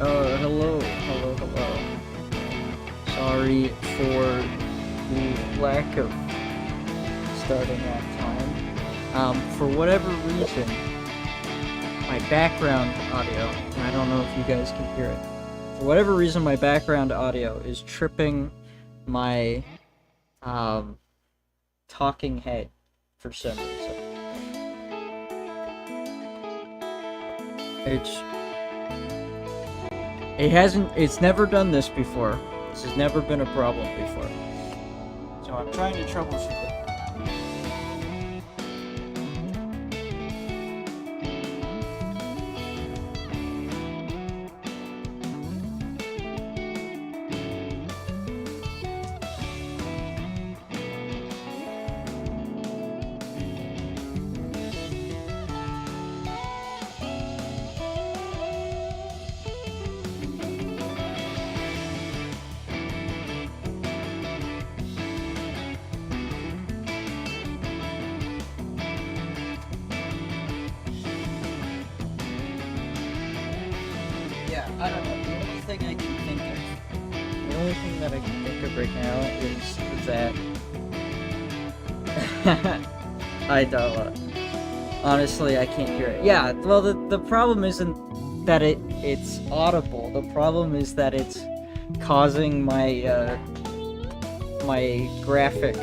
Hello. Sorry for the lack of starting on time. For whatever reason, my background audio, and I don't know if you guys can hear it, for whatever reason my background audio is tripping my talking head for some reason. It's never done this before. This has never been a problem before. So I'm trying to troubleshoot it. I don't know. The only thing I can think of, the only thing that I can think of right now is that I don't. Honestly, I can't hear it. Yeah, well, the problem isn't that it's audible. The problem is that it's causing my my graphic,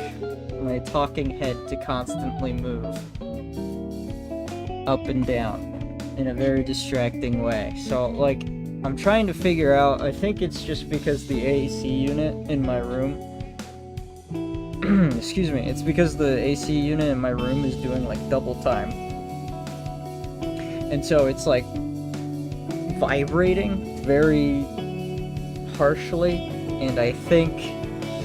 my talking head to constantly move up and down in a very distracting way. So, like, I'm trying to figure out, I think it's just because the AC unit in my room, excuse me, it's because the AC unit in my room is doing like double time. And so it's like vibrating very harshly, and I think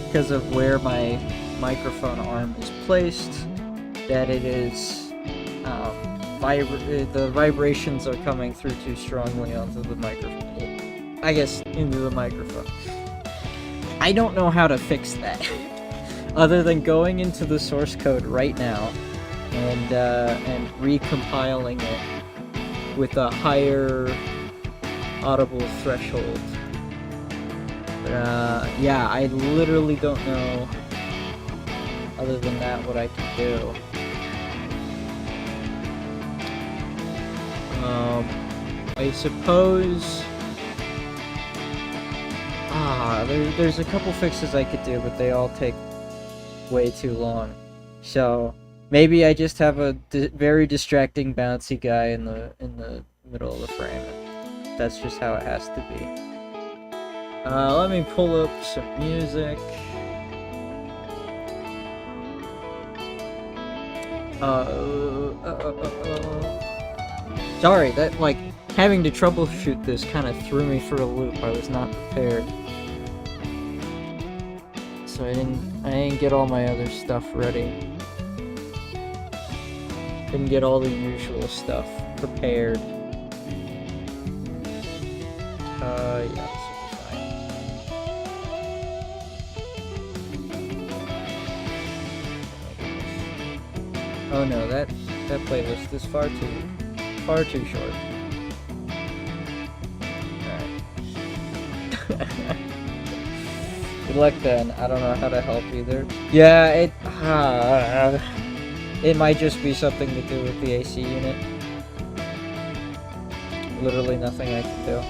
because of where my microphone arm is placed, that it is, the vibrations are coming through too strongly onto the microphone. I guess into the microphone. I don't know how to fix that, other than going into the source code right now and recompiling it with a higher audible threshold. But yeah, I literally don't know, other than that, what I can do. I suppose... there's a couple fixes I could do, but they all take way too long. So, maybe I just have a very distracting bouncy guy in the middle of the frame. That's just how it has to be. Let me pull up some music. Sorry, that, like, having to troubleshoot this kind of threw me for a loop. I was not prepared. So I didn't get all my other stuff ready. Didn't get all the usual stuff prepared. Yeah, this will be fine. Oh no, that playlist is far too short. Alright. Good luck then. I don't know how to help either. Yeah, it might just be something to do with the AC unit. Literally nothing I can do.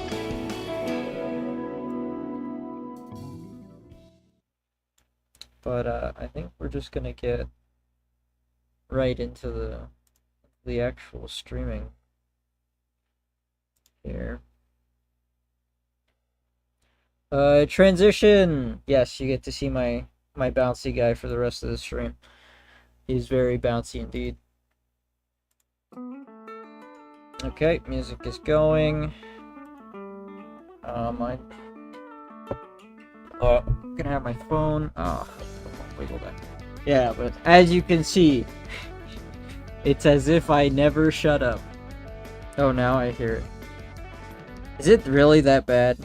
But I think we're just gonna get right into the actual streaming here. Transition! Yes, you get to see my bouncy guy for the rest of the stream. He's very bouncy indeed. Okay, music is going. I'm gonna have my phone. Wiggle that. Yeah, but as you can see, it's as if I never shut up. Oh, now I hear it. Is it really that bad?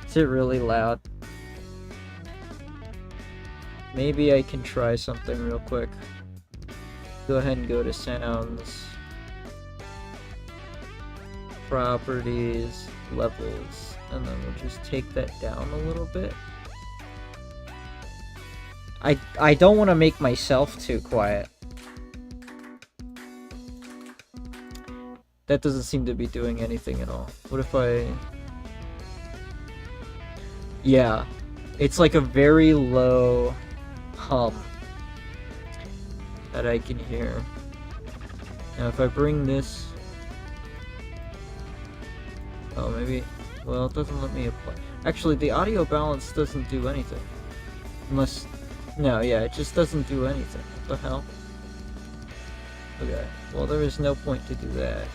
Is it really loud? Maybe I can try something real quick. Go ahead and go to sounds. Properties. levels, and then we'll just take that down a little bit. I don't want to make myself too quiet. That doesn't seem to be doing anything at all. What if I... Yeah, it's like a very low hum that I can hear. Now if I bring this... Oh, maybe... Well, it doesn't let me apply... Actually, the audio balance doesn't do anything. Unless... No, yeah, it just doesn't do anything. What the hell? Okay, well there is no point to do that.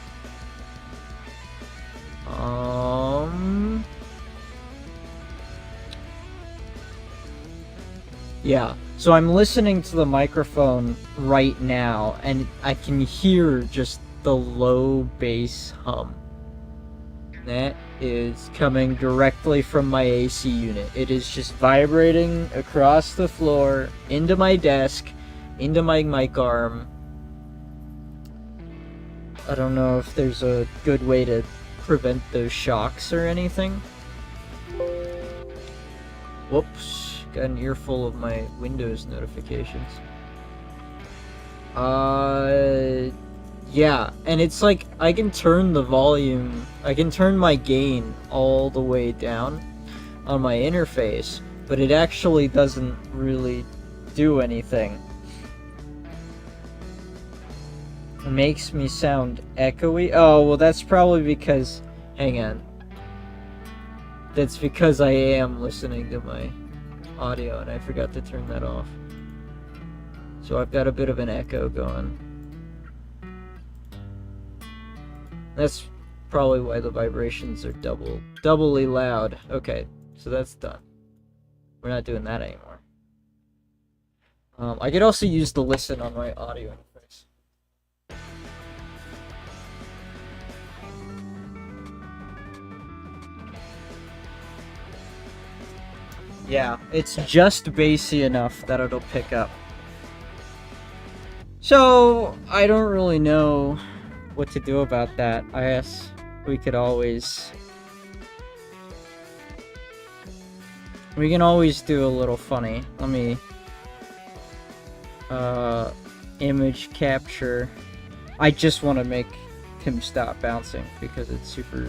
Yeah, so I'm listening to the microphone right now, and I can hear just the low bass hum. That is coming directly from my AC unit. It is just vibrating across the floor, into my desk, into my mic arm. I don't know if there's a good way to prevent those shocks or anything. Whoops. Got an earful of my Windows notifications. Yeah, and it's like, I can turn the volume, I can turn my gain all the way down on my interface, but it actually doesn't really do anything. It makes me sound echoey. Oh, well that's probably because, hang on. That's because I am listening to my audio and I forgot to turn that off. So I've got a bit of an echo going. That's probably why the vibrations are doubly loud. Okay, so that's done. We're not doing that anymore. I could also use the listen on my audio interface. Yeah, it's just bassy enough that it'll pick up. So, I don't really know what to do about that. I guess we could always... We can always do a little funny. Let me... image capture. I just want to make him stop bouncing because it's super...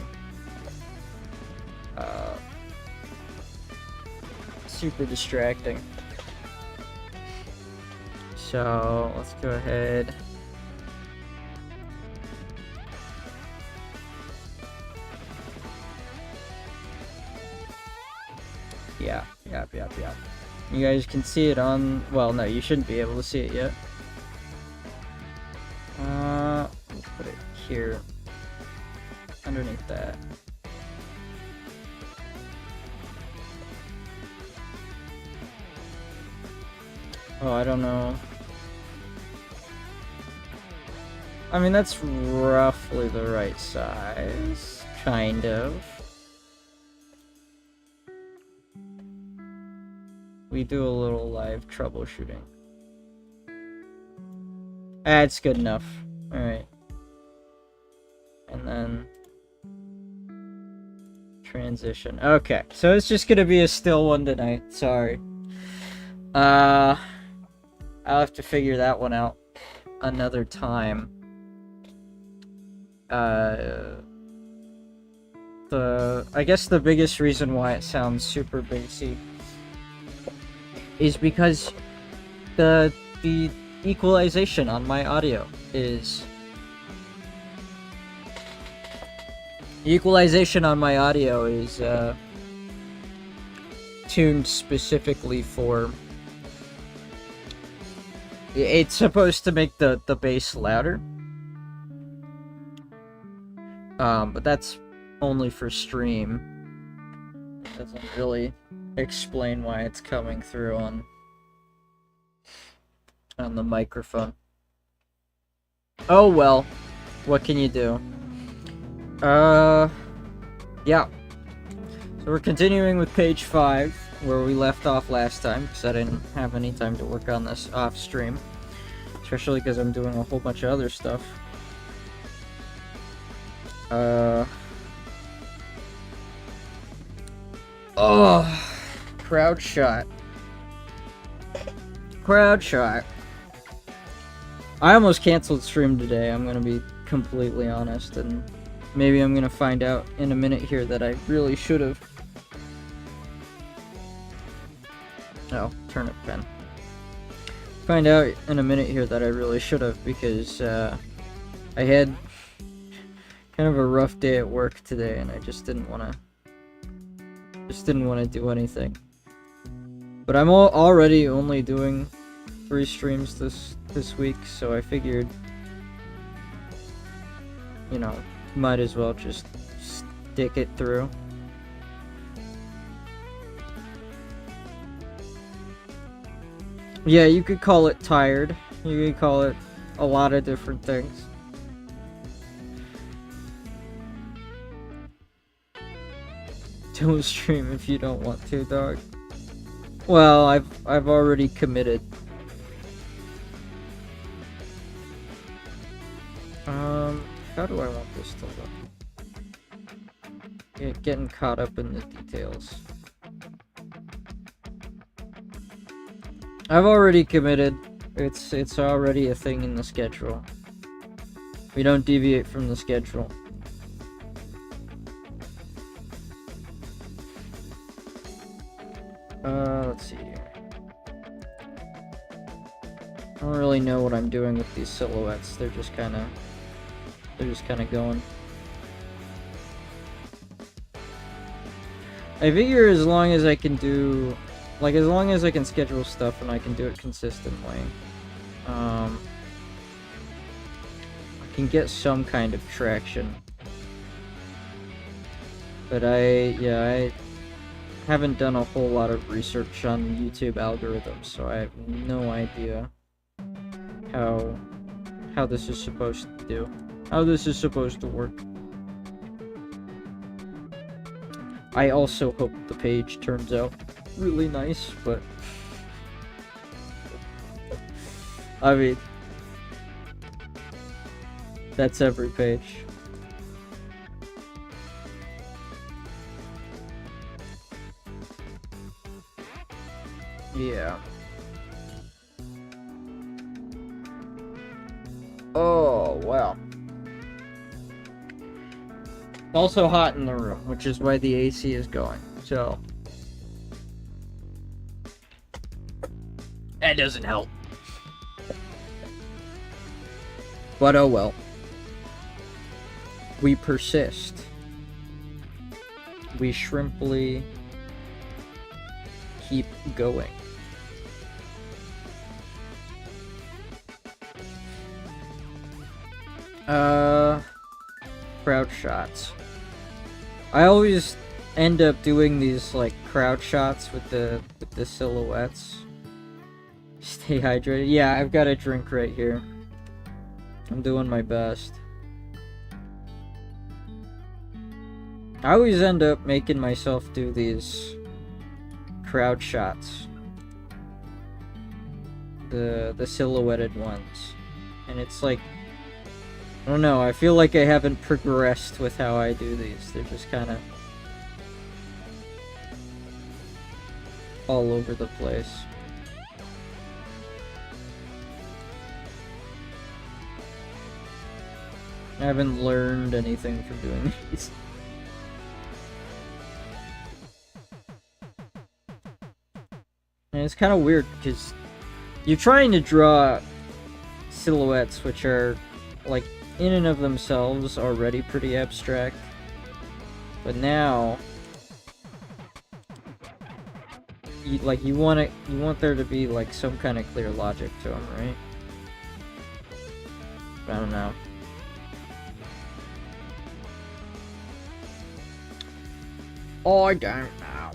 super distracting. So let's go ahead. Yeah. You guys can see it on, well, no, you shouldn't be able to see it yet. Let's put it here underneath that. Oh, I don't know. I mean, that's roughly the right size. Kind of. We do a little live troubleshooting. That's good enough. Alright. And then... transition. Okay, so it's just gonna be a still one tonight. Sorry. I'll have to figure that one out another time. I guess the biggest reason why it sounds super bassy is because the equalization on my audio is... The equalization on my audio is tuned specifically for... It's supposed to make the bass louder. But that's only for stream. It doesn't really explain why it's coming through on the microphone. Oh well, what can you do? Yeah. So we're continuing with page 5, where we left off last time, because I didn't have any time to work on this off stream. Especially because I'm doing a whole bunch of other stuff. Oh, crowd shot. Crowd shot. I almost canceled stream today, I'm gonna be completely honest, and maybe I'm gonna find out in a minute here that I really should have. Oh, turnip pen. Find out in a minute here that I really should have, because I had kind of a rough day at work today, and I just didn't want to do anything. But I'm already only doing 3 streams this week, so I figured, you know, might as well just stick it through. Yeah, you could call it tired. You could call it a lot of different things. Don't stream if you don't want to, dog. Well, I've already committed. How do I want this to look? Getting caught up in the details. I've already committed. It's already a thing in the schedule. We don't deviate from the schedule. Let's see here. I don't really know what I'm doing with these silhouettes. They're just kind of going. I figure as long as I can do, like, as long as I can schedule stuff and I can do it consistently, I can get some kind of traction. But I haven't done a whole lot of research on YouTube algorithms, so I have no idea how this is supposed to do. How this is supposed to work. I also hope the page turns out really nice, but I mean, that's every page. Yeah. Oh, wow. Also hot in the room, which is why the AC is going, so that doesn't help. But oh well. We persist. We shrimply keep going. Crowd shots. I always end up doing these like crowd shots with the silhouettes. Stay hydrated. Yeah, I've got a drink right here. I'm doing my best. I always end up making myself do these crowd shots. The silhouetted ones. And it's like, I don't know, I feel like I haven't progressed with how I do these. They're just kind of all over the place. I haven't learned anything from doing these. And it's kind of weird because you're trying to draw silhouettes which are like in and of themselves already pretty abstract, but now you want there to be like some kind of clear logic to them, right? But I don't know. I don't know.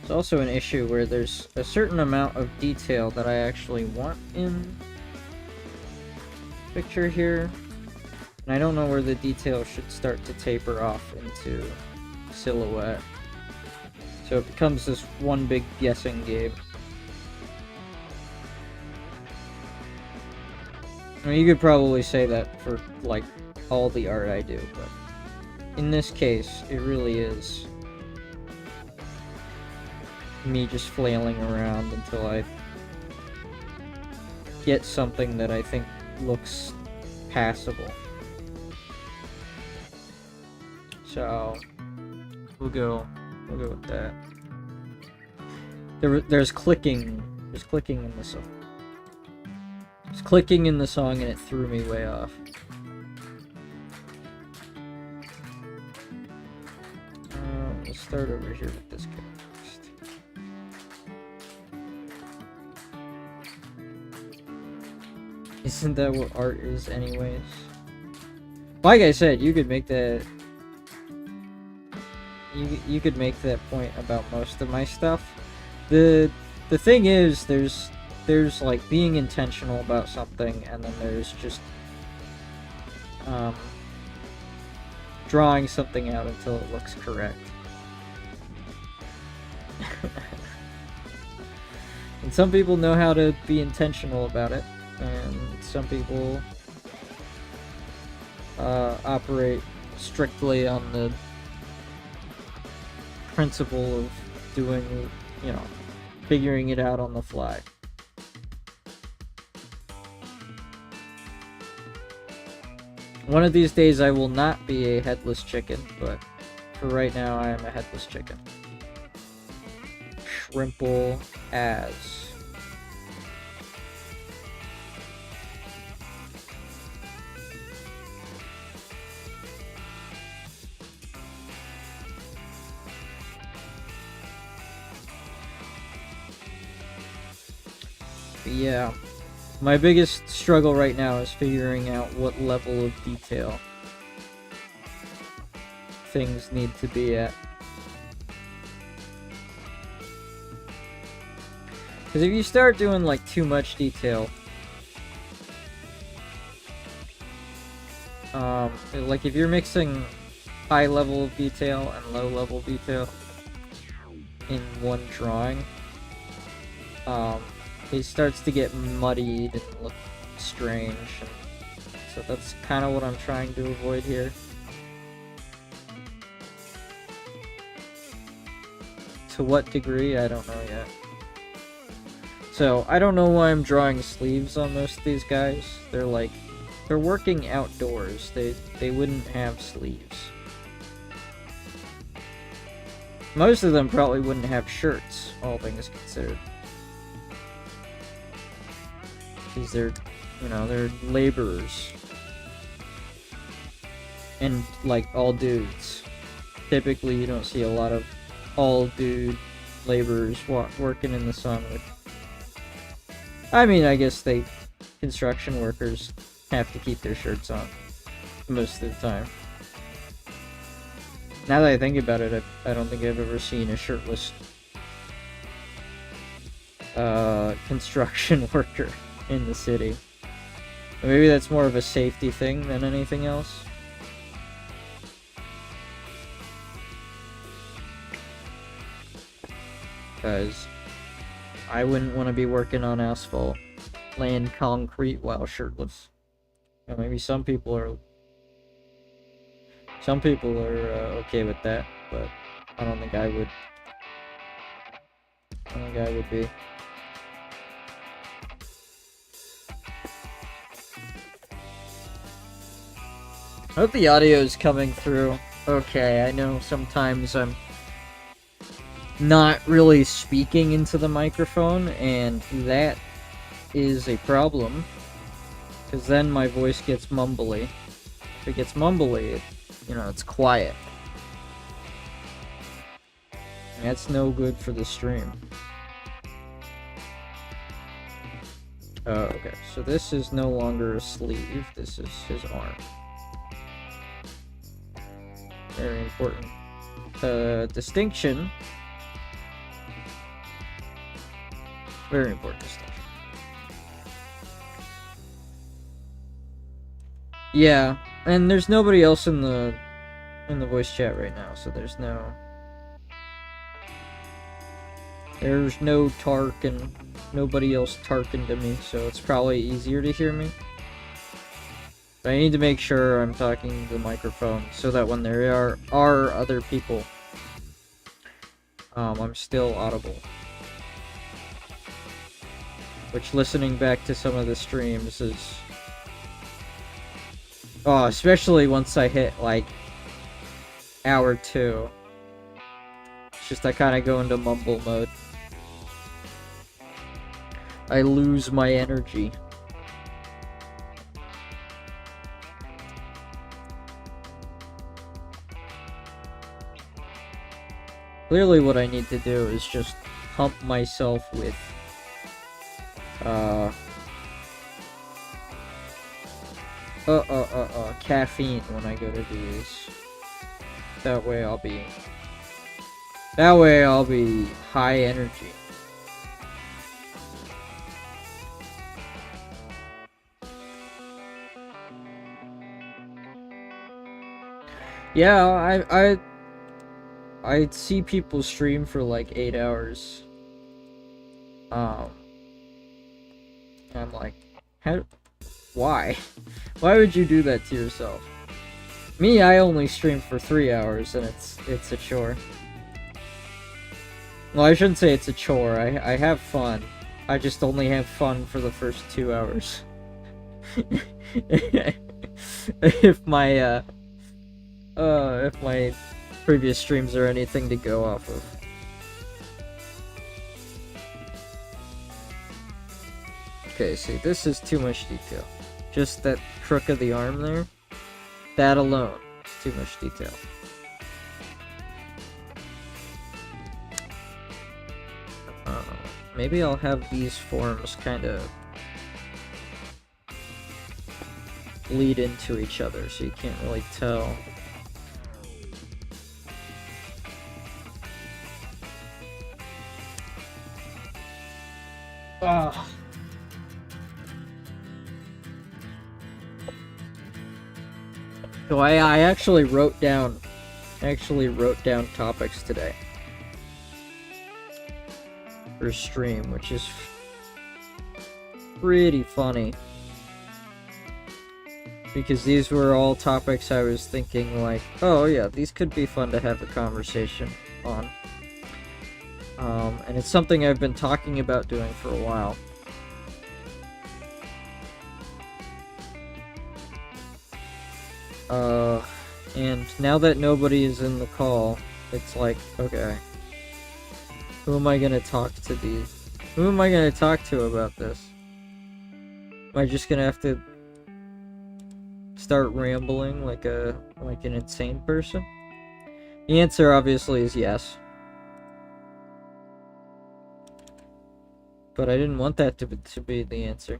It's also an issue where there's a certain amount of detail that I actually want in picture here, and I don't know where the detail should start to taper off into silhouette. So it becomes this one big guessing game. I mean, you could probably say that for like all the art I do, but in this case, it really is me just flailing around until I get something that I think looks passable. So we'll go with that. There's clicking in the song. There's clicking in the song and it threw me way off. Let's start over here with this guy first. Isn't that what art is anyways? Like I said, you could make that you could make that point about most of my stuff. The thing is, there's like being intentional about something, and then there's just drawing something out until it looks correct. And some people know how to be intentional about it, and some people operate strictly on the principle of doing, you know, figuring it out on the fly. One of these days I will not be a headless chicken, but for right now I am a headless chicken. Shrimple as. Yeah, my biggest struggle right now is figuring out what level of detail things need to be at. Because if you start doing like too much detail, like if you're mixing high level of detail and low level detail in one drawing, it starts to get muddied and look strange, and so that's kind of what I'm trying to avoid here. To what degree, I don't know yet. So, I don't know why I'm drawing sleeves on most of these guys. They're working outdoors. They wouldn't have sleeves. Most of them probably wouldn't have shirts, all things considered. Because they're laborers. And, like, all dudes. Typically, you don't see a lot of all-dude laborers working in the sun with... I mean, I guess construction workers have to keep their shirts on most of the time. Now that I think about it, I don't think I've ever seen a shirtless construction worker in the city. Maybe that's more of a safety thing than anything else. Because I wouldn't want to be working on asphalt, laying concrete while shirtless. You know, maybe some people are okay with that, but I don't think I would. I don't think I would be. I hope the audio is coming through okay. I know sometimes I'm not really speaking into the microphone, and that is a problem, because then my voice gets mumbly. If it gets mumbly, it's quiet. And that's no good for the stream. Okay, so this is no longer a sleeve, this is his arm. Very important distinction. Very important distinction. Yeah, and there's nobody else in the voice chat right now, so there's no Tark, and nobody else talking to me, so it's probably easier to hear me. So I need to make sure I'm talking to the microphone so that when there are other people, I'm still audible. Which, listening back to some of the streams is... Oh, especially once I hit, like, hour 2. It's just I kind of go into mumble mode. I lose my energy. Clearly what I need to do is just pump myself with caffeine when I go to these. That way I'll be high energy. Yeah, I'd see people stream for like 8 hours. I'm like, why? Why would you do that to yourself? Me, I only stream for 3 hours, and it's a chore. Well, I shouldn't say it's a chore. I have fun. I just only have fun for the first 2 hours. If my previous streams are anything to go off of. Okay, see, this is too much detail. Just that crook of the arm there, that alone is too much detail. Maybe I'll have these forms kind of lead into each other so you can't really tell. Ah. So I actually wrote down topics today for stream, which is pretty funny because these were all topics I was thinking like, oh yeah, these could be fun to have a conversation on. And it's something I've been talking about doing for a while. And now that nobody is in the call, it's like, okay, who am I gonna talk to Who am I gonna talk to about this? Am I just gonna have to start rambling like an insane person? The answer obviously is yes. But I didn't want that to be the answer.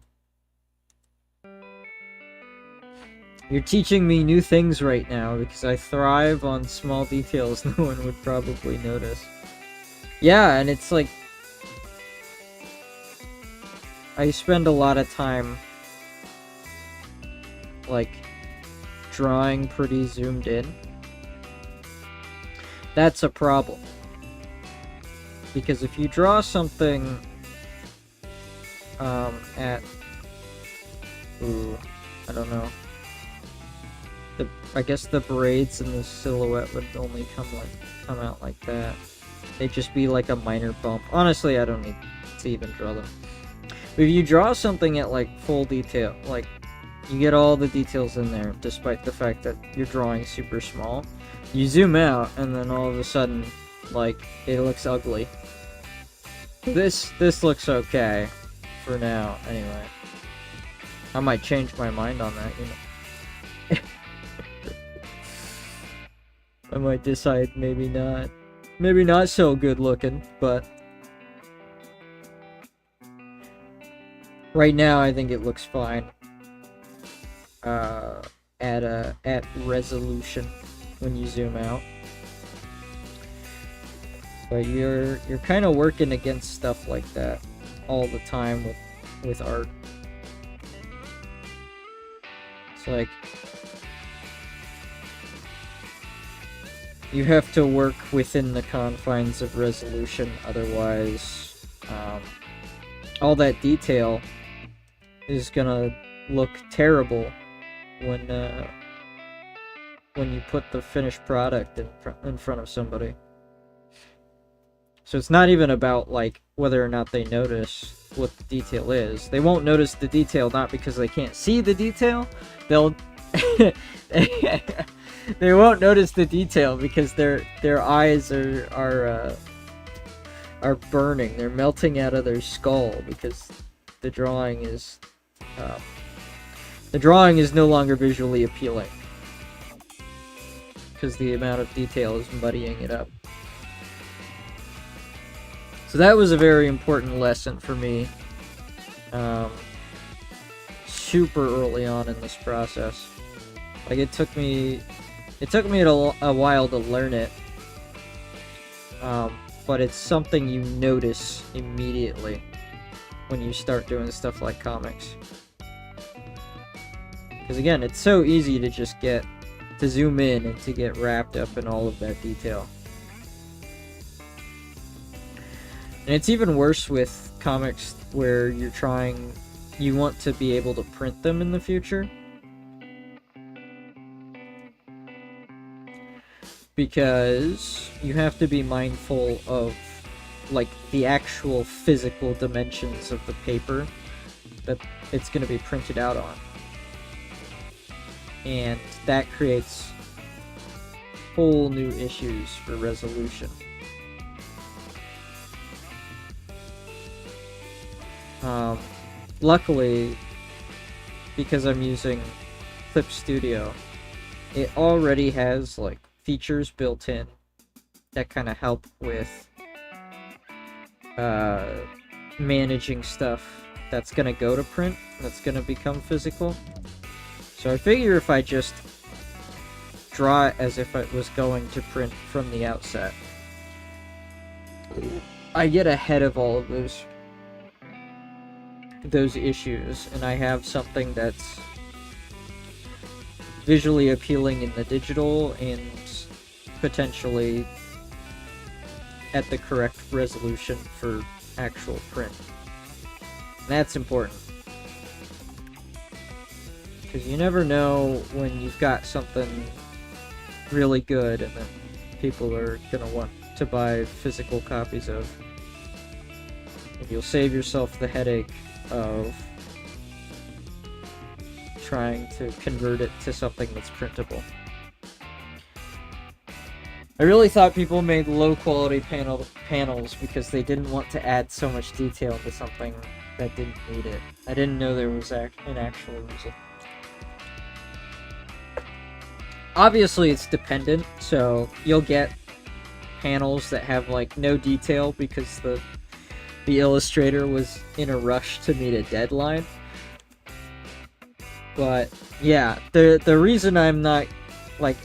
You're teaching me new things right now because I thrive on small details no one would probably notice. Yeah, and it's like... I spend a lot of time like drawing pretty zoomed in. That's a problem. Because if you draw something at... Ooh, I don't know. I guess the braids and the silhouette would only come out like that. They'd just be like a minor bump. Honestly, I don't need to even draw them. But if you draw something at like full detail, like you get all the details in there, despite the fact that you're drawing super small, you zoom out and then all of a sudden, like, it looks ugly. This looks okay for now, anyway. I might change my mind on that, you know. I might decide maybe not so good looking, but right now I think it looks fine. At resolution when you zoom out. But you're kind of working against stuff like that all the time with art. It's like you have to work within the confines of resolution, otherwise all that detail is gonna look terrible when you put the finished product in front of somebody. So it's not even about like whether or not they notice what the detail is. They won't notice the detail not because they can't see the detail. They'll they won't notice the detail because their eyes are burning. They're melting out of their skull because the drawing is no longer visually appealing because the amount of detail is muddying it up. So that was a very important lesson for me, super early on in this process. Like it took me a while to learn it, but it's something you notice immediately when you start doing stuff like comics. Because again, it's so easy to just to zoom in and to get wrapped up in all of that detail. And it's even worse with comics where you want to be able to print them in the future. Because you have to be mindful of like the actual physical dimensions of the paper that it's going to be printed out on. And that creates whole new issues for resolution. Luckily, because I'm using Clip Studio, it already has like features built in that kind of help with managing stuff that's gonna go to print, that's gonna become physical. So I figure if I just draw it as if it was going to print from the outset, I get ahead of all of those issues, and I have something that's visually appealing in the digital and potentially at the correct resolution for actual print. And that's important, because you never know when you've got something really good and that people are gonna want to buy physical copies of. And you'll save yourself the headache of trying to convert it to something that's printable. I really thought people made low quality panels because they didn't want to add so much detail to something that didn't need it. I didn't know there was an actual reason. Obviously it's dependent, so you'll get panels that have like no detail because the illustrator was in a rush to meet a deadline. But yeah, the reason I'm not, like,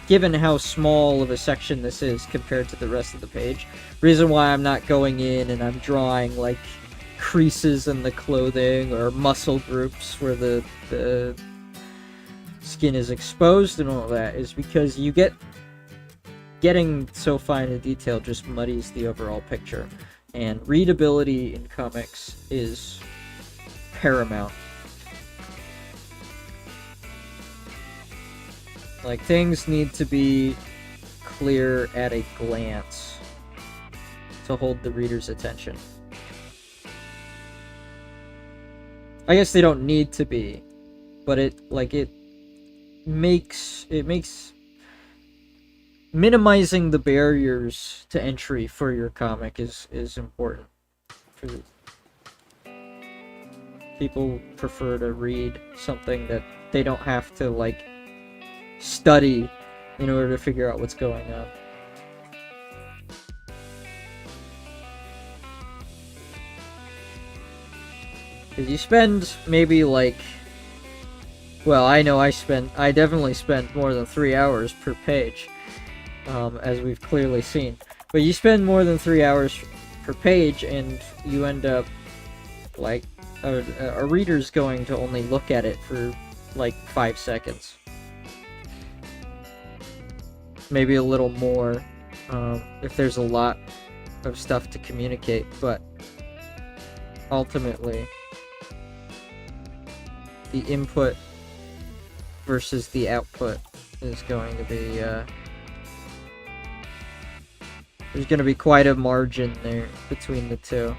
given how small of a section this is compared to the rest of the page, reason why I'm not going in and I'm drawing like creases in the clothing or muscle groups where the skin is exposed and all that is because getting so fine a detail just muddies the overall picture. And readability in comics is paramount. Like, things need to be clear at a glance to hold the reader's attention. I guess they don't need to be, but it makes minimizing the barriers to entry for your comic is important. People prefer to read something that they don't have to like study in order to figure out what's going on. Because you spend maybe like, well, I know I definitely spent more than 3 hours per page, as we've clearly seen. But you spend more than 3 hours per page and you end up like a reader's going to only look at it for like 5 seconds. Maybe a little more if there's a lot of stuff to communicate, but ultimately the input versus the output is going to be, there's going to be quite a margin there between the two.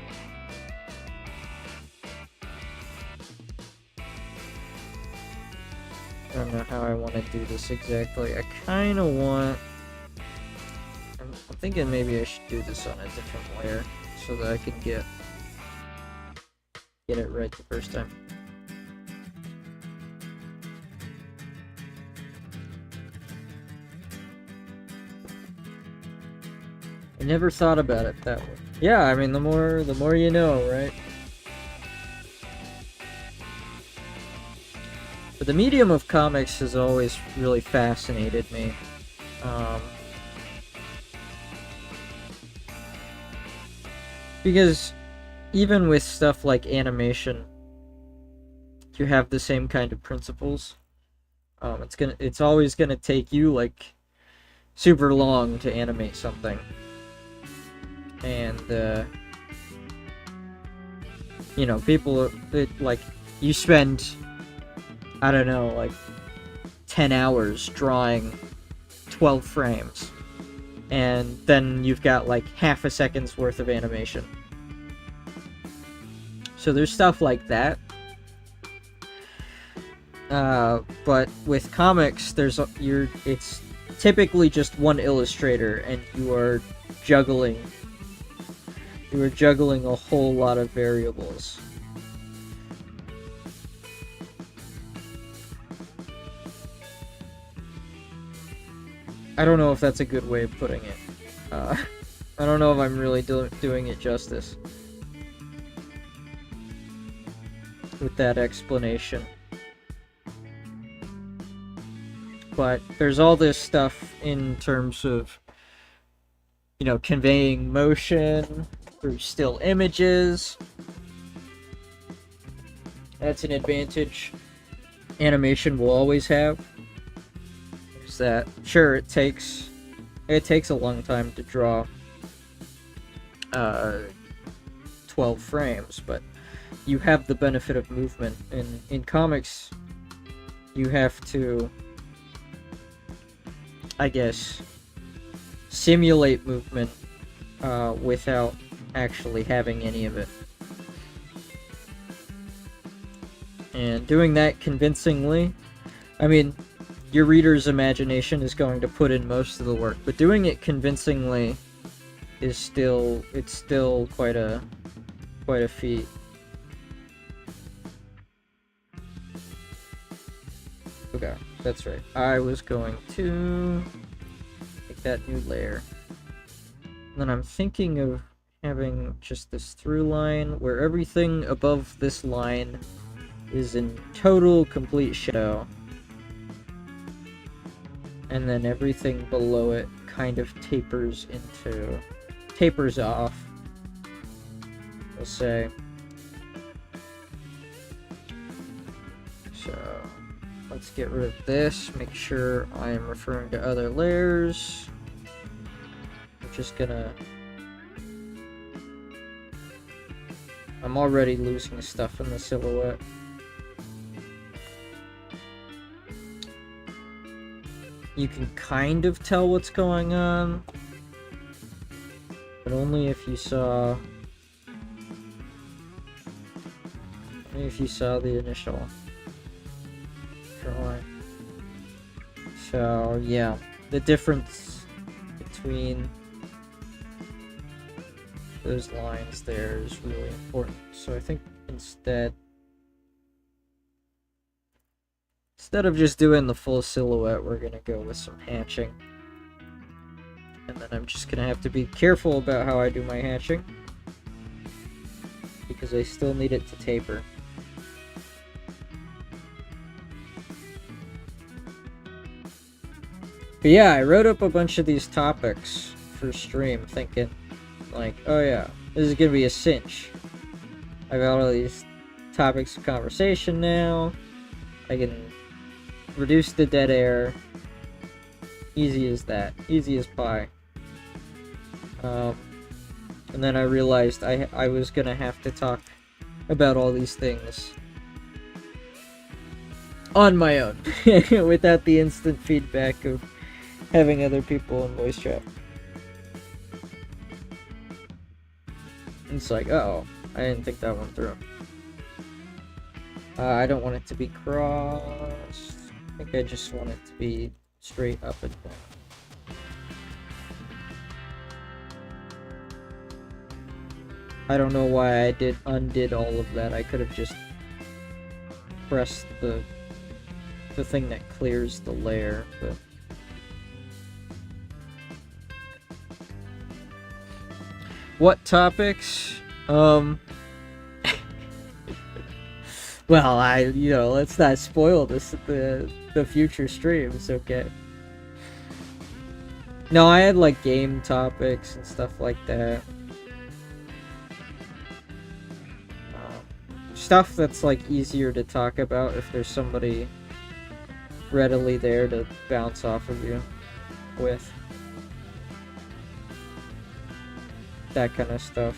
I don't know how I want to do this exactly. I kind of want... I'm thinking maybe I should do this on a different layer so that I can get it right the first time. I never thought about it that way. Yeah, I mean, the more you know, right? But the medium of comics has always really fascinated me. Because even with stuff like animation, you have the same kind of principles. It's always gonna take you like super long to animate something, and you know, people like you spend, I don't know, like 10 hours drawing 12 frames, and then you've got like half a second's worth of animation. So there's stuff like that. But with comics, it's typically just one illustrator, and you are juggling a whole lot of variables. I don't know if that's a good way of putting it. I don't know if I'm really doing it justice with that explanation. But there's all this stuff in terms of, you know, conveying motion through still images. That's an advantage animation will always have. Is that, sure, it takes a long time to draw 12 frames, but you have the benefit of movement. In comics, you have to, I guess, simulate movement without actually having any of it. And doing that convincingly, I mean, your reader's imagination is going to put in most of the work, but doing it convincingly is still quite a feat. Okay, that's right. I was going to make that new layer. And then I'm thinking of having just this through line where everything above this line is in total complete shadow. And then everything below it kind of tapers off, we'll say. So let's get rid of this, make sure I am referring to other layers. I'm just gonna... I'm already losing stuff in the silhouette. You can kind of tell what's going on, but only if you saw the initial drawing. So yeah, the difference between those lines there is really important. So I think instead of just doing the full silhouette, we're gonna go with some hatching. And then I'm just gonna have to be careful about how I do my hatching, because I still need it to taper. But yeah, I wrote up a bunch of these topics for stream, thinking, like, oh yeah, this is gonna be a cinch. I got all these topics of conversation now. I can reduce the dead air. Easy as that. Easy as pie. And then I realized I was gonna have to talk about all these things on my own, without the instant feedback of having other people in voice chat. It's like, oh, I didn't think that one through. I don't want it to be crossed. I think I just want it to be straight up and down. I don't know why I undid all of that. I could have just pressed the thing that clears the layer, but what topics? Well, let's not spoil the future streams, okay? No, I had like game topics and stuff like that. Stuff that's like easier to talk about if there's somebody readily there to bounce off of you with. That kind of stuff.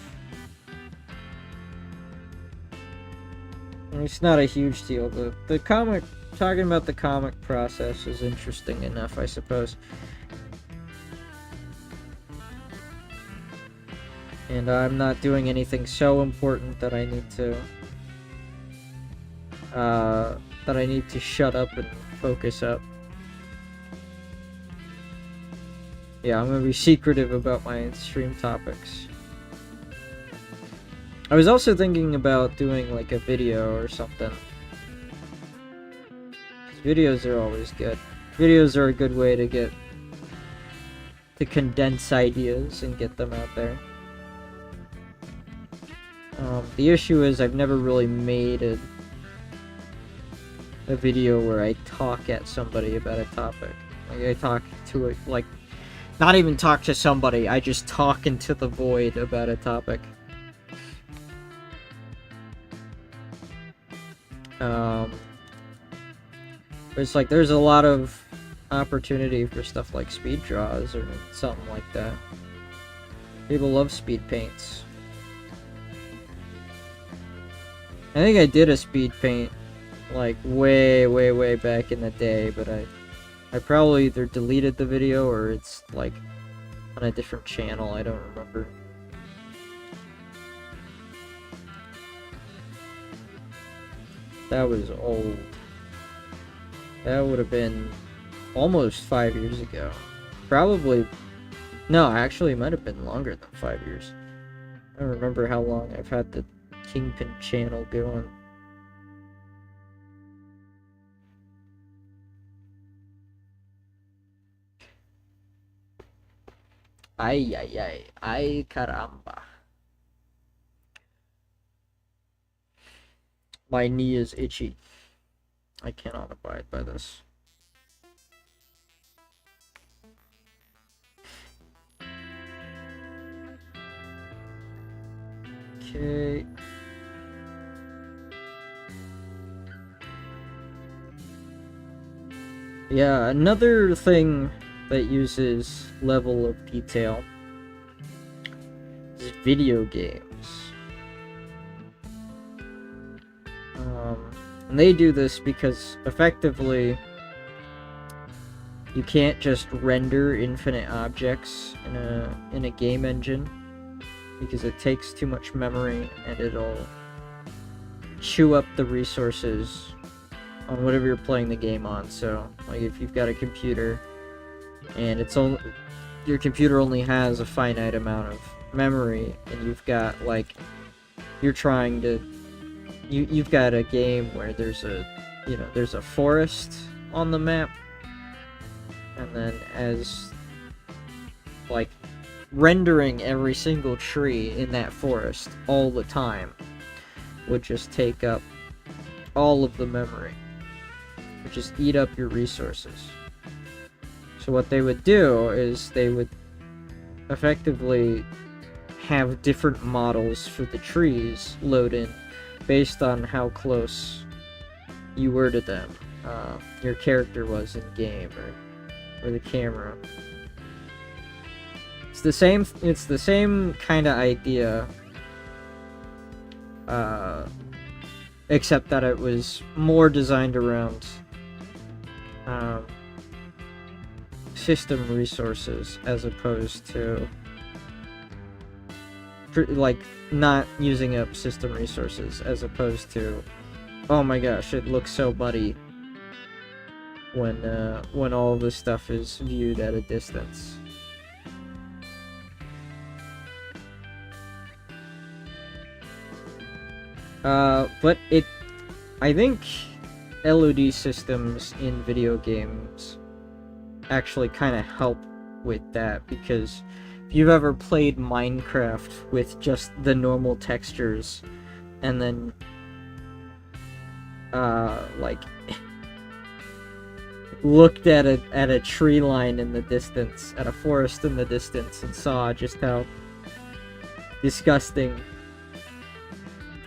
It's not a huge deal. The comic, talking about the comic process is interesting enough, I suppose. And I'm not doing anything so important that I need to shut up and focus up. Yeah, I'm gonna be secretive about my stream topics. I was also thinking about doing like a video or something. Videos are always good. Videos are a good way to condense ideas and get them out there. The issue is I've never really made a video where I talk at somebody about a topic. Like I talk to it, like, not even talk to somebody, I just talk into the void about a topic. It's like there's a lot of opportunity for stuff like speed draws or something like that. People love speed paints. I think I did a speed paint like way back in the day, but I probably either deleted the video or it's like on a different channel, I don't remember. That was old. That would have been almost 5 years ago. Probably, no, actually it might have been longer than 5 years. I don't remember how long I've had the Kingpin channel going. Ay caramba. My knee is itchy. I cannot abide by this. Okay. Yeah, another thing that uses level of detail is video games. And they do this because effectively you can't just render infinite objects in a game engine because it takes too much memory and it'll chew up the resources on whatever you're playing the game on. So like if you've got a computer and your computer only has a finite amount of memory and you've got like you've got a game where there's a forest on the map, and then as like rendering every single tree in that forest all the time would just take up all of the memory, would just eat up your resources. So what they would do is they would effectively have different models for the trees load in based on how close you were to them, your character was in game, or the camera. It's the same kind of idea, except that it was more designed around system resources as opposed to like not using up system resources as opposed to, oh my gosh, it looks so muddy when all this stuff is viewed at a distance. But I think LOD systems in video games actually kind of help with that, because if you've ever played Minecraft with just the normal textures and then like looked at a tree line in the distance, at a forest in the distance, and saw just how disgusting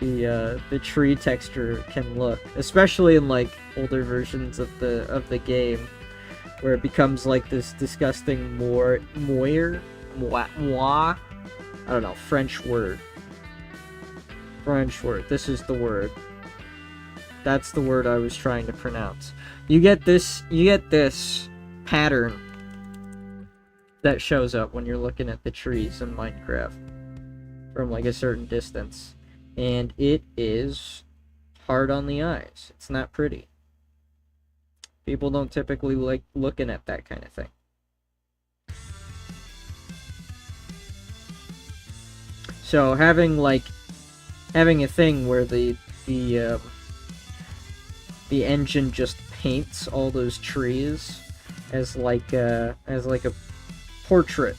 the tree texture can look, especially in like older versions of the game, where it becomes like this disgusting moi, I don't know, French word. This is the word. That's the word I was trying to pronounce. You get this pattern that shows up when you're looking at the trees in Minecraft from like a certain distance, and it is hard on the eyes. It's not pretty. People don't typically like looking at that kind of thing. So having a thing where the engine just paints all those trees as like a portrait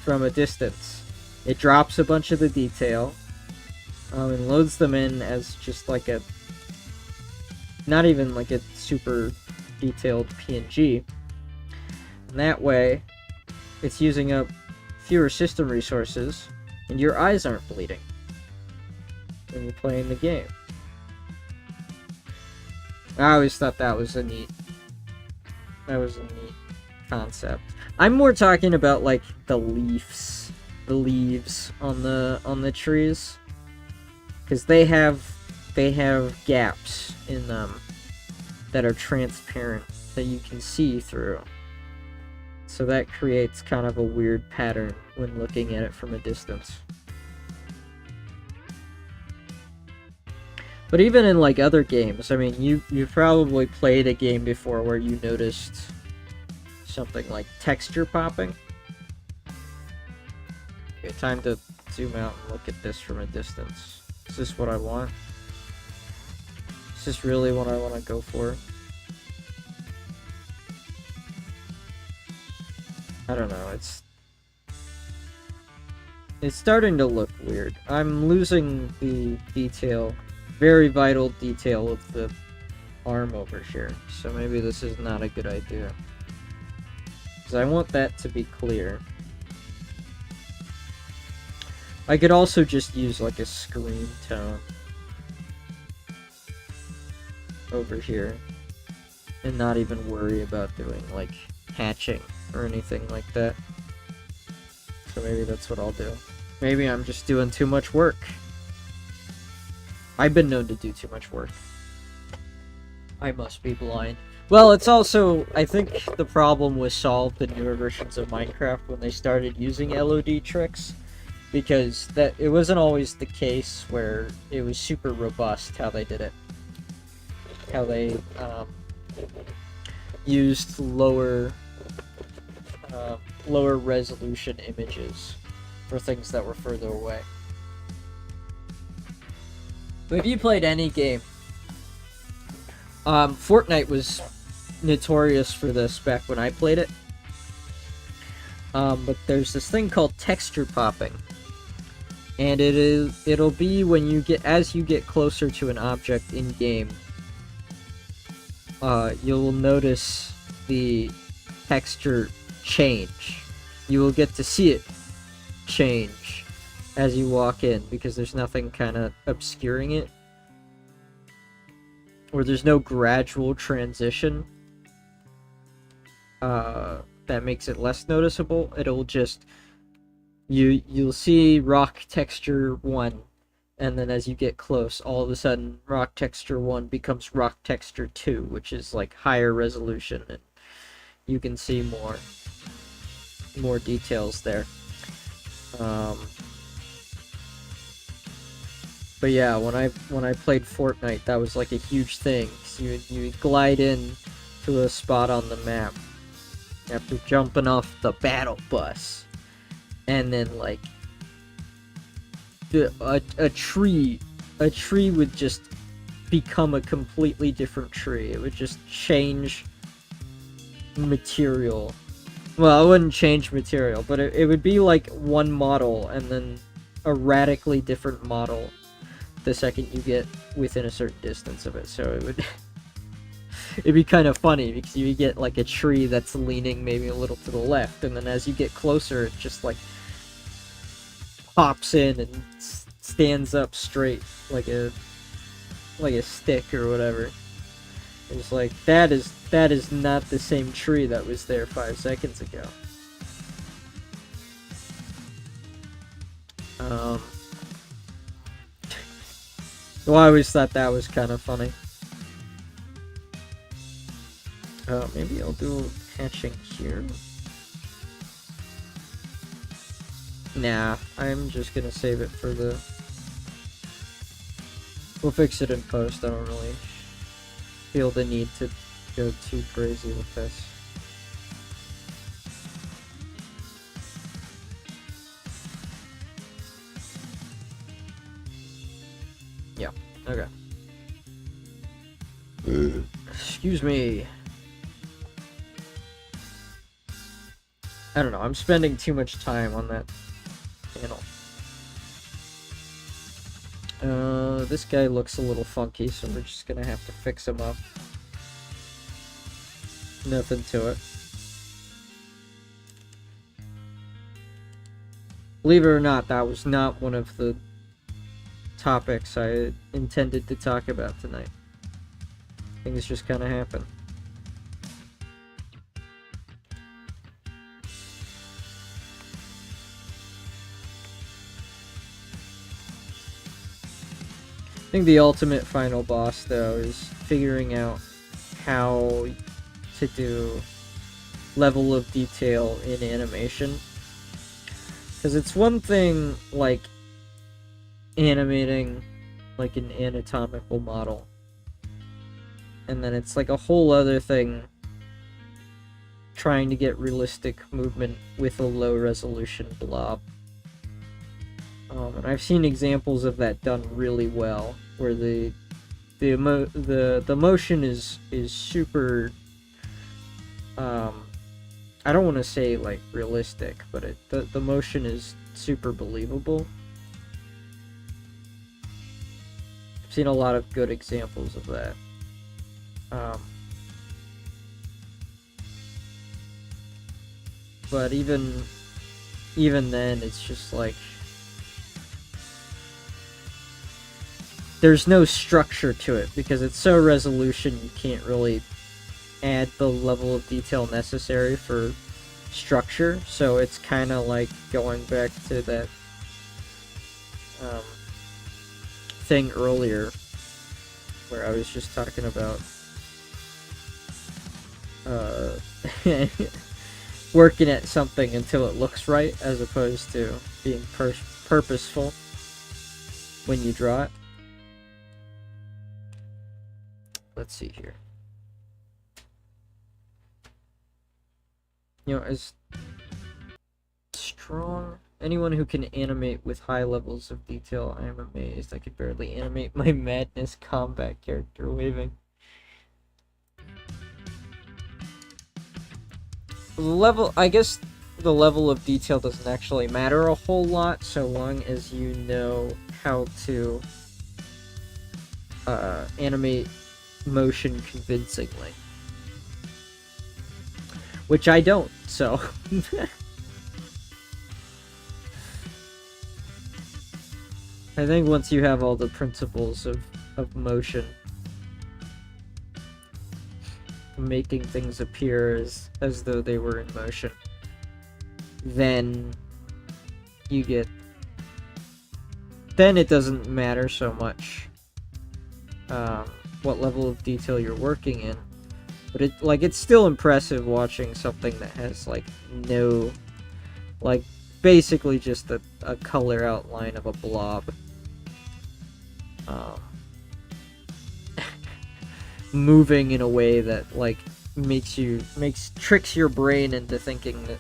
from a distance. It drops a bunch of the detail and loads them in as just like a, not even like a super detailed PNG. And that way, it's using up fewer system resources, and your eyes aren't bleeding when you're playing the game. I always thought that was a neat concept. I'm more talking about like the leaves on the trees, because they have gaps in them that are transparent that you can see through. So that creates kind of a weird pattern when looking at it from a distance. But even in like other games, I mean, you've probably played a game before where you noticed something like texture popping. Okay, time to zoom out and look at this from a distance. Is this what I want? Is this really what I want to go for? I don't know, it's starting to look weird. I'm losing the detail, very vital detail of the arm over here. So maybe this is not a good idea, because I want that to be clear. I could also just use like a screen tone over here and not even worry about doing like hatching or anything like that. So maybe that's what I'll do. Maybe I'm just doing too much work. I've been known to do too much work. I must be blind. Well, it's also, I think the problem was solved in newer versions of Minecraft when they started using LOD tricks, because that it wasn't always the case where it was super robust how they did it. How they used lower resolution images for things that were further away. But if you played any game, Fortnite was notorious for this back when I played it. But there's this thing called texture popping, and it'll be when as you get closer to an object in game, you'll notice the texture change. You will get to see it change as you walk in, because there's nothing kind of obscuring it, or there's no gradual transition that makes it less noticeable. It'll just, you'll see rock texture 1, and then as you get close, all of a sudden rock texture 1 becomes rock texture 2, which is like higher resolution, and you can see more details there. But yeah, when I played Fortnite, that was like a huge thing. So you would glide in to a spot on the map after jumping off the battle bus, and then like a tree would just become a completely different tree. It would just change material. Well, it wouldn't change material, but it would be like one model and then a radically different model the second you get within a certain distance of it. So it would it'd be kind of funny because you get like a tree that's leaning maybe a little to the left, and then as you get closer, it just like pops in and stands up straight like a stick or whatever. It's like that is not the same tree that was there 5 seconds ago. So I always thought that was kind of funny. Maybe I'll do hatching here. Nah, I'm just gonna save it for the... We'll fix it in post. I don't really feel the need to go too crazy with this. Yeah, okay. Excuse me. I don't know, I'm spending too much time on that panel. This guy looks a little funky, so we're just gonna have to fix him up. Nothing to it. Believe it or not, that was not one of the topics I intended to talk about tonight. Things just kind of happen. I think the ultimate final boss, though, is figuring out how to do level of detail in animation. Because it's one thing, like, animating, like, an anatomical model. And then it's, like, a whole other thing trying to get realistic movement with a low-resolution blob. And I've seen examples of that done really well, where the motion is super. I don't want to say like realistic, but the motion is super believable. I've seen a lot of good examples of that. But even then, it's just like. There's no structure to it because it's so resolution you can't really add the level of detail necessary for structure, so it's kind of like going back to that thing earlier where I was just talking about working at something until it looks right as opposed to being purposeful when you draw it. Let's see here. You know, as strong... Anyone who can animate with high levels of detail, I am amazed. I could barely animate my Madness combat character waving. I guess the level of detail doesn't actually matter a whole lot, so long as you know how to animate motion convincingly, which I don't, so I think once you have all the principles of motion, making things appear as though they were in motion, then then it doesn't matter so much what level of detail you're working in. But it's still impressive watching something that has like no, like basically just a color outline of a blob. Moving in a way that like tricks your brain into thinking that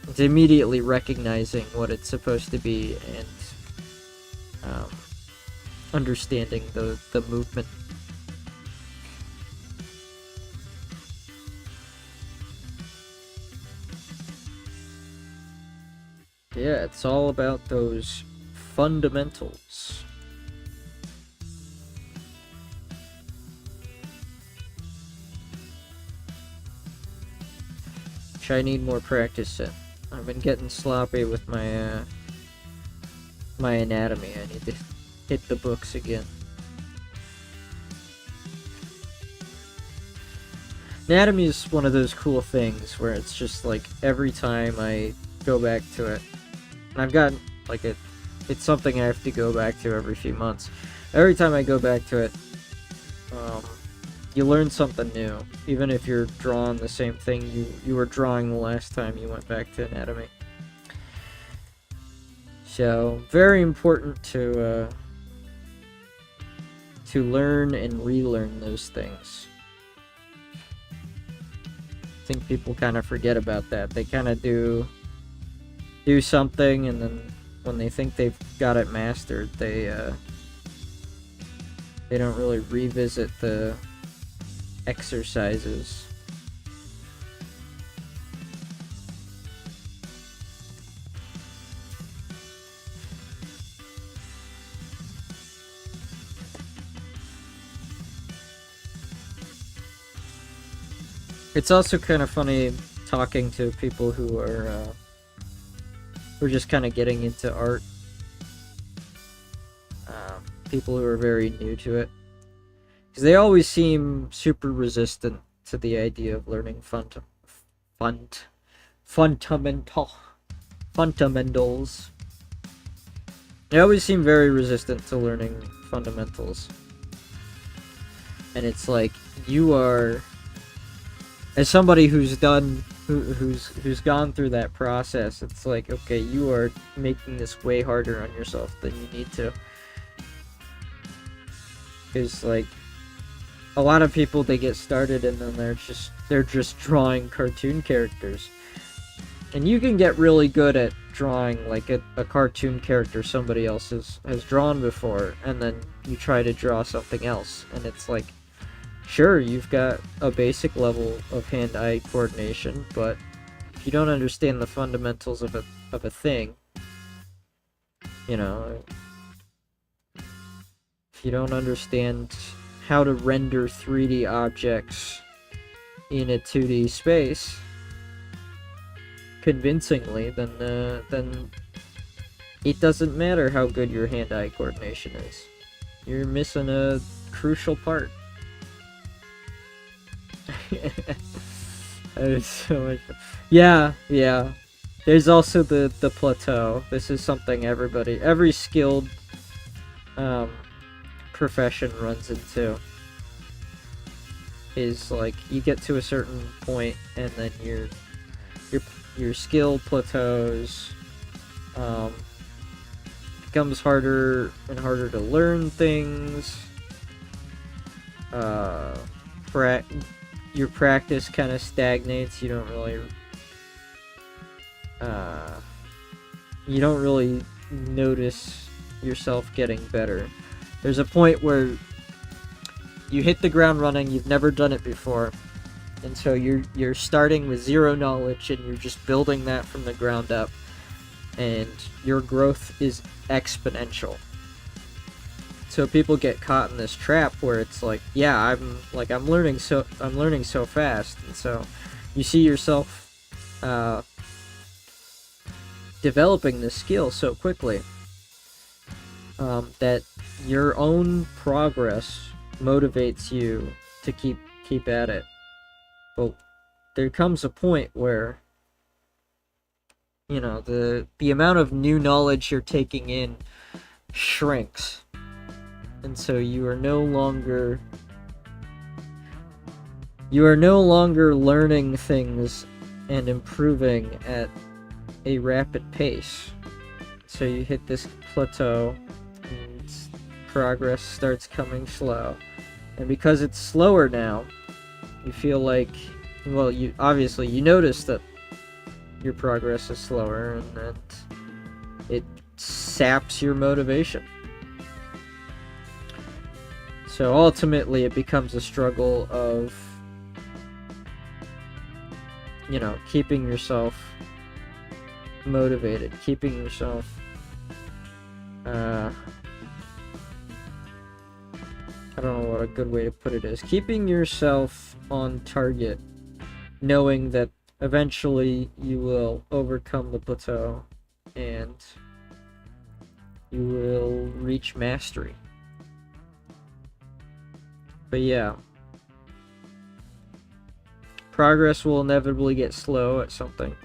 it's immediately recognizing what it's supposed to be and understanding the movement. Yeah, it's all about those fundamentals. Which I need more practice in. I've been getting sloppy with my my anatomy. I need to hit the books again. Anatomy is one of those cool things where it's just like every time I go back to it, and I've gotten like it's something I have to go back to every few months. Every time I go back to it, you learn something new, even if you're drawing the same thing you were drawing the last time you went back to anatomy. So very important to learn and relearn those things. I think people kind of forget about that. They kind of do something, and then when they think they've got it mastered, they don't really revisit the exercises. It's also kind of funny talking to people who are just kind of getting into art. People who are very new to it. Because they always seem super resistant to the idea of learning fundamentals. They always seem very resistant to learning fundamentals. And it's like, you are, as somebody who's gone through that process, it's like, okay, you are making this way harder on yourself than you need to. Because like, a lot of people, they get started and then they're just drawing cartoon characters, and you can get really good at drawing like a cartoon character somebody else has drawn before, and then you try to draw something else, and it's like, sure, you've got a basic level of hand-eye coordination, but if you don't understand the fundamentals of a thing, you know, if you don't understand how to render 3D objects in a 2D space convincingly, then it doesn't matter how good your hand-eye coordination is. You're missing a crucial part. That is so much fun. Yeah. There's also the plateau. This is something every skilled profession runs into. Is like, you get to a certain point and then your skill plateaus. Becomes harder and harder to learn things. Your practice kind of stagnates. You don't really notice yourself getting better. There's a point where you hit the ground running, you've never done it before, and so you're starting with zero knowledge, and you're just building that from the ground up, and your growth is exponential. So people get caught in this trap where it's like, yeah, I'm learning so fast, and so you see yourself developing this skill so quickly that your own progress motivates you to keep at it. But there comes a point where, you know, the amount of new knowledge you're taking in shrinks. And so you are no longer learning things and improving at a rapid pace. So you hit this plateau and progress starts coming slow. And because it's slower now, you feel like, well, you notice that your progress is slower, and that it saps your motivation. So ultimately it becomes a struggle of, keeping yourself motivated, keeping yourself I don't know what a good way to put it is. Keeping yourself on target, knowing that eventually you will overcome the plateau and you will reach mastery. But yeah, progress will inevitably get slow at something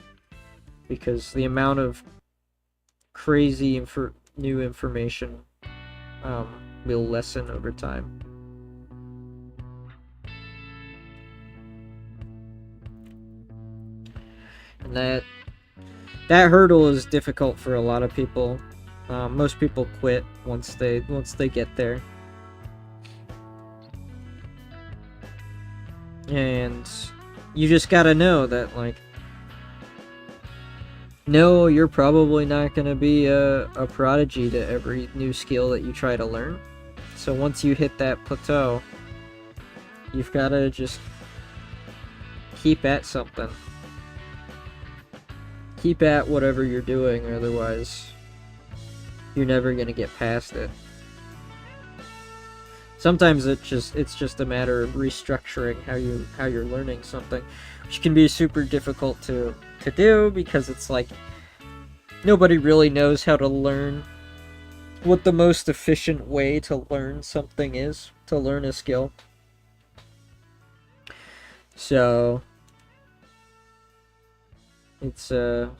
because the amount of crazy new information will lessen over time. And that hurdle is difficult for a lot of people. Most people quit once they get there. And you just gotta know that, like, no, you're probably not gonna be a prodigy to every new skill that you try to learn. So once you hit that plateau, you've gotta just keep at something. Keep at whatever you're doing, otherwise you're never gonna get past it. Sometimes it's just a matter of restructuring how you're learning something, which can be super difficult to do because it's like nobody really knows how to learn what the most efficient way to learn something is, to learn a skill. So it's to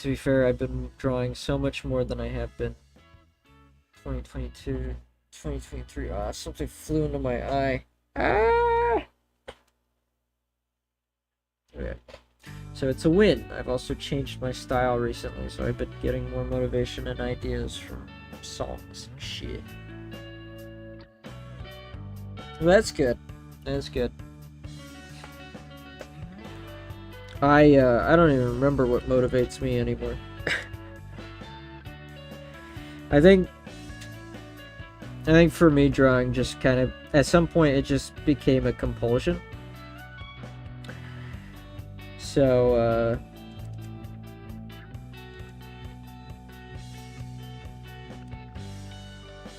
be fair, I've been drawing so much more than I have been. 2022, 2023. Something flew into my eye. Okay. So it's a win. I've also changed my style recently, so I've been getting more motivation and ideas from songs and shit. Well, that's good. That's good. I don't even remember what motivates me anymore. I think for me, drawing just kind of, at some point, it just became a compulsion. So,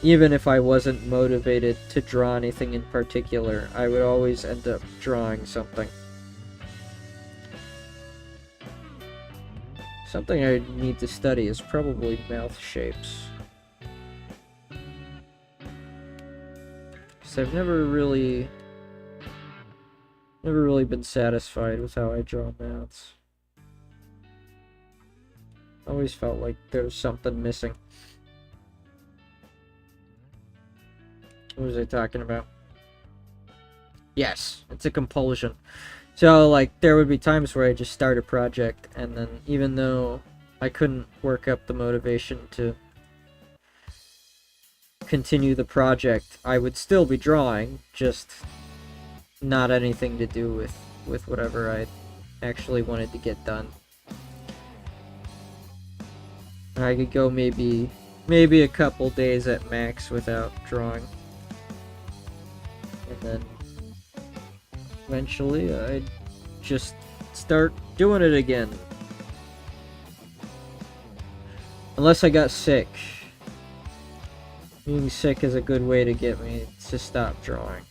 even if I wasn't motivated to draw anything in particular, I would always end up drawing something. Something I need to study is probably mouth shapes. Because I've never really been satisfied with how I draw mouths. Always felt like there was something missing. What was I talking about? Yes, it's a compulsion. So, like, there would be times where I just start a project, and then even though I couldn't work up the motivation to continue the project, I would still be drawing, just not anything to do with whatever I actually wanted to get done. I could go maybe a couple days at max without drawing. And then eventually I'd just start doing it again. Unless I got sick. Being sick is a good way to get me to stop drawing.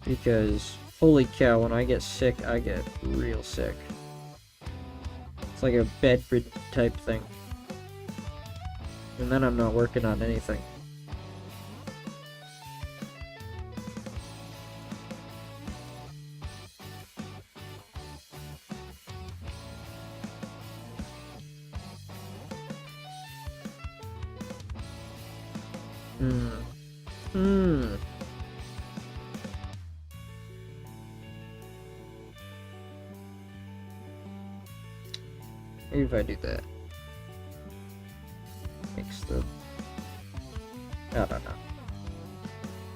Because, holy cow, when I get sick, I get real sick. It's like a bedridden type thing. And then I'm not working on anything. Hmm. Maybe if I do that. Makes the... I don't know.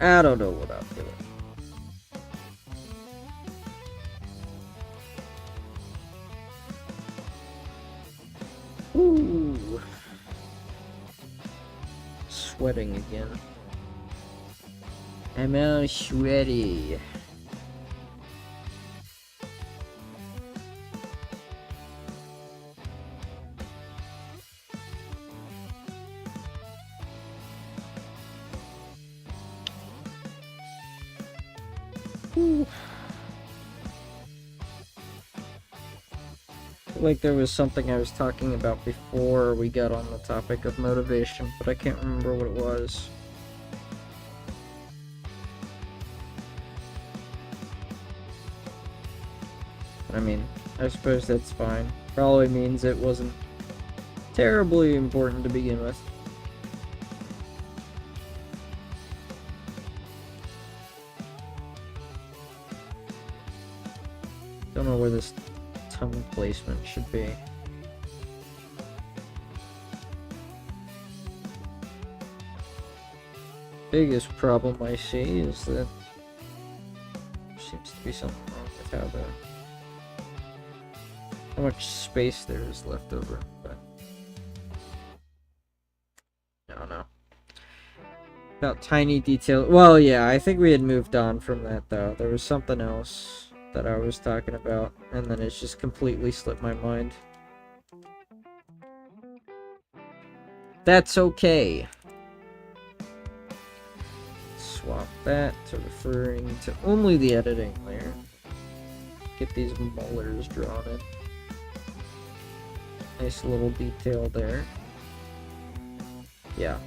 I don't know what I'm doing. Ooh. Sweating again. I'm all sweaty. Ooh. Like there was something I was talking about before we got on the topic of motivation, but I can't remember what it was. I mean, I suppose that's fine. Probably means it wasn't terribly important to begin with. Don't know where this tongue placement should be. Biggest problem I see is that there seems to be something wrong with how much space there is left over, but I don't know. About tiny detail. Well, yeah, I think we had moved on from that though. There was something else that I was talking about, and then it's just completely slipped my mind. That's okay. Swap that to referring to only the editing layer. Get these molars drawn in. Nice little detail there. Yeah.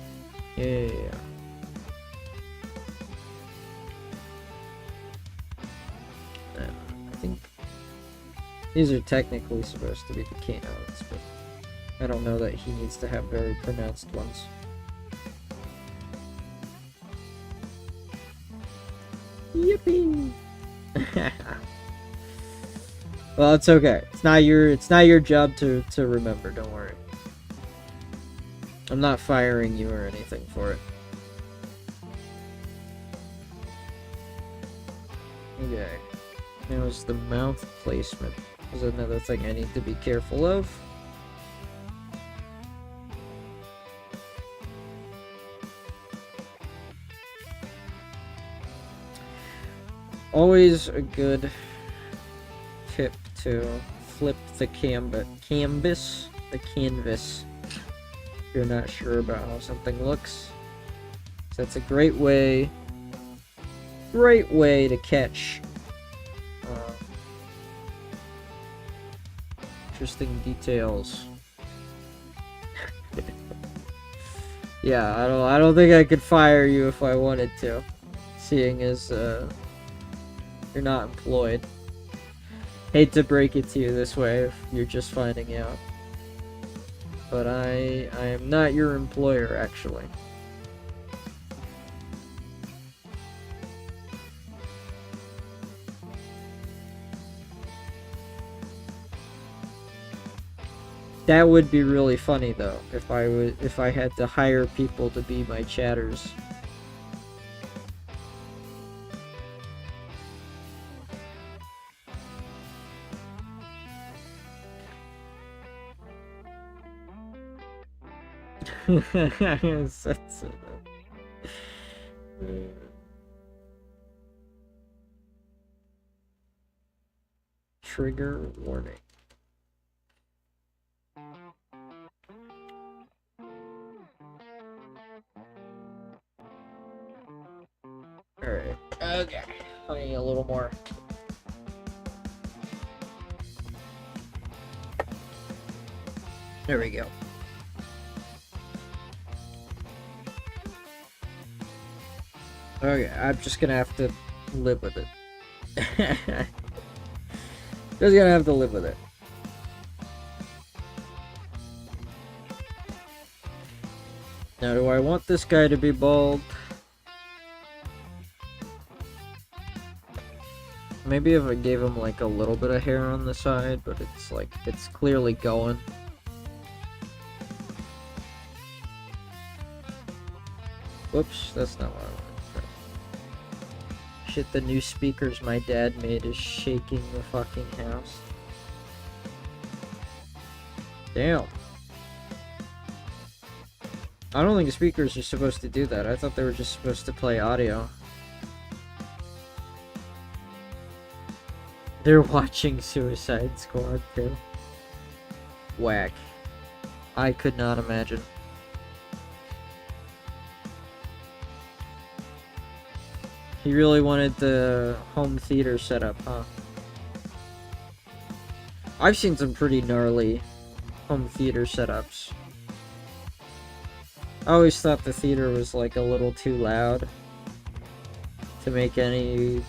Yeah. I think these are technically supposed to be the canons, but I don't know that he needs to have very pronounced ones. Yippee! Well, it's okay. It's not your job to remember, don't worry. I'm not firing you or anything for it. Okay. Now is the mouth placement. Is another thing I need to be careful of. Always a good tip to flip the canvas, if you're not sure about how something looks. So that's a great way to catch interesting details. Yeah, I don't think I could fire you if I wanted to, seeing as you're not employed. Hate to break it to you this way if you're just finding out, but I am not your employer, actually. That would be really funny though, if I had to hire people to be my chatters. Trigger warning. Alright. Okay. I need a little more. There we go. Okay, I'm just gonna have to live with it. Just gonna have to live with it. Now, do I want this guy to be bald? Maybe if I gave him like a little bit of hair on the side, but it's like, it's clearly going. Whoops, that's not what I wanted. Shit, the new speakers my dad made is shaking the fucking house. Damn. I don't think speakers are supposed to do that. I thought they were just supposed to play audio. They're watching Suicide Squad too. Whack. I could not imagine. He really wanted the home theater setup, huh? I've seen some pretty gnarly home theater setups. I always thought the theater was like a little too loud to make any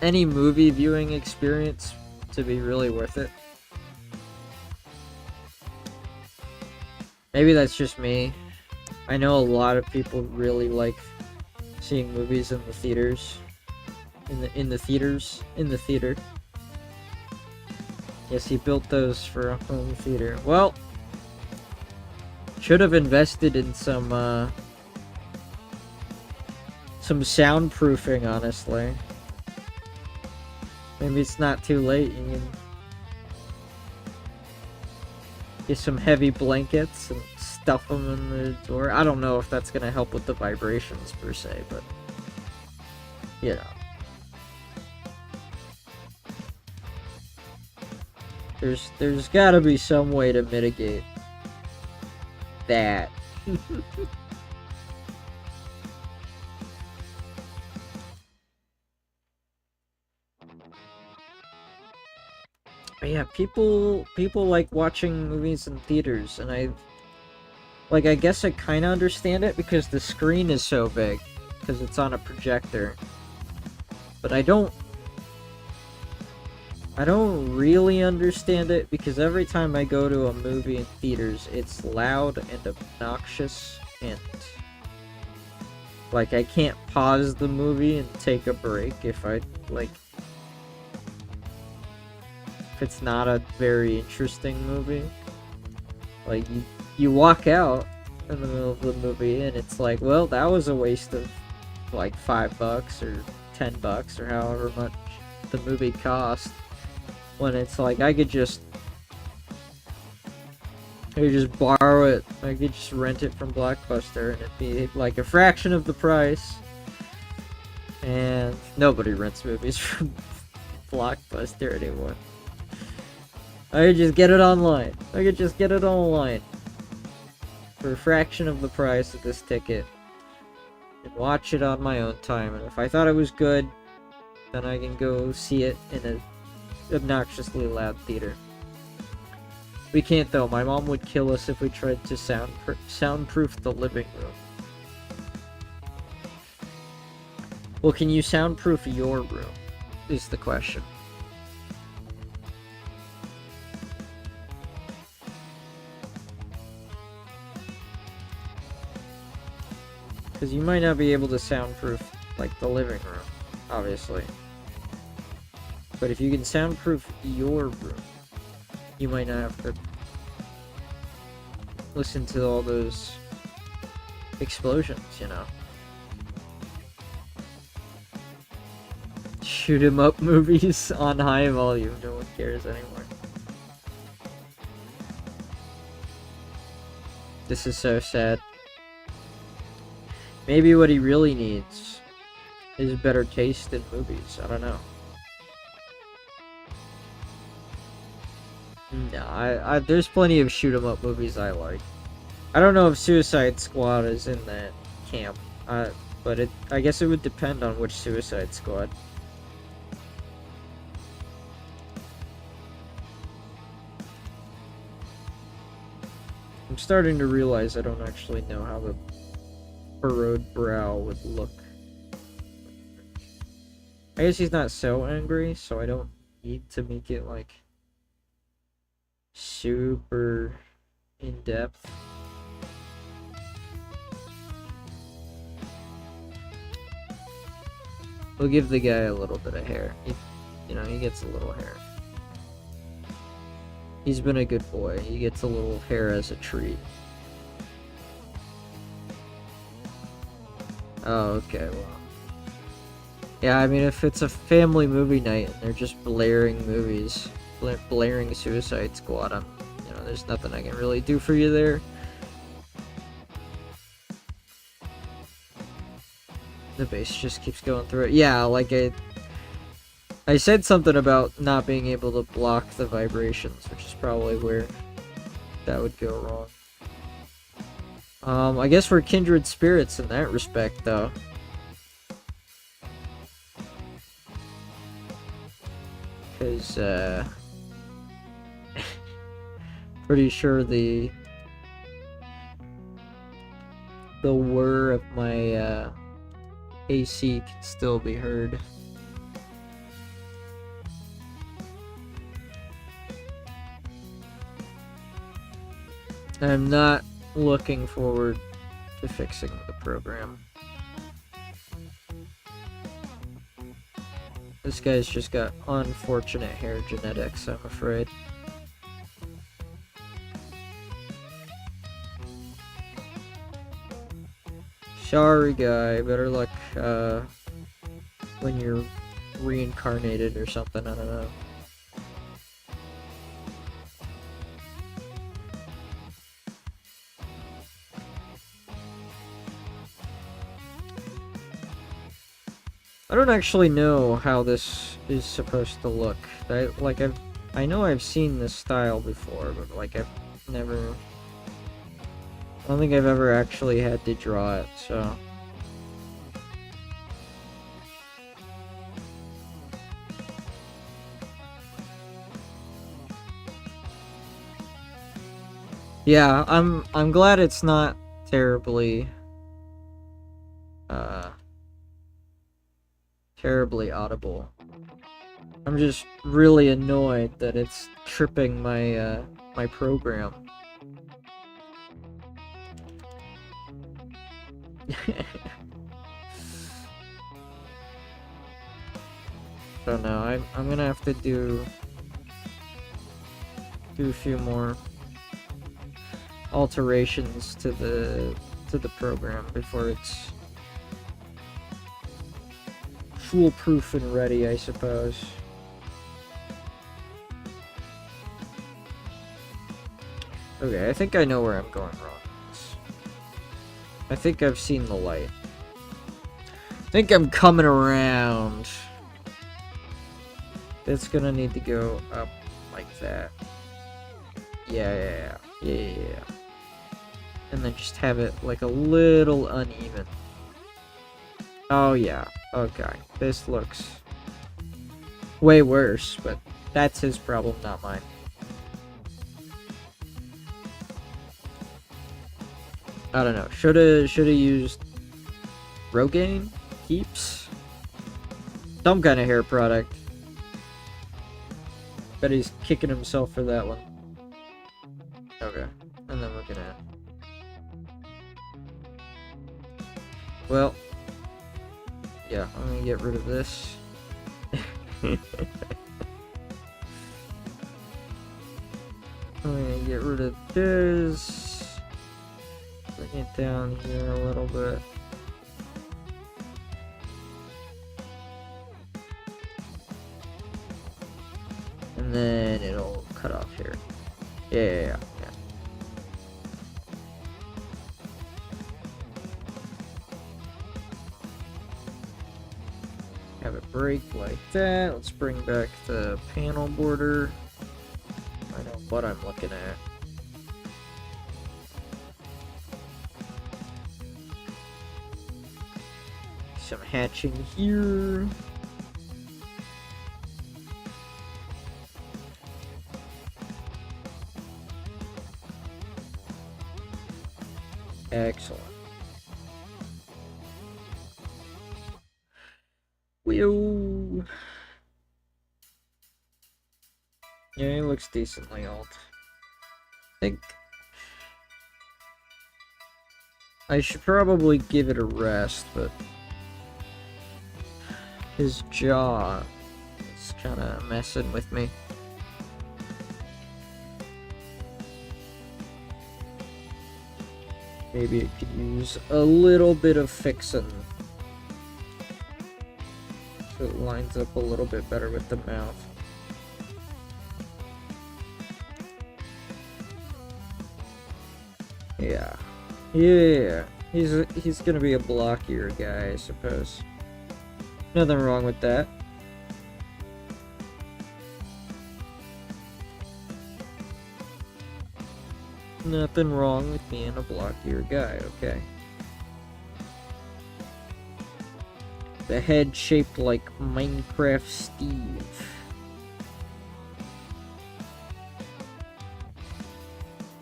movie viewing experience to be really worth it. Maybe that's just me. I know a lot of people really like seeing movies in the theaters. In the theater. Yes, he built those for a home theater. Well, should have invested in some soundproofing, honestly. Maybe it's not too late. You can get some heavy blankets and stuff them in the door. I don't know if that's gonna help with the vibrations per se, but you know. There's gotta be some way to mitigate that. But yeah, people like watching movies in theaters, and I guess I kind of understand it because the screen is so big, because it's on a projector. But I don't really understand it because every time I go to a movie in theaters, it's loud and obnoxious, and like I can't pause the movie and take a break if it's not a very interesting movie. Like you walk out in the middle of the movie and it's like, well, that was a waste of like $5 or $10 or however much the movie cost. When it's like I could just borrow it. I could just rent it from Blockbuster and it'd be like a fraction of the price. And nobody rents movies from Blockbuster anymore. I could just get it online. For a fraction of the price of this ticket. And watch it on my own time. And if I thought it was good, then I can go see it in an obnoxiously loud theater. We can't though. My mom would kill us if we tried to soundproof the living room. Well, can you soundproof your room? Is the question. Because you might not be able to soundproof, like, the living room, obviously. But if you can soundproof your room, you might not have to listen to all those explosions, you know? Shoot 'em up movies on high volume, no one cares anymore. This is so sad. Maybe what he really needs is better taste in movies. I don't know. No, there's plenty of shoot 'em up movies I like. I don't know if Suicide Squad is in that camp, but I guess it would depend on which Suicide Squad. I'm starting to realize I don't actually know how the furrowed brow would look. I guess he's not so angry, so I don't need to make it like super in depth. We'll give the guy a little bit of hair. You know, he gets a little hair. He's been a good boy. He gets a little hair as a treat. Oh, okay, well. Yeah, I mean, if it's a family movie night and they're just blaring movies, blaring Suicide Squad, you know, there's nothing I can really do for you there. The bass just keeps going through it. Yeah, like I said something about not being able to block the vibrations, which is probably where that would go wrong. I guess we're kindred spirits in that respect, though. Because, pretty sure the whir of my, AC can still be heard. I'm not looking forward to fixing the program. This guy's just got unfortunate hair genetics, I'm afraid. Sorry, guy. Better luck when you're reincarnated or something. I don't know. I don't actually know how this is supposed to look. I know I've seen this style before, but like I don't think I've ever actually had to draw it, so. Yeah, I'm glad it's not terribly terribly audible. I'm just really annoyed that it's tripping my my program. Don't know. I'm gonna have to do a few more alterations to the program before it's foolproof and ready, I suppose. Okay, I think I know where I'm going wrong. I think I've seen the light. I think I'm coming around. It's gonna need to go up like that. Yeah. And then just have it like a little uneven. Oh yeah, okay. This looks way worse, but that's his problem, not mine. I don't know. Shoulda used Rogaine? Keeps? Some kind of hair product. Bet he's kicking himself for that one. Okay. And then we're gonna... Well... Yeah, I'm gonna get rid of this. I'm gonna get rid of this. Bring it down here a little bit. And then it'll cut off here. Yeah. Have it break like that. Let's bring back the panel border. I know what I'm looking at. Some hatching here. Excellent. Wheel. Yeah, it looks decently old. I think I should probably give it a rest, but His jaw is kind of messing with me. Maybe it could use a little bit of fixing. So it lines up a little bit better with the mouth. Yeah. Yeah. He's gonna be a blockier guy, I suppose. Nothing wrong with that. Nothing wrong with being a blockier guy, okay. The head shaped like Minecraft Steve.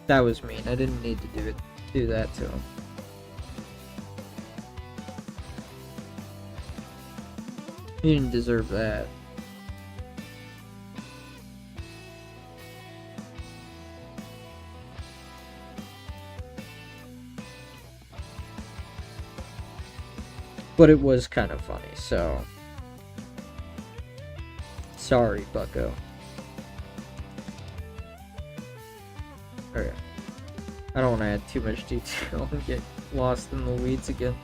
That was mean. I didn't need to do that to him. He didn't deserve that. But it was kind of funny, so... Sorry, bucko. Okay. I don't want to add too much detail and get lost in the weeds again.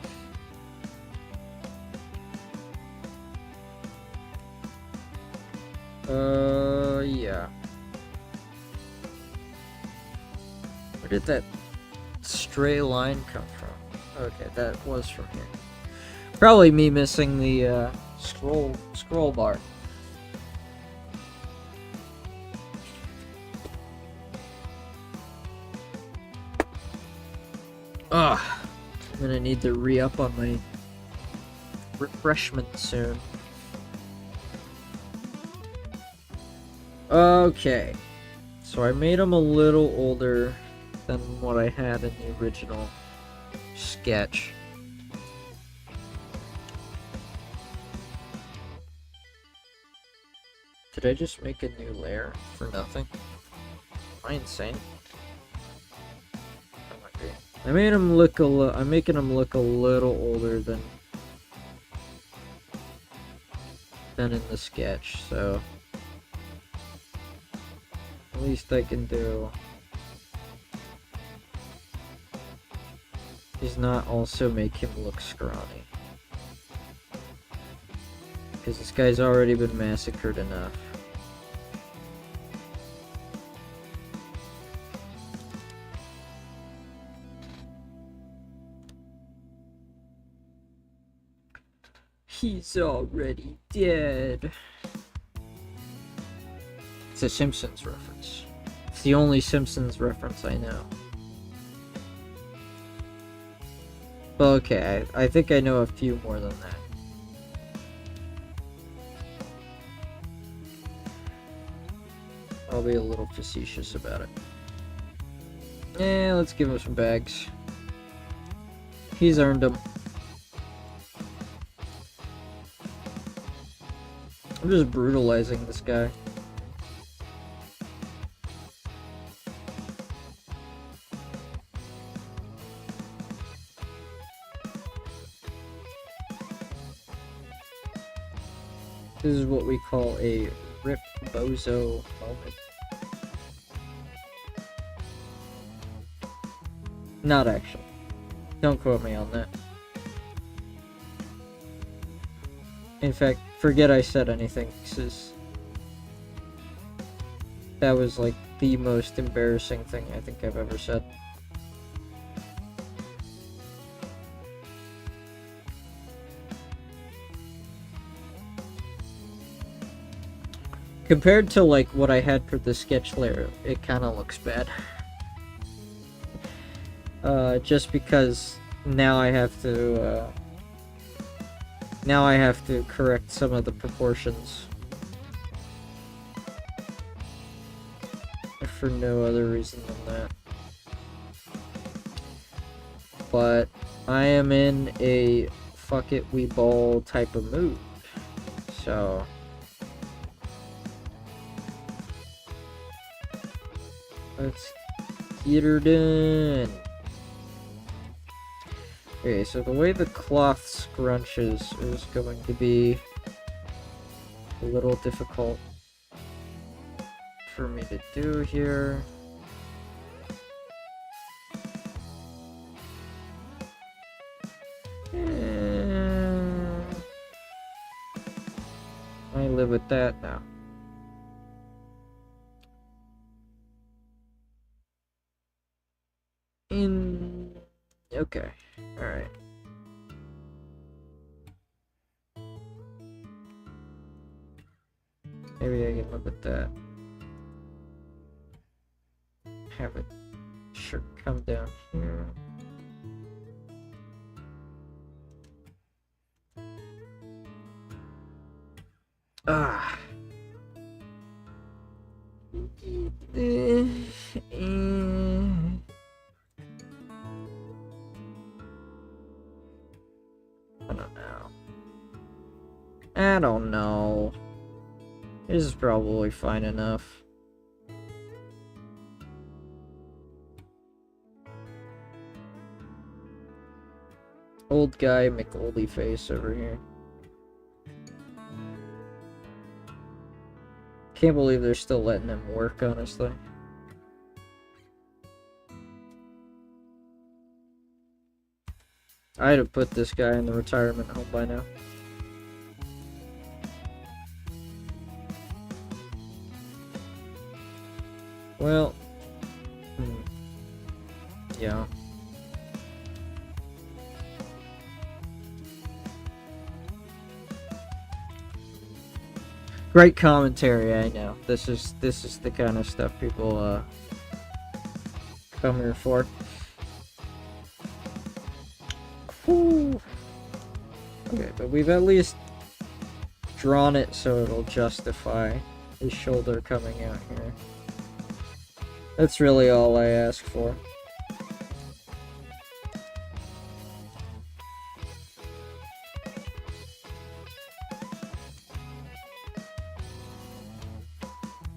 Yeah. Where did that stray line come from? Okay, that was from here. Probably me missing the scroll bar. Ugh, I'm gonna need to re-up on my refreshment soon. Okay, so I made him a little older than what I had in the original sketch. Did I just make a new layer for nothing? Am I insane? I might be. I made him look I'm making him look a little older than in the sketch, so at least I can do is not also make him look scrawny. Because this guy's already been massacred enough. He's already dead. It's a Simpsons reference. It's the only Simpsons reference I know. Well, okay, I think I know a few more than that. I'll be a little facetious about it. Yeah, let's give him some bags. He's earned them. I'm just brutalizing this guy. This is what we call a Rip Bozo moment. Not actually. Don't quote me on that. In fact, forget I said anything, because that was like the most embarrassing thing I think I've ever said. Compared to like what I had for the sketch layer, it kind of looks bad. Just because now I have to correct some of the proportions for no other reason than that. But I am in a fuck it we ball type of mood, so let's get her done. Okay, so the way the cloth scrunches is going to be little difficult for me to do here. I live with that now. Okay, alright. Maybe I can look at that. Have it sure come down here. Ah. I don't know. This is probably fine enough. Old guy McOldie face over here. Can't believe they're still letting him work, honestly. I'd have put this guy in the retirement home by now. Well, yeah. Great commentary, I know. This is the kind of stuff people come here for. Whew. Okay, but we've at least drawn it so it'll justify his shoulder coming out here. That's really all I ask for.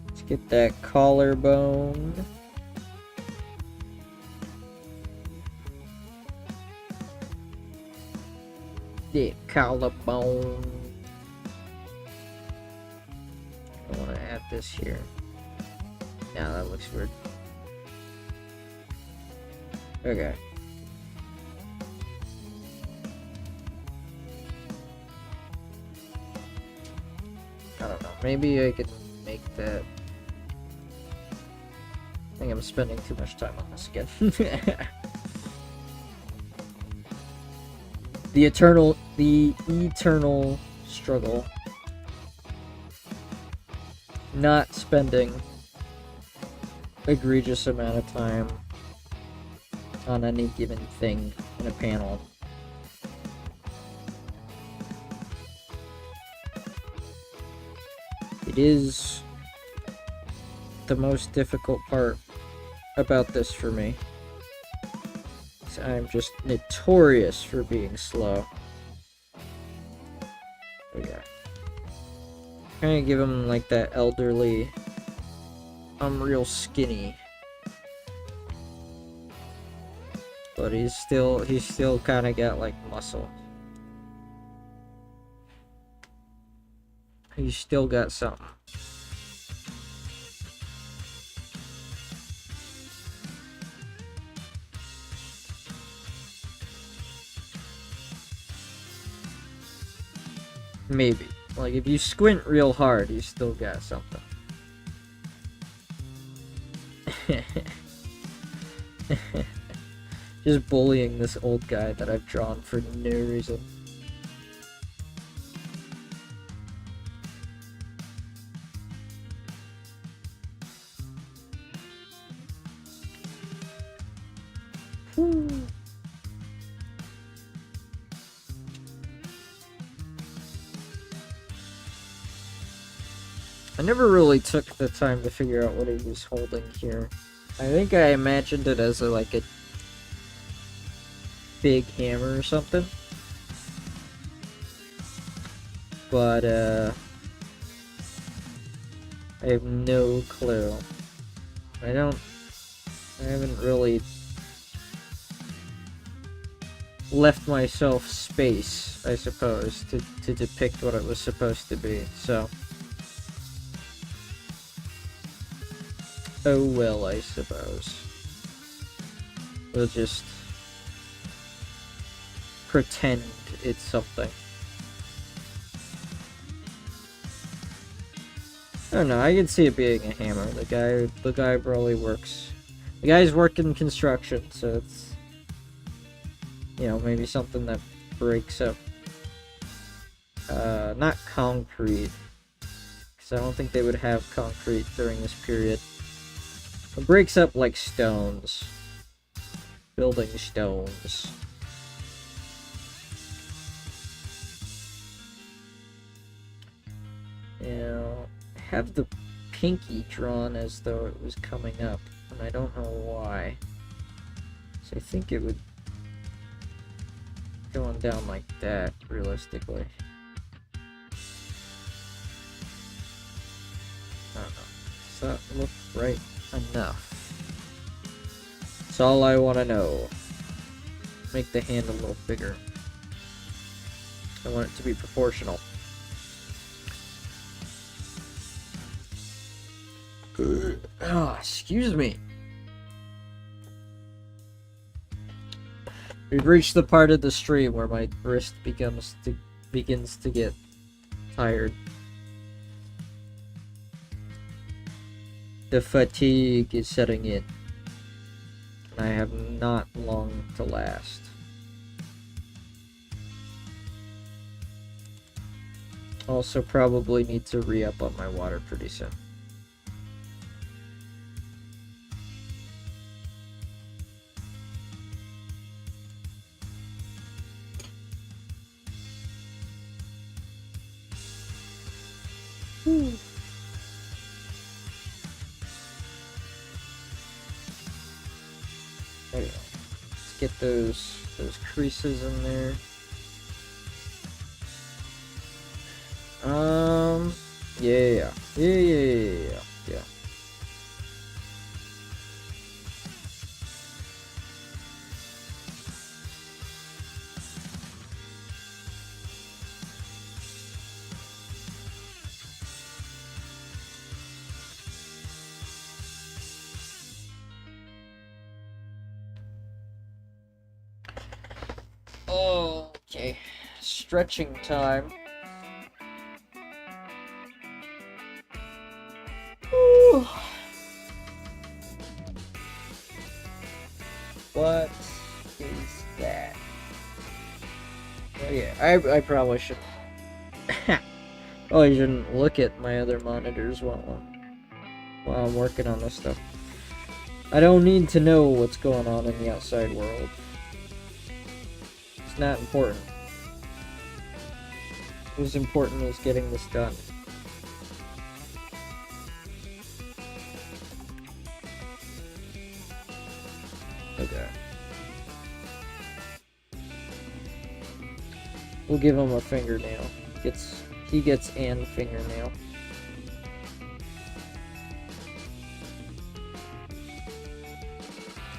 Let's get that collarbone. The collarbone. I want to add this here. Yeah, that looks weird. Okay. I don't know. Maybe I could make that. I think I'm spending too much time on this again. The eternal struggle. Not spending egregious amount of time on any given thing in a panel. It is the most difficult part about this for me. I'm just notorious for being slow. There we go. Kind of give him like that elderly, I'm real skinny. But he's still kind of got like muscle. He's still got something. Maybe. Like, if you squint real hard, he's still got something. Just bullying this old guy that I've drawn for no reason. I never really took the time to figure out what he was holding here. I think I imagined it as like a big hammer or something. But, I have no clue. I haven't really left myself space, I suppose, to depict what it was supposed to be, so Oh well, I suppose. We'll just pretend it's something. I don't know, I can see it being a hammer. The guy probably works. The guy's working construction, so it's, you know, maybe something that breaks up. Not concrete, because I don't think they would have concrete during this period. It breaks up like stones. Building stones. Now, I have the pinky drawn as though it was coming up, and I don't know why. So I think it would going down like that, realistically. I don't know. Does that look right enough? That's all I want to know. Make the hand a little bigger. I want it to be proportional. Oh, excuse me. We've reached the part of the stream where my wrist begins to get tired. The fatigue is setting in. I have not long to last. Also probably need to re-up on my water pretty soon. There we go. Let's get those creases in there. Yeah. Okay, stretching time. Ooh. What is that? Oh yeah, I probably should. Probably shouldn't look at my other monitors while I'm working on this stuff. I don't need to know what's going on in the outside world. It's not important. What's important is getting this done. Okay. We'll give him a fingernail. He gets an fingernail.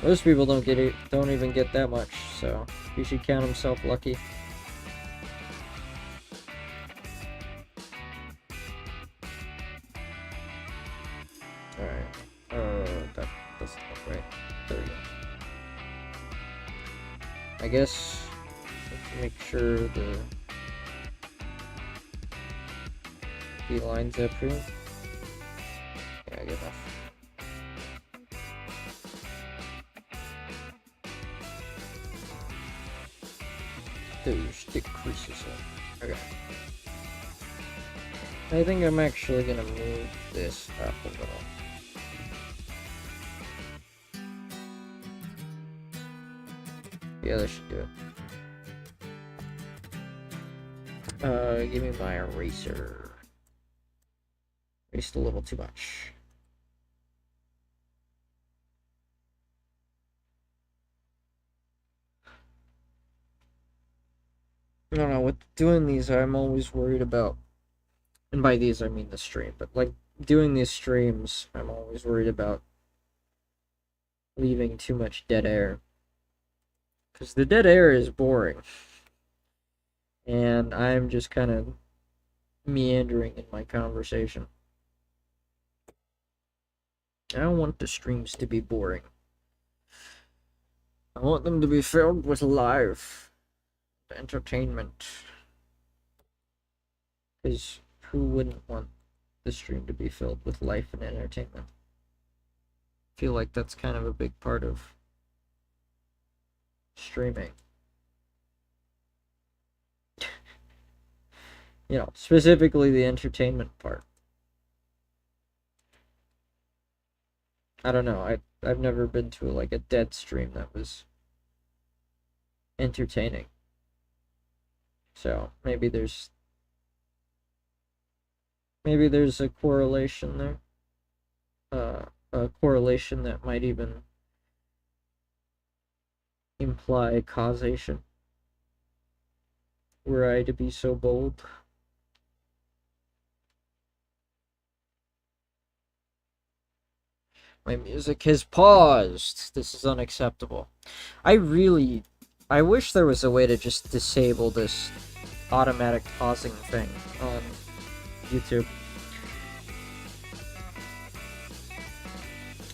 Most people don't even get that much, so he should count himself lucky. Alright. That doesn't look right. There we go. I guess let's make sure he lines up here. Yeah, good enough. Those stick creases in. Okay. I think I'm actually gonna move this up a little. Yeah, that should do it. Give me my eraser. Erased a little too much. I don't know, with doing these, I'm always worried about, and by these I mean the stream, but like doing these streams, I'm always worried about leaving too much dead air. Because the dead air is boring. And I'm just kind of meandering in my conversation. I don't want the streams to be boring. I want them to be filled with live entertainment. Because who wouldn't want the stream to be filled with life and entertainment? I feel like that's kind of a big part of streaming. You know, specifically the entertainment part. I don't know. I've never been to like a dead stream that was entertaining. So maybe there's a correlation there. A correlation that might even imply causation. Were I to be so bold. My music has paused. This is unacceptable. I wish there was a way to just disable this automatic pausing thing on YouTube.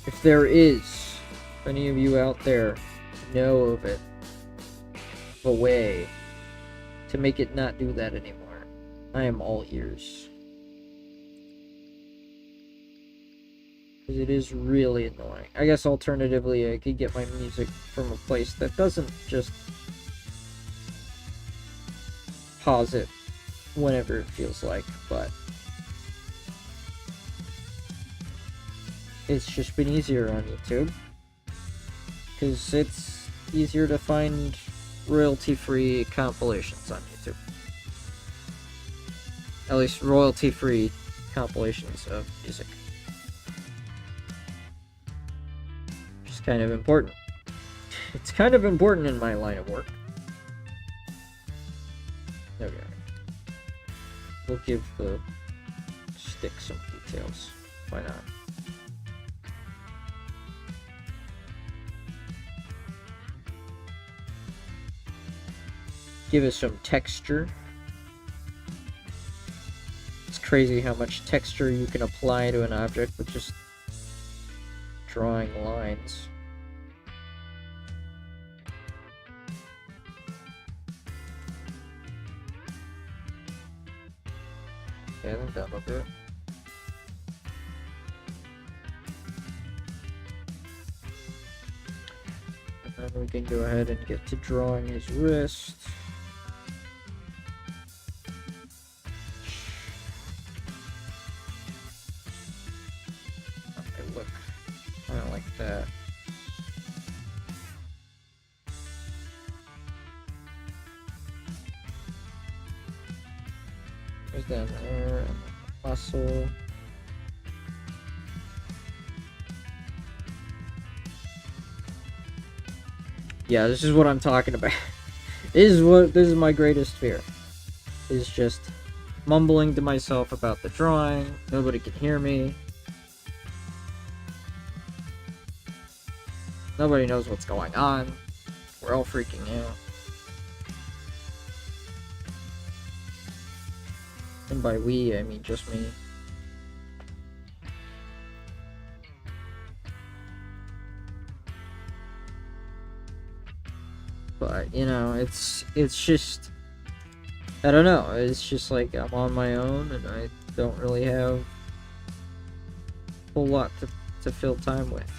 If there is, if any of you out there know of it, a way to make it not do that anymore, I am all ears. Because it is really annoying. I guess alternatively, I could get my music from a place that doesn't just pause it whenever it feels like, but it's just been easier on YouTube. Because it's easier to find royalty-free compilations on YouTube. At least royalty-free compilations of music. Which is kind of important. It's kind of important in my line of work. Okay. We'll give the stick some details. Why not? Give it some texture. It's crazy how much texture you can apply to an object with just drawing lines. Okay, I think that'll do it. And then we can go ahead and get to drawing his wrist. That. Goes down there, and the muscle. Yeah, this is what I'm talking about. This is my greatest fear. Is just mumbling to myself about the drawing. Nobody can hear me. Nobody knows what's going on. We're all freaking out. And by we, I mean just me. But, you know, it's just... I don't know. It's just like I'm on my own and I don't really have a whole lot to fill time with.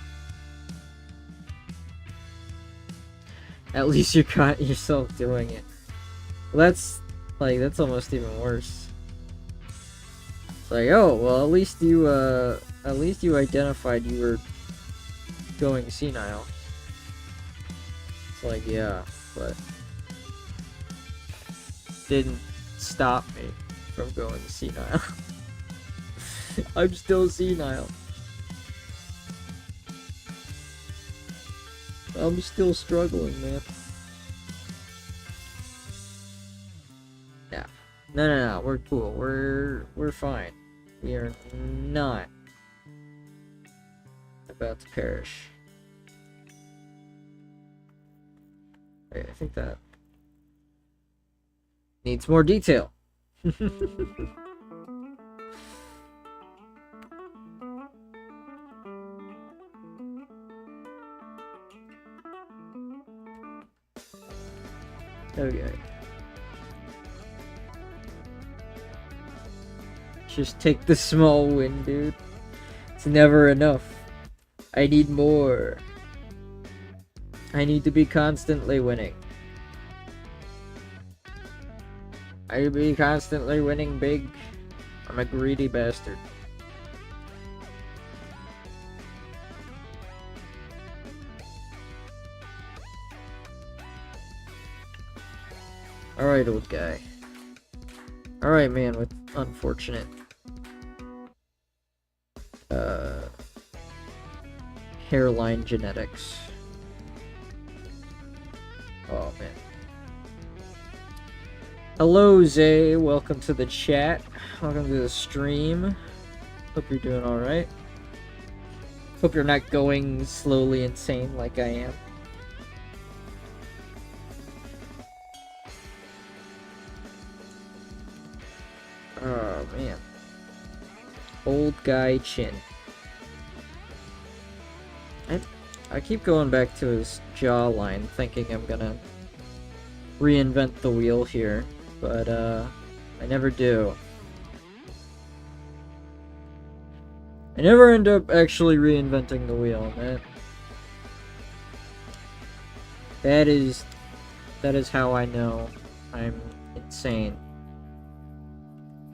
At least you caught yourself doing it. Well, that's almost even worse. It's like, oh, well, at least you identified you were going senile. It's like, yeah, but didn't stop me from going senile. I'm still senile. I'm still struggling, man. Yeah. No. We're cool. We're fine. We are not about to perish. Wait, I think that needs more detail. Okay. Just take the small win, dude. It's never enough. I need more. I need to be constantly winning. I need to be constantly winning big. I'm a greedy bastard. Alright, old guy. Alright, man, with unfortunate hairline genetics. Oh, man. Hello, Zay. Welcome to the chat. Welcome to the stream. Hope you're doing alright. Hope you're not going slowly insane like I am. Oh, man. Old guy chin. I keep going back to his jawline, thinking I'm gonna reinvent the wheel here, but I never do. I never end up actually reinventing the wheel, man. That is how I know I'm insane.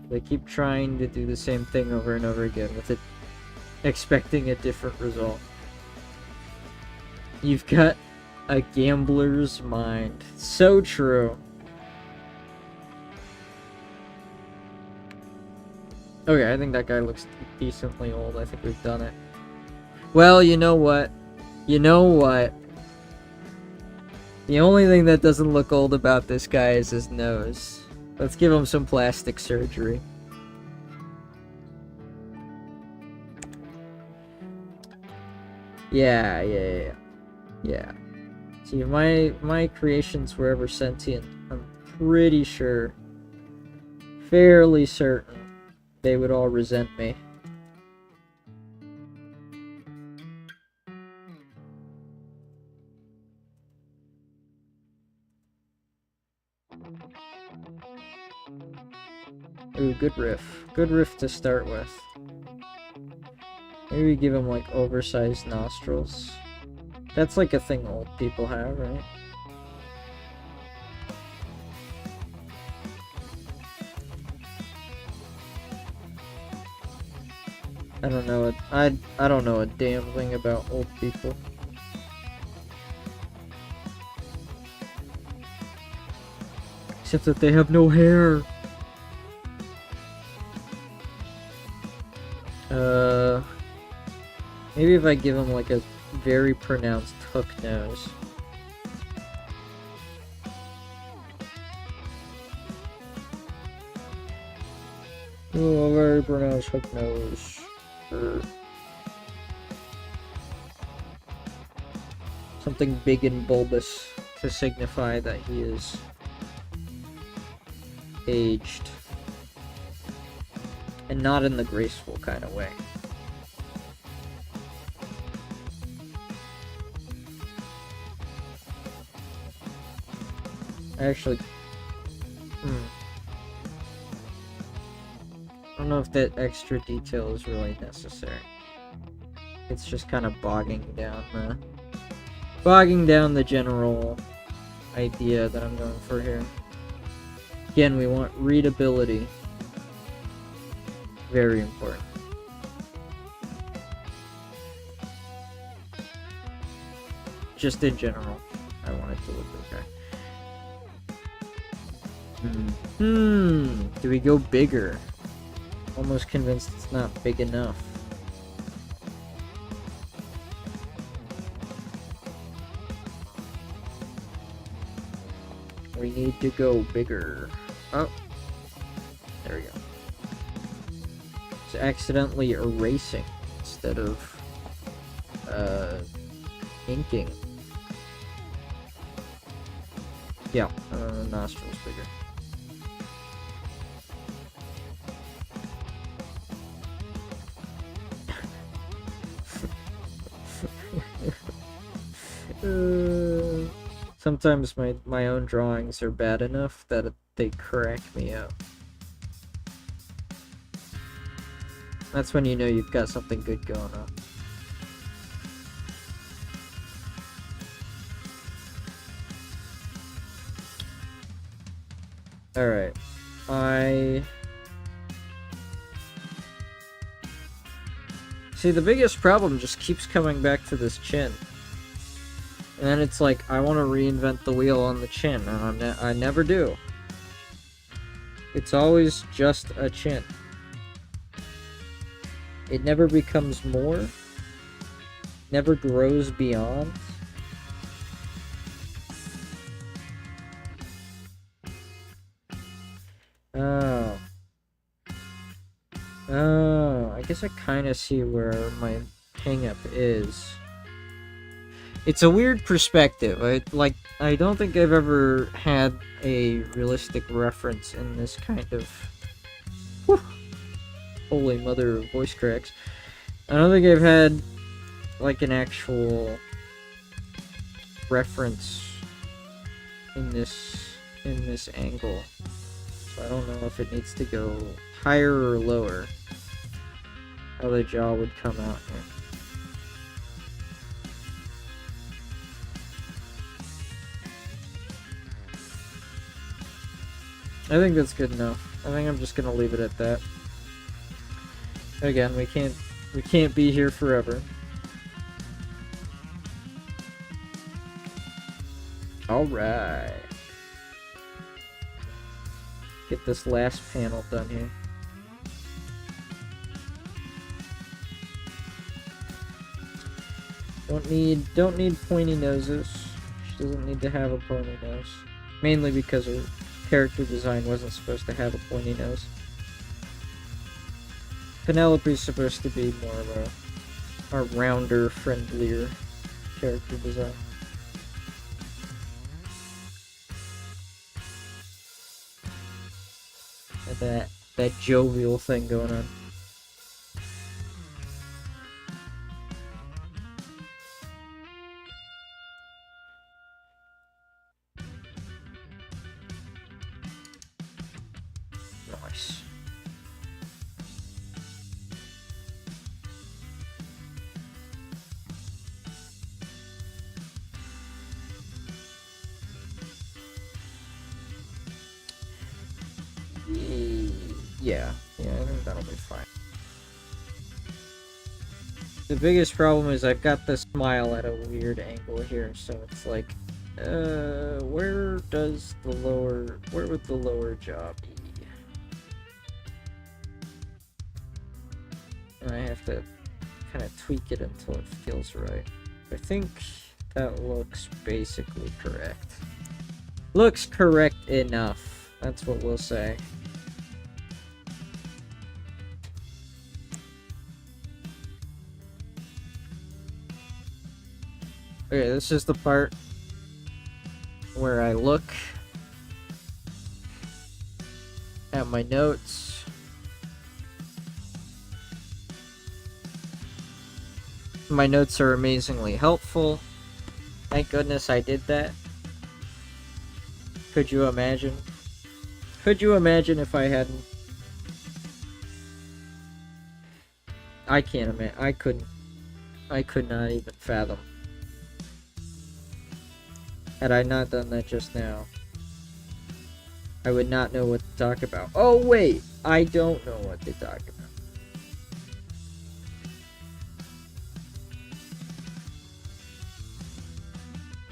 They keep trying to do the same thing over and over again with it, expecting a different result. You've got a gambler's mind. So true. Okay, I think that guy looks decently old. I think we've done it. Well, you know what? You know what? The only thing that doesn't look old about this guy is his nose. Let's give him some plastic surgery. Yeah. See, if my creations were ever sentient, I'm pretty sure, fairly certain, they would all resent me. Ooh, good riff. Good riff to start with. Maybe we give him, like, oversized nostrils. That's like a thing old people have, right? I don't know I don't know a damn thing about old people. Except that they have no hair. Maybe if I give him like a very pronounced hook nose. Oh, a very pronounced hook nose. Something big and bulbous to signify that he is aged. And not in the graceful kind of way. Actually, I don't know if that extra detail is really necessary. It's just kind of bogging down the general idea that I'm going for here. Again, we want readability. Very important. Just in general, I want it to look okay. Do we go bigger? Almost convinced it's not big enough. We need to go bigger. Oh. There we go. It's accidentally erasing instead of inking. Yeah, nostrils bigger. Sometimes my own drawings are bad enough that they crack me up. That's when you know you've got something good going on. Alright. See, the biggest problem just keeps coming back to this chin. And then it's like, I want to reinvent the wheel on the chin, and I never do. It's always just a chin. It never becomes more. Never grows beyond. Oh. Oh, I guess I kind of see where my hang-up is. It's a weird perspective. I don't think I've ever had a realistic reference in this kind of... Whew, holy mother of voice cracks. I don't think I've had, like, an actual reference in this angle. So I don't know if it needs to go higher or lower. How the jaw would come out here. I think that's good enough. I think I'm just gonna leave it at that. Again, we can't be here forever. Alright. Get this last panel done here. Don't need pointy noses. She doesn't need to have a pointy nose. Mainly because her character design wasn't supposed to have a pointy nose. Penelope's supposed to be more of a rounder, friendlier character design. And that jovial thing going on. Nice. Yeah, I think that'll be fine. The biggest problem is I've got the smile at a weird angle here, so it's like, where would the lower jaw be? And I have to kind of tweak it until it feels right. I think that looks basically correct. Looks correct enough. That's what we'll say. Okay, this is the part where I look at my notes. My notes are amazingly helpful. Thank goodness I did that. Could you imagine? Could you imagine if I hadn't? I can't imagine. I couldn't. I could not even fathom. Had I not done that just now, I would not know what to talk about. Oh wait, I don't know what to talk about.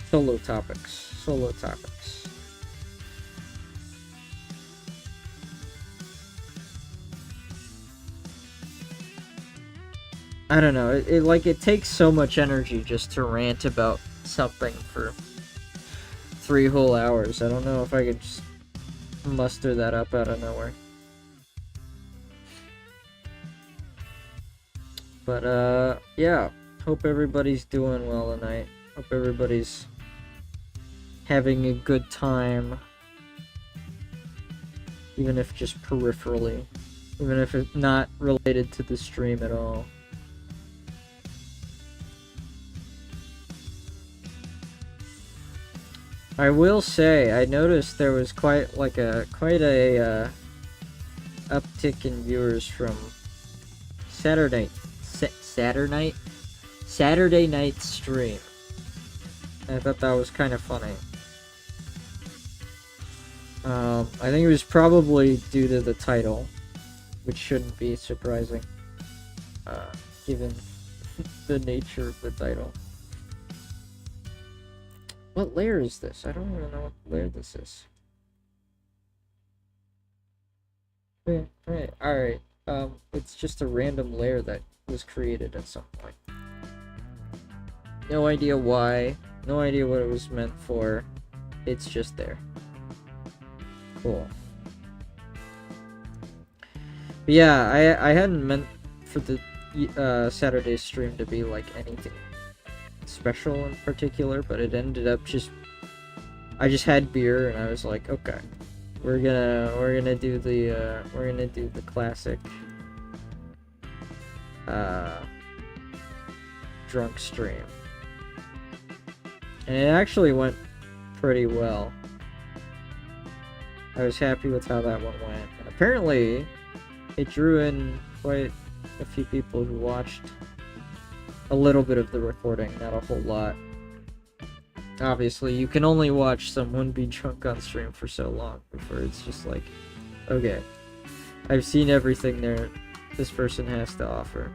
Solo topics. I don't know, it takes so much energy just to rant about something for 3 whole hours. I don't know if I could just muster that up out of nowhere. But, yeah. Hope everybody's doing well tonight. Hope everybody's having a good time. Even if just peripherally. Even if it's not related to the stream at all. I will say, I noticed there was quite a uptick in viewers from Saturday night stream. I thought that was kind of funny. I think it was probably due to the title, which shouldn't be surprising, given the nature of the title. What layer is this? I don't even know what layer this is. Alright. It's just a random layer that was created at some point. No idea why. No idea what it was meant for. It's just there. Cool. But yeah, I hadn't meant for the Saturday stream to be like anything special in particular, but it ended up I just had beer and I was like, okay, we're gonna do the classic drunk stream, and it actually went pretty well. I was happy with how that one went, and apparently it drew in quite a few people who watched a little bit of the recording, not a whole lot. Obviously, you can only watch someone be drunk on stream for so long before it's just like, okay, I've seen everything this person has to offer.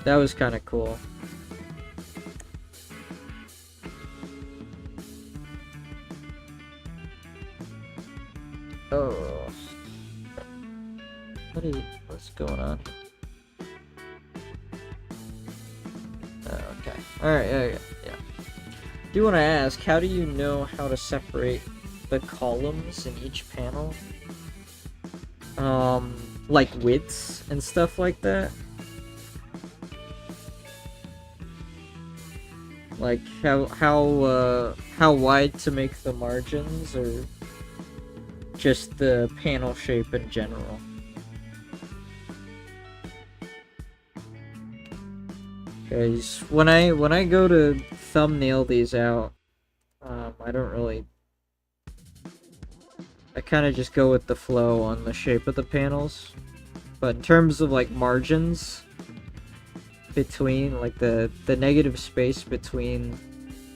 That was kind of cool. Oh. What's going on? Okay. Alright, yeah. Do want to ask, how do you know how to separate the columns in each panel? Like widths and stuff like that? Like how wide to make the margins, or just the panel shape in general? Because when I go to thumbnail these out, I don't really. I kind of just go with the flow on the shape of the panels, but in terms of like margins between, like the negative space between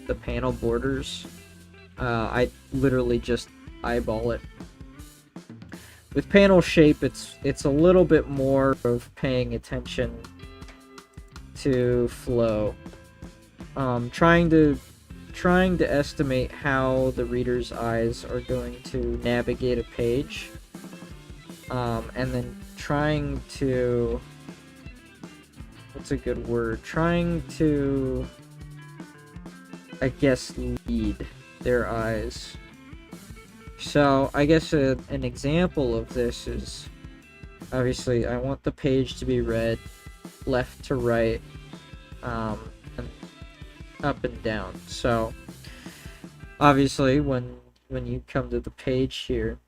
the panel borders, I literally just eyeball it. With panel shape, it's a little bit more of paying attention to flow, trying to estimate how the reader's eyes are going to navigate a page, and then trying to, what's a good word, trying to, I guess, lead their eyes. So I guess an example of this is, obviously I want the page to be read left to right, and up and down. So obviously when you come to the page here,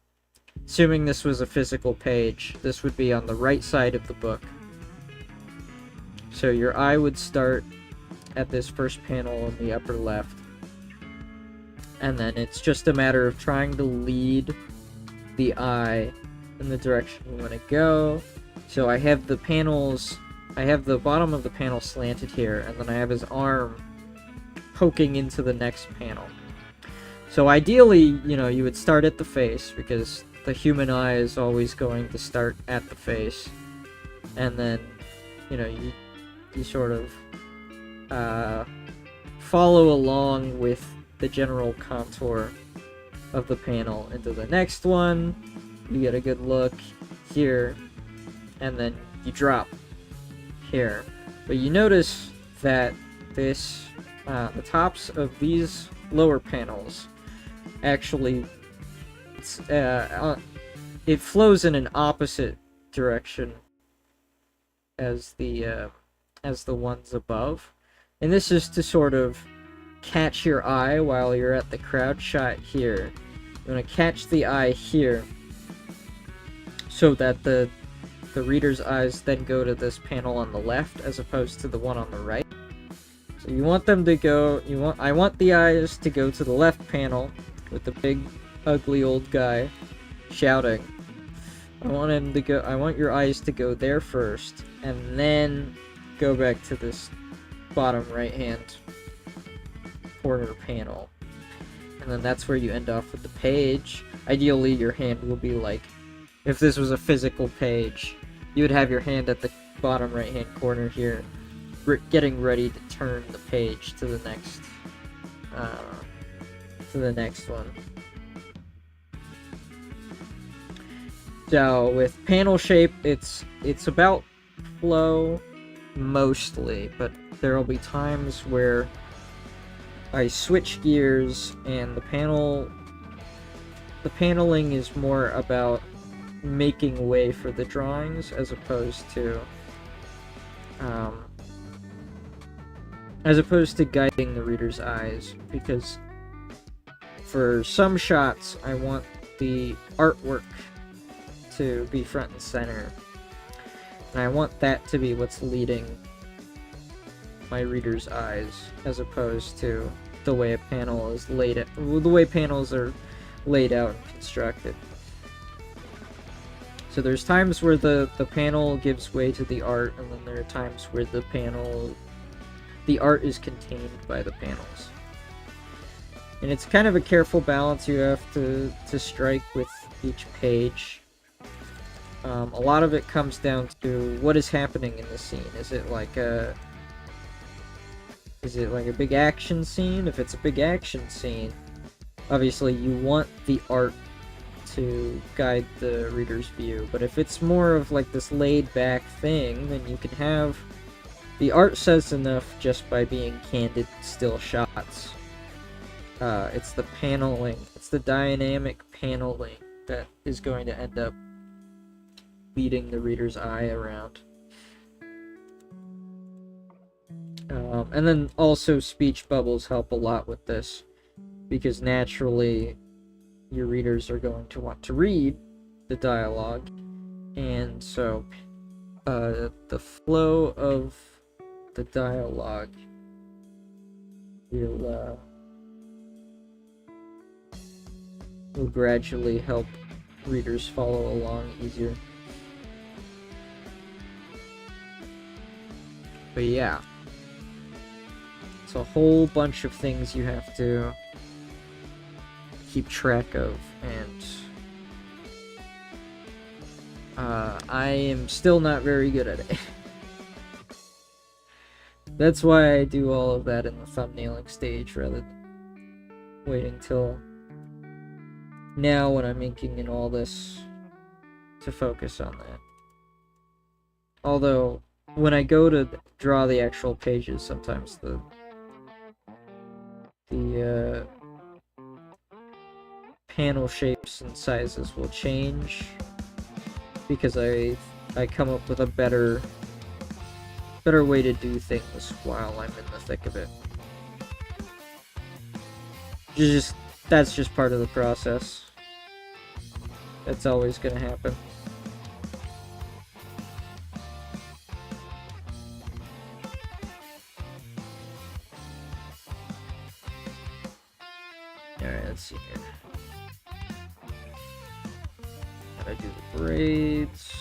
assuming this was a physical page, this would be on the right side of the book. So your eye would start at this first panel in the upper left, and then it's just a matter of trying to lead the eye in the direction you want to go. So I have the bottom of the panel slanted here, and then I have his arm poking into the next panel. So ideally, you would start at the face, because the human eye is always going to start at the face, and then you sort of follow along with the general contour of the panel into the next one. You get a good look here, and then you drop here. But you notice that this the tops of these lower panels actually it flows in an opposite direction as the ones above, and this is to sort of catch your eye while you're at the crowd shot here. You want to catch the eye here so that the reader's eyes then go to this panel on the left as opposed to the one on the right. So you want them to go, I want the eyes to go to the left panel with the big ugly old guy shouting. I want your eyes to go there first, and then go back to this bottom right hand corner panel. And then that's where you end off with the page. Ideally, your hand will be like, if this was a physical page, you would have your hand at the bottom right hand corner here, getting ready to turn the page to the next one. So with panel shape, it's about flow mostly, but there will be times where I switch gears and the paneling is more about making way for the drawings as opposed to guiding the reader's eyes, because for some shots I want the artwork to be front and center, and I want that to be what's leading my reader's eyes, as opposed to the way a panel is the way panels are laid out and constructed. So there's times where the panel gives way to the art, and then there are times where the art is contained by the panels. And it's kind of a careful balance you have to strike with each page. A lot of it comes down to what is happening in the scene. Is it like a big action scene? If it's a big action scene, obviously you want the art to guide the reader's view. But if it's more of like this laid back thing, then you can have the art says enough just by being candid still shots. It's the paneling, it's the dynamic paneling that is going to end up leading the reader's eye around. And then also speech bubbles help a lot with this, because naturally your readers are going to want to read the dialogue, and so the flow of the dialogue will gradually help readers follow along easier. But yeah, it's a whole bunch of things you have to keep track of, and I am still not very good at it. That's why I do all of that in the thumbnailing stage rather than waiting till now when I'm inking in all this to focus on that. Although when I go to draw the actual pages, sometimes the panel shapes and sizes will change, because I come up with a better way to do things while I'm in the thick of it. That's just part of the process. That's always gonna happen. Alright, let's see here. Gotta do the braids.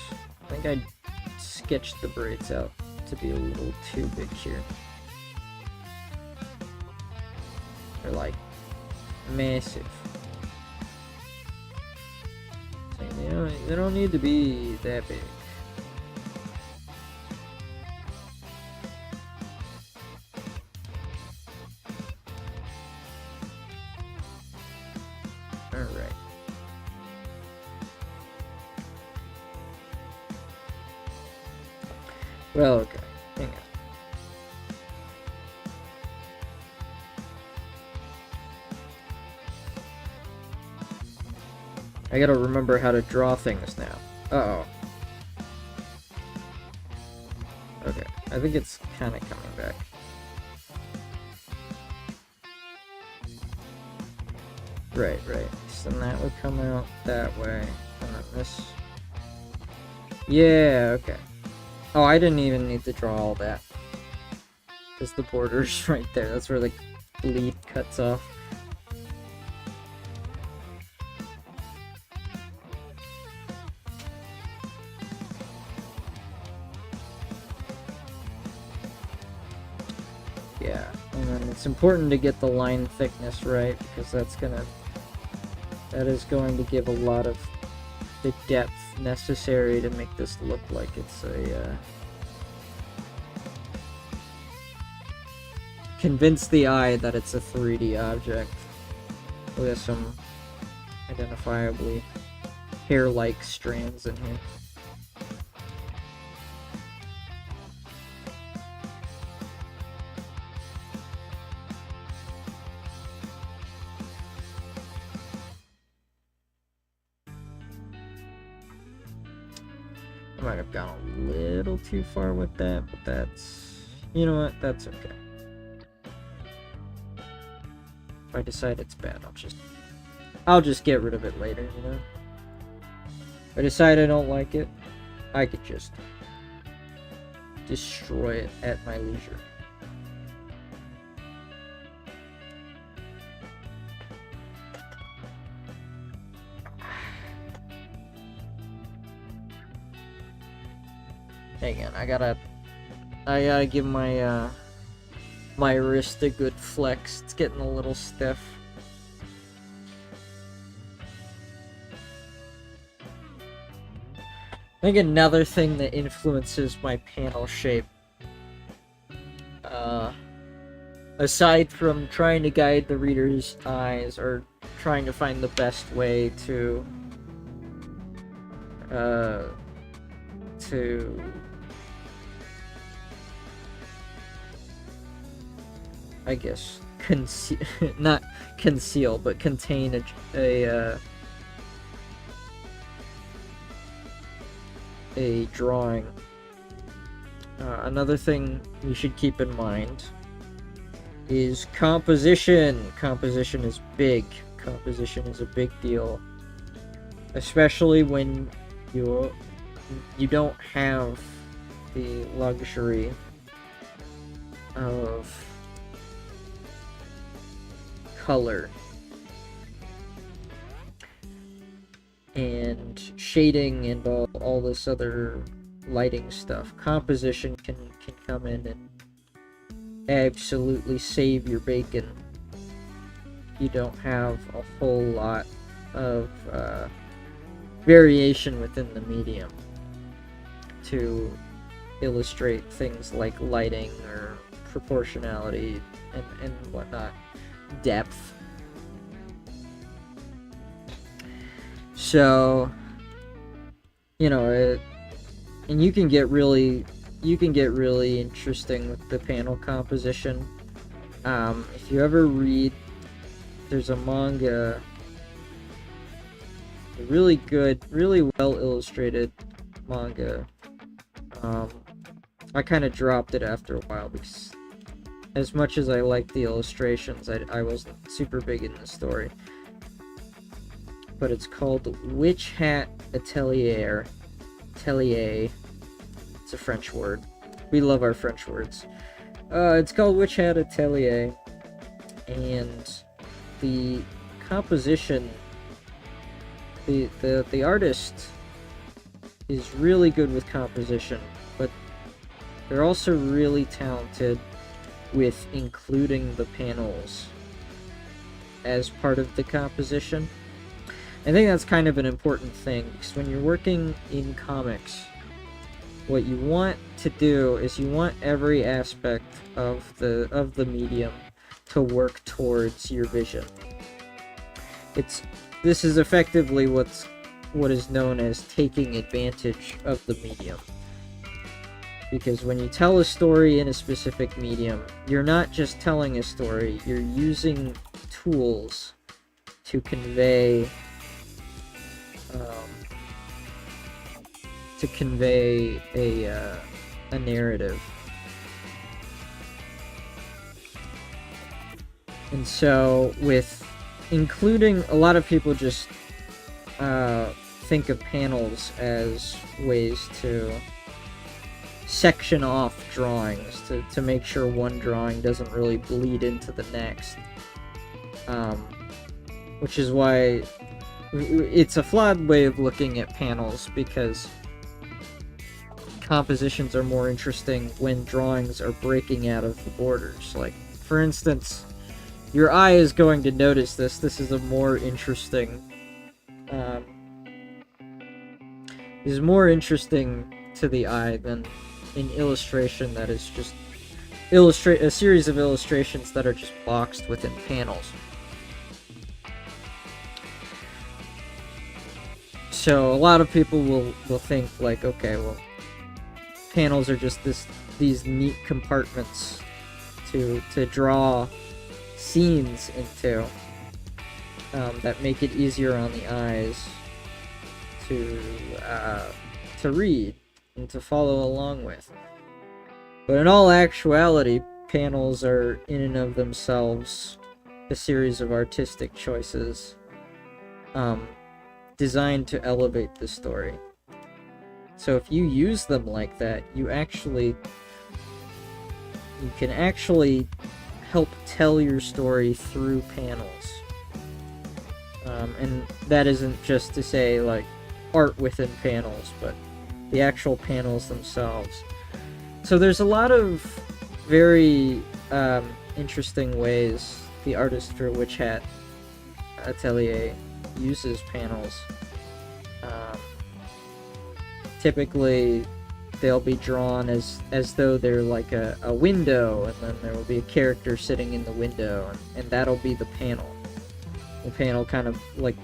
I think I sketched the braids out to be a little too big here. They're like massive. So, they don't need to be that big. Alright. Well, okay. Hang on. I gotta remember how to draw things now. Uh-oh. Okay, I think it's kind of coming back. Right. So then that would come out that way, and then this. Yeah, okay. Oh, I didn't even need to draw all that. Because the border's right there. That's where the lead cuts off. Yeah, and then it's important to get the line thickness right, because that is going to give a lot of the depth necessary to make this look like it's a convince the eye that it's a 3D object with some identifiably hair-like strands in here. I might have gone a little too far with that, but that's... You know what? That's okay. If I decide it's bad, I'll just get rid of it later, you know? If I decide I don't like it, I could just destroy it at my leisure. Hang on, I gotta give my my wrist a good flex. It's getting a little stiff. I think another thing that influences my panel shape, aside from trying to guide the reader's eyes or trying to find the best way to I guess not conceal, but contain a drawing. Another thing you should keep in mind is composition. Composition is big. Composition is a big deal, especially when you don't have the luxury of color and shading and all this other lighting stuff. Composition can come in and absolutely save your bacon. You don't have a whole lot of variation within the medium to illustrate things like lighting or proportionality and whatnot. Depth. So, you know, and you can get really interesting with the panel composition. If you ever read, there's a manga, a really good, really well illustrated manga. I kind of dropped it after a while because as much as I liked the illustrations, I wasn't super big in the story. But it's called Witch Hat Atelier. Atelier. It's a French word. We love our French words. It's called Witch Hat Atelier. And the composition, the artist is really good with composition, but they're also really talented with including the panels as part of the composition. I think that's kind of an important thing, because when you're working in comics, what you want to do is you want every aspect of the medium to work towards your vision. This is effectively what is known as taking advantage of the medium. Because when you tell a story in a specific medium, you're not just telling a story, you're using tools to convey a narrative. And so with including, a lot of people just think of panels as ways to section off drawings to make sure one drawing doesn't really bleed into the next. Which is why it's a flawed way of looking at panels, because compositions are more interesting when drawings are breaking out of the borders. Like, for instance, your eye is going to notice this. This is a more interesting... is more interesting to the eye than an illustration that is just a series of illustrations that are just boxed within panels. So a lot of people will think like, okay, well, panels are just these neat compartments to draw scenes into, that make it easier on the eyes to read and to follow along with. But in all actuality, panels are in and of themselves a series of artistic choices designed to elevate the story. So if you use them like that, you can actually help tell your story through panels. And that isn't just to say like art within panels, but the actual panels themselves. So there's a lot of very interesting ways the Artist for Witch Hat Atelier uses panels. Typically they'll be drawn as though they're like a window, and then there will be a character sitting in the window, and that'll be the panel. The panel kind of like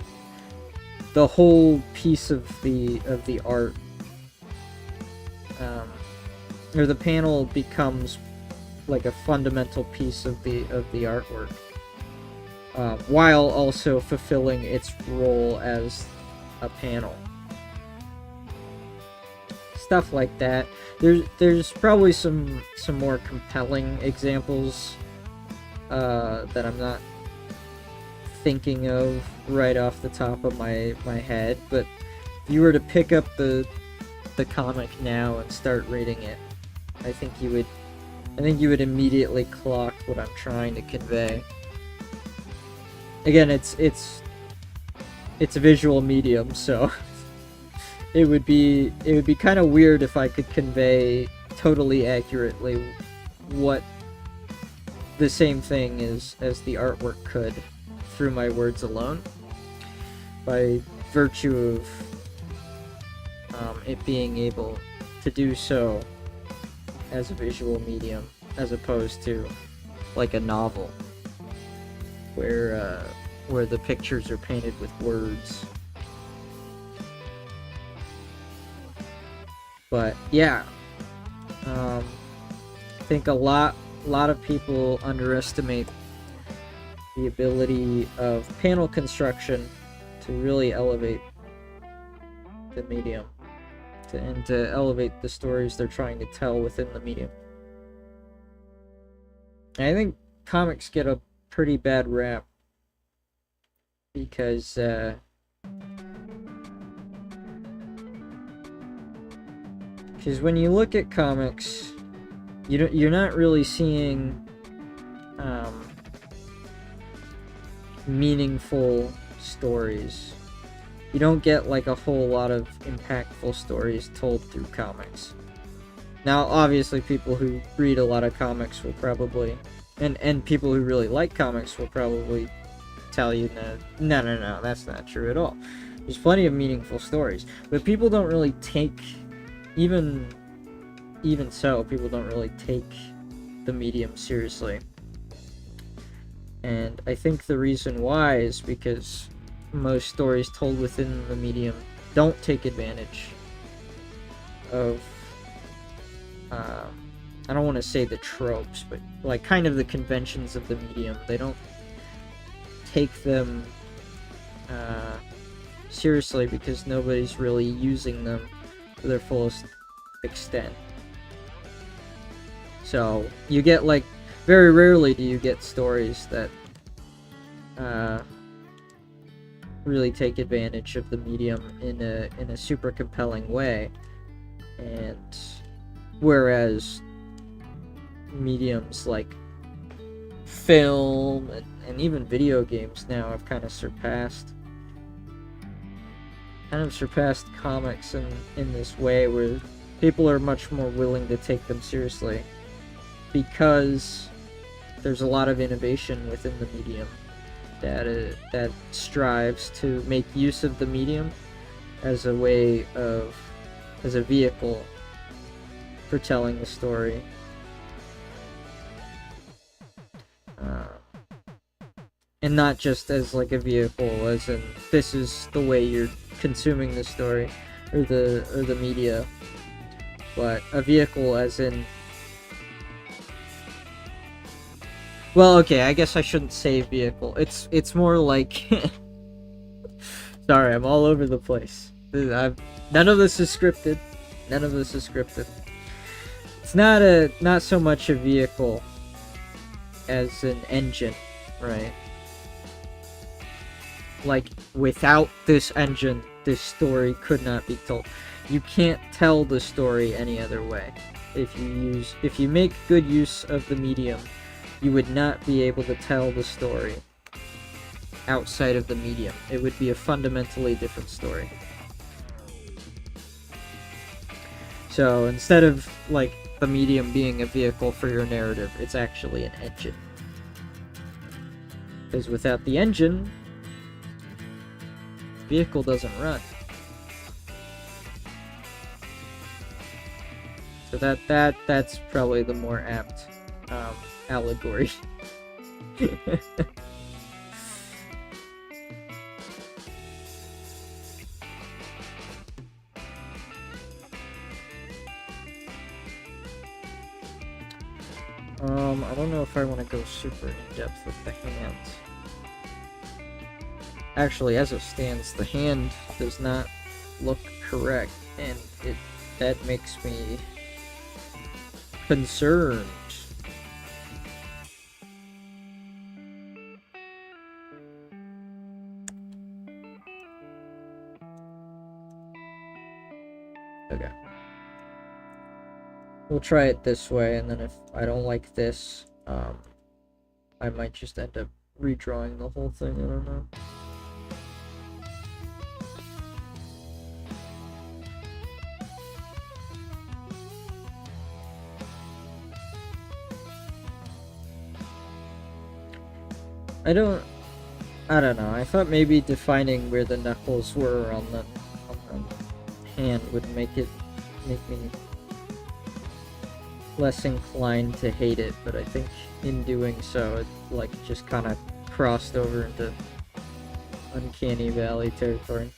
the whole piece of the art, or the panel becomes like a fundamental piece of the artwork, while also fulfilling its role as a panel. Stuff like that. There's probably some more compelling examples that I'm not thinking of right off the top of my head, but if you were to pick up the comic now and start reading it, I think you would immediately clock what I'm trying to convey. Again, it's a visual medium, so it would be kind of weird if I could convey totally accurately what the same thing is as the artwork could through my words alone, by virtue of it being able to do so as a visual medium, as opposed to like a novel where the pictures are painted with words. But yeah, I think a lot of people underestimate the ability of panel construction to really elevate the medium, and to elevate the stories they're trying to tell within the medium. And I think comics get a pretty bad rap because when you look at comics, you're not really seeing meaningful stories. You don't get like a whole lot of impactful stories told through comics. Now, obviously, people who read a lot of comics will probably, and people who really like comics will probably tell you, no, that's not true at all. There's plenty of meaningful stories, but people don't really take, even so, people don't really take the medium seriously. And I think the reason why is because most stories told within the medium don't take advantage of, I don't want to say the tropes, but like kind of the conventions of the medium. They don't take them seriously because nobody's really using them to their fullest extent. So you get like, very rarely do you get stories that really take advantage of the medium in a super compelling way, and Whereas mediums like film and even video games now have kind of surpassed comics in this way, where people are much more willing to take them seriously because there's a lot of innovation within the medium that strives to make use of the medium as a vehicle for telling the story. And not just as like a vehicle, as in this is the way you're consuming the story or the media, but a vehicle as in, well, okay, I guess I shouldn't say vehicle. It's more like sorry, I'm all over the place. None of this is scripted. It's not so much a vehicle as an engine, right? Like, without this engine, this story could not be told. You can't tell the story any other way. If you make good use of the medium, you would not be able to tell the story outside of the medium. It would be a fundamentally different story. So instead of like the medium being a vehicle for your narrative, it's actually an engine. Because without the engine, the vehicle doesn't run. So that's probably the more apt allegory. I don't know if I want to go super in depth with the hands. Actually, as it stands, the hand does not look correct, and that makes me concerned. Okay. We'll try it this way, and then if I don't like this, I might just end up redrawing the whole thing, I don't know. I don't know. I thought maybe defining where the knuckles were on the hand would make me less inclined to hate it, but I think in doing so, it like just kind of crossed over into Uncanny Valley territory.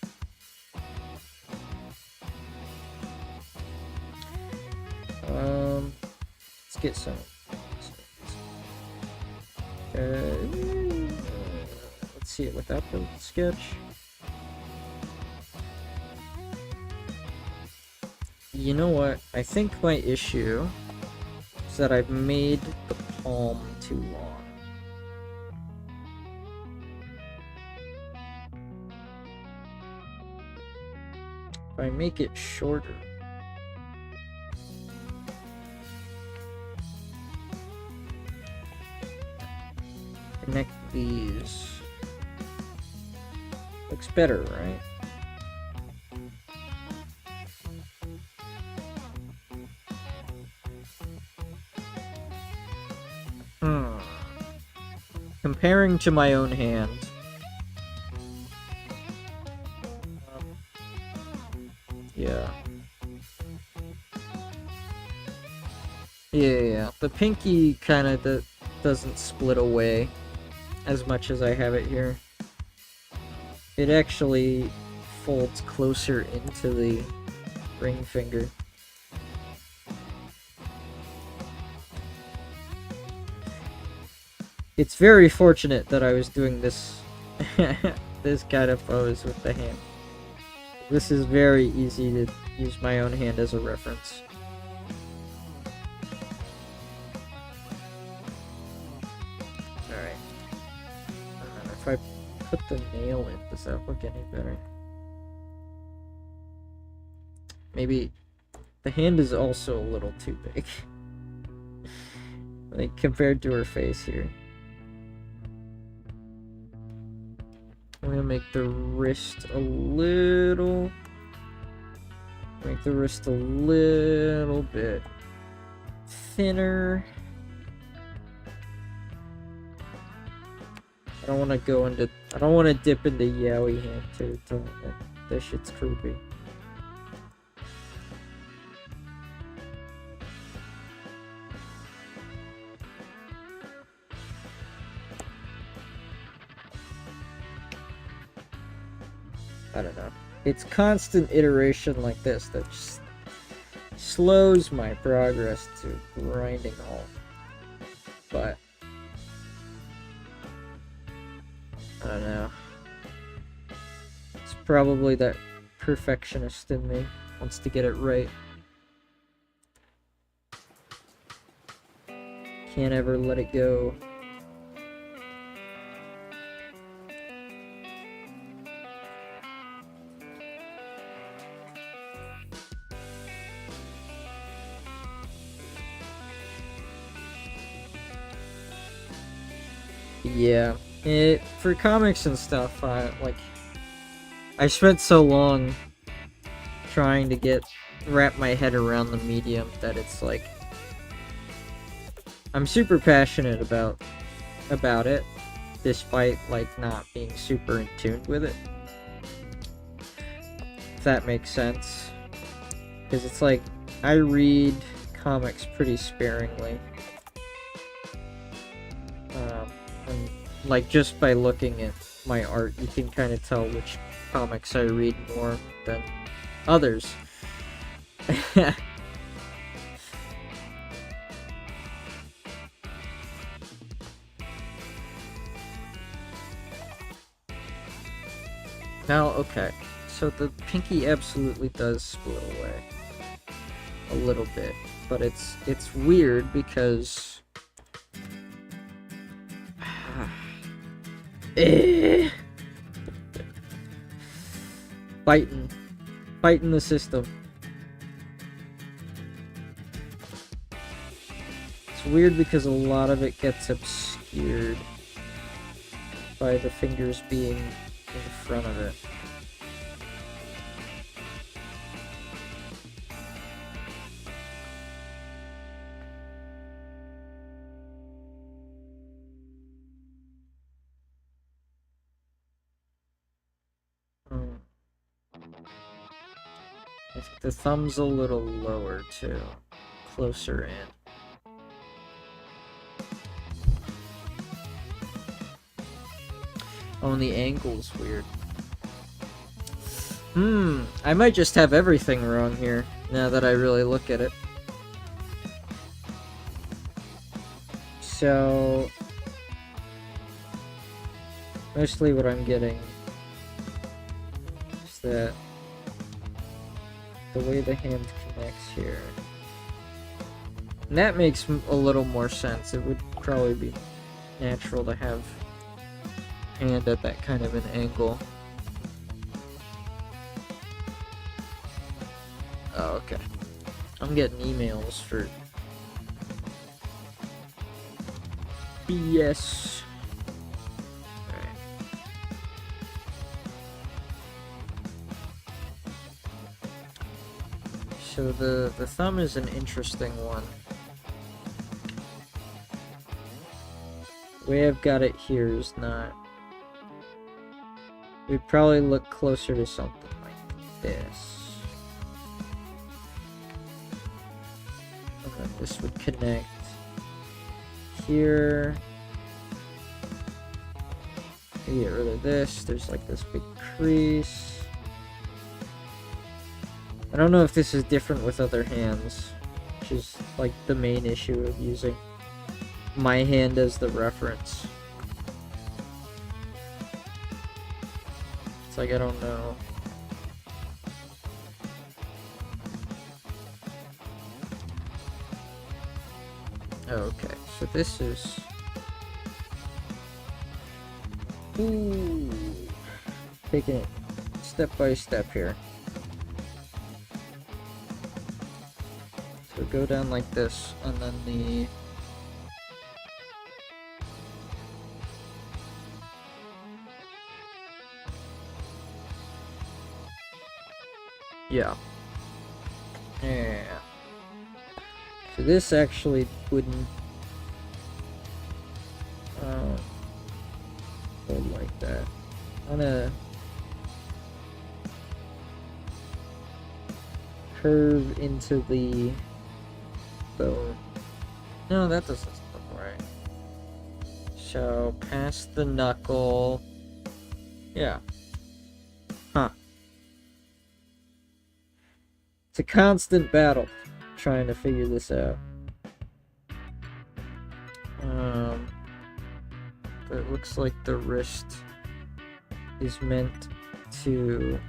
Let's get some. Let's see it without the sketch. You know what? I think my issue is that I've made the palm too long. If I make it shorter, connect these. Looks better, right? Comparing to my own hand. Yeah. Yeah. The pinky kind of doesn't split away as much as I have it here. It actually folds closer into the ring finger. It's very fortunate that I was doing this this kind of pose with the hand. This is very easy to use my own hand as a reference. Alright. If I put the nail in, does that look any better? Maybe The hand is also a little too big. Like, compared to her face here. I'm gonna make the wrist a little... Make the wrist a little bit thinner. I don't want to go into... I don't want to dip into yaoi hand territory. That shit's creepy. I don't know. It's constant iteration like this that just slows my progress to grinding halt. But I don't know. It's probably that perfectionist in me wants to get it right. Can't ever let it go. Yeah, for comics and stuff, I spent so long trying to wrap my head around the medium that it's like, I'm super passionate about it, despite like not being super in tune with it. If that makes sense. Because it's like, I read comics pretty sparingly. And like, just by looking at my art, you can kind of tell which comics I read more than others. Now, okay, so the pinky absolutely does split away a little bit, but it's weird because biting the system. It's weird because a lot of it gets obscured by the fingers being in front of it. I think the thumb's a little lower too, closer in. Oh, and the angle's weird. I might just have everything wrong here, now that I really look at it. So, mostly what I'm getting is that the way the hand connects here. And that makes a little more sense. It would probably be natural to have hand at that kind of an angle. Oh, okay. I'm getting emails for BS. Alright. So the thumb is an interesting one. The way I've got it here is not... We'd probably look closer to something like this. And then this would connect here. You get rid of this. There's like this big crease. I don't know if this is different with other hands, which is like the main issue of using my hand as the reference. It's like, I don't know. Okay, so this is... Ooh. Taking it step by step here. So go down like this, and then the... Yeah. Yeah. So this actually wouldn't... hold like that. I'm gonna... curve into the bone. No, that doesn't look right. So, past the knuckle. Yeah. Huh. It's a constant battle trying to figure this out. But it looks like the wrist is meant to...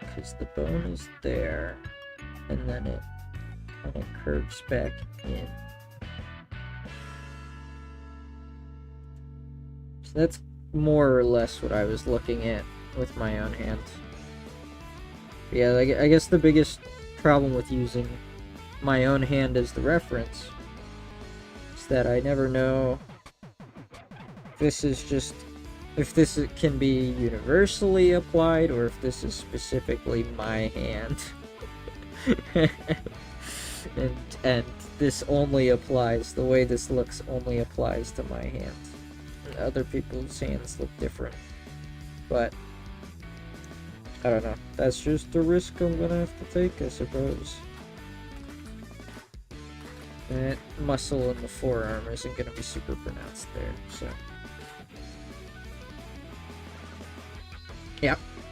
because the bone is there, and then it kind of curves back in. So that's more or less what I was looking at with my own hand. Yeah, I guess the biggest problem with using my own hand as the reference is that I never know if this is just... if this can be universally applied, or if this is specifically my hand. and this only applies, the way this looks only applies to my hand. And other people's hands look different. But, I don't know. That's just a risk I'm gonna have to take, I suppose. That muscle in the forearm isn't gonna be super pronounced there, so...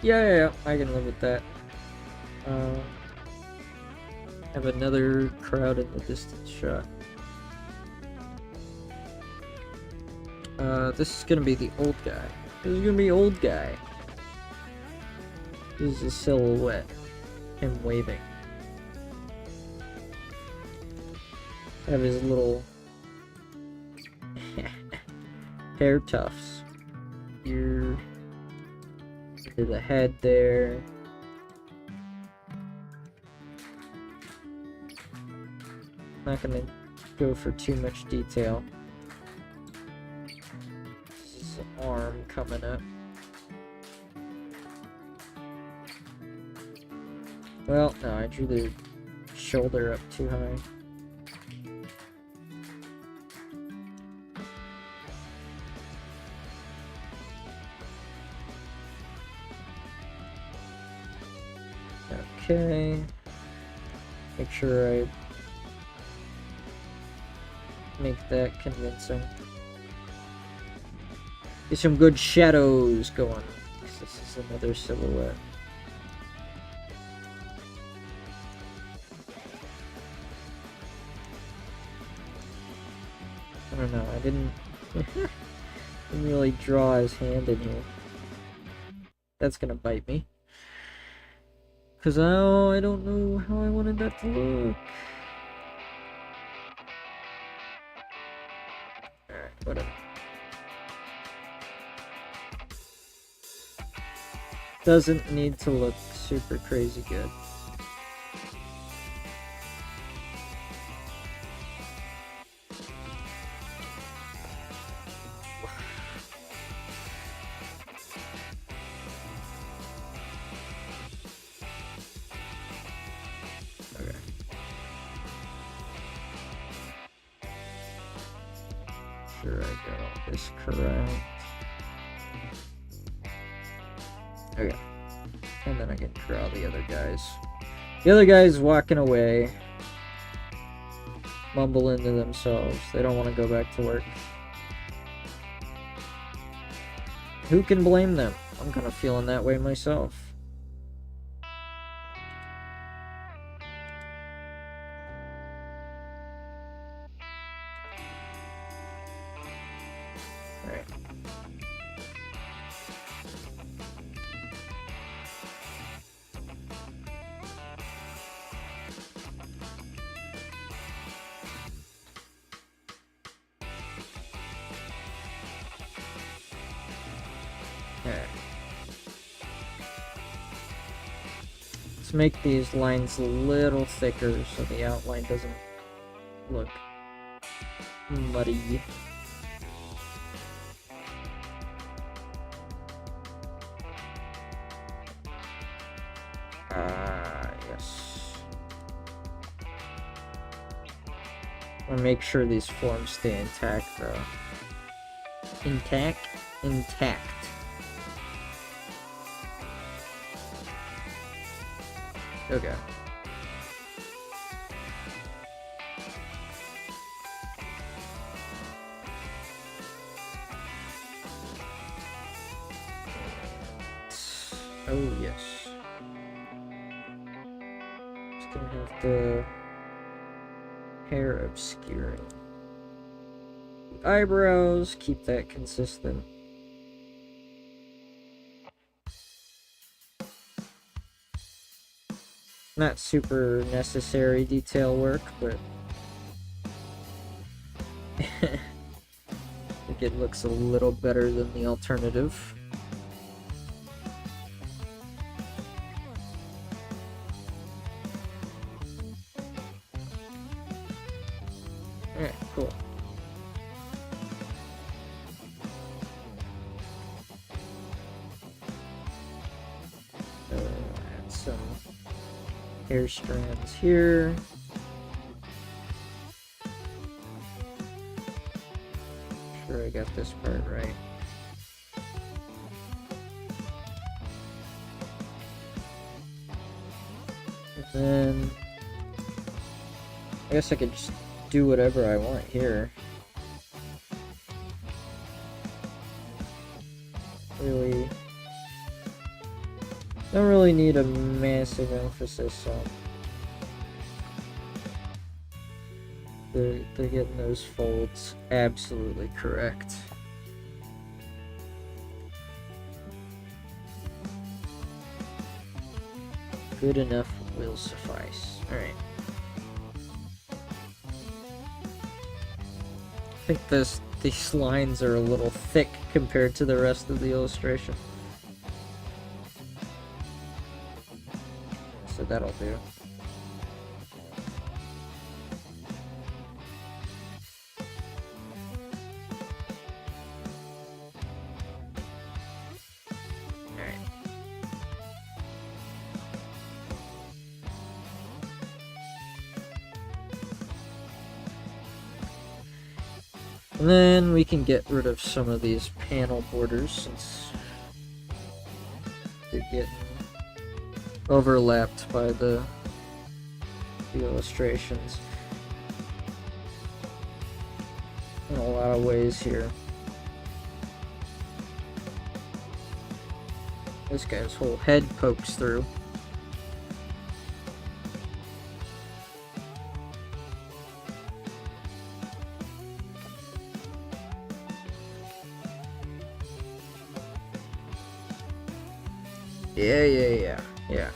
Yeah, I can live with that. Have another crowd in the distance shot. This is gonna be the old guy. This is gonna be old guy. This is a silhouette. Him waving. Have his little hair tufts. Ear to the head there. Not gonna go for too much detail. This is an arm coming up. Well, no, I drew the shoulder up too high. Okay. Make sure I make that convincing. Get some good shadows going. This is another silhouette. I don't know, I didn't really draw his hand in here. That's gonna bite me. Because now I don't know how I wanted that to look. Alright, whatever. Doesn't need to look super crazy good. Sure, I got all this correct. Okay. And then I can draw the other guys. The other guys walking away, mumbling to themselves. They don't want to go back to work. Who can blame them? I'm kind of feeling that way myself. Let's make these lines a little thicker so the outline doesn't look muddy. Yes. I'll make sure these forms stay intact, though. Intact? Intact. Okay. Oh, yes. Just gonna have the hair obscuring. The eyebrows, keep that consistent. Not super necessary detail work, but I think it looks a little better than the alternative. Alright, cool. Add some hair strands here. Sure I got this part right. And then I guess I could just do whatever I want here. Really don't really need a massive emphasis on the getting those folds absolutely correct. Good enough will suffice. Alright. I think these lines are a little thick compared to the rest of the illustration. So that'll do. Alright. And then we can get rid of some of these panel borders since they're getting overlapped by the illustrations in a lot of ways here. This guy's whole head pokes through. Yeah.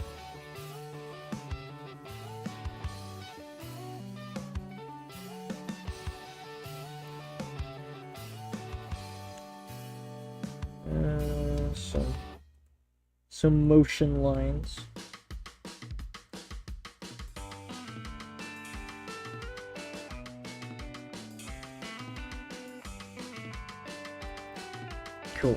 Some motion lines. Cool.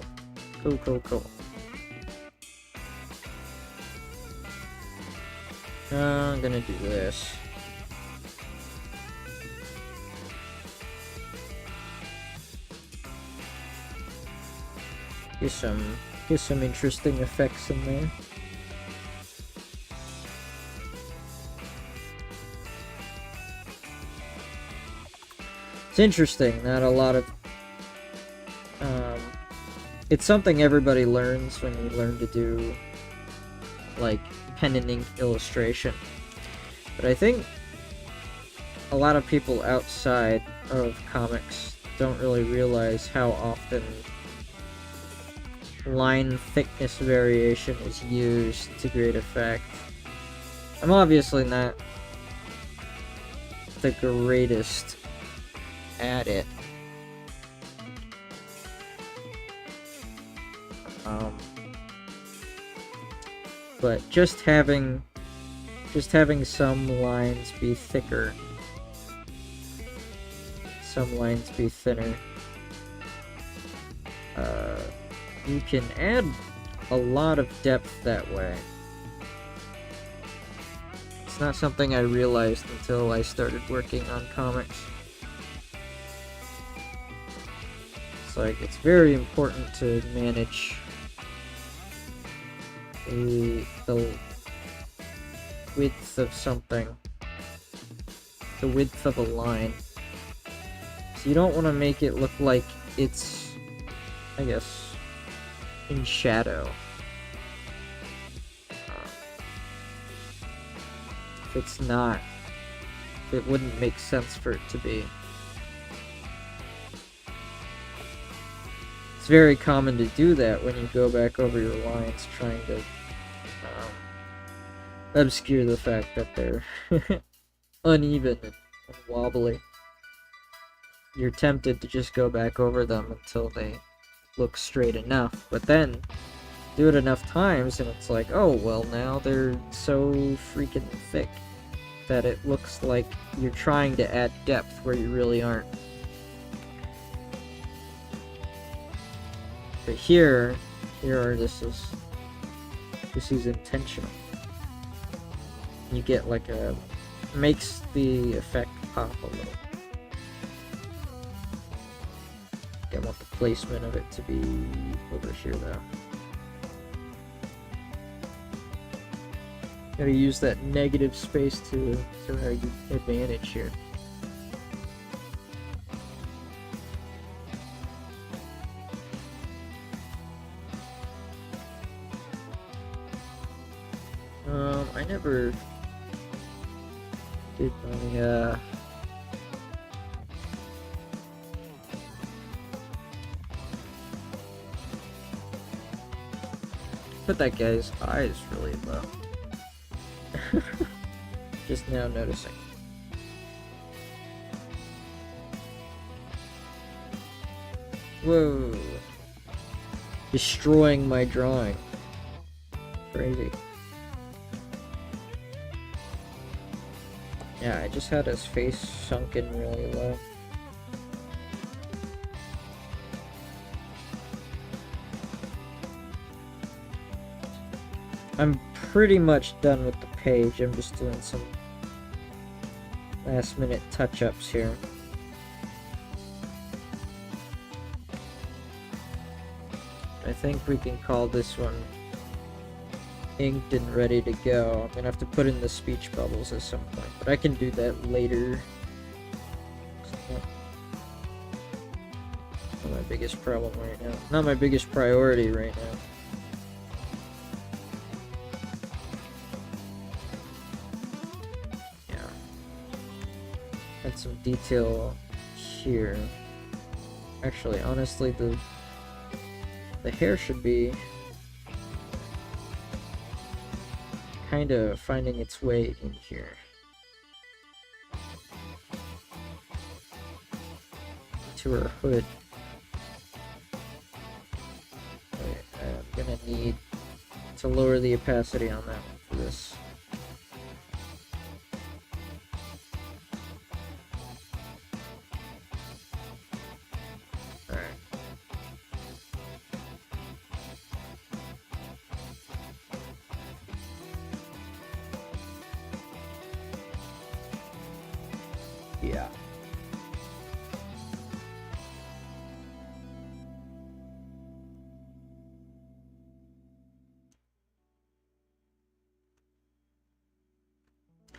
I'm gonna do this. Get some interesting effects in there. It's interesting, not a lot of it's something everybody learns when you learn to do like pen and ink illustration. But I think a lot of people outside of comics don't really realize how often line thickness variation is used to great effect. I'm obviously not the greatest at it. But just having just having some lines be thicker, some lines be thinner. You can add a lot of depth that way. It's not something I realized until I started working on comics. It's like, it's very important to manage the width of something, the width of a line. So you don't want to make it look like it's, I guess, in shadow. If it's not, it wouldn't make sense for it to be. It's very common to do that when you go back over your lines trying to obscure the fact that they're uneven and wobbly. You're tempted to just go back over them until they look straight enough, but then do it enough times and it's like, oh, well, now they're so freaking thick that it looks like you're trying to add depth where you really aren't. But this is intentional. You get like makes the effect pop a little. I want the placement of it to be over here though. Gotta use that negative space to our advantage here. I never did my put that guy's eyes really low. Just now noticing. Whoa. Destroying my drawing. Crazy. Yeah, I just had his face sunken really low. I'm pretty much done with the page. I'm just doing some last minute touch-ups here. I think we can call this one inked and ready to go. I'm gonna have to put in the speech bubbles at some point, but I can do that later. Not my biggest problem right now. Not my biggest priority right now. Yeah. Add some detail here. Actually, honestly, the hair should be kind of finding its way in here. To her hood. I'm gonna need to lower the opacity on that one for this. Alright. Yeah.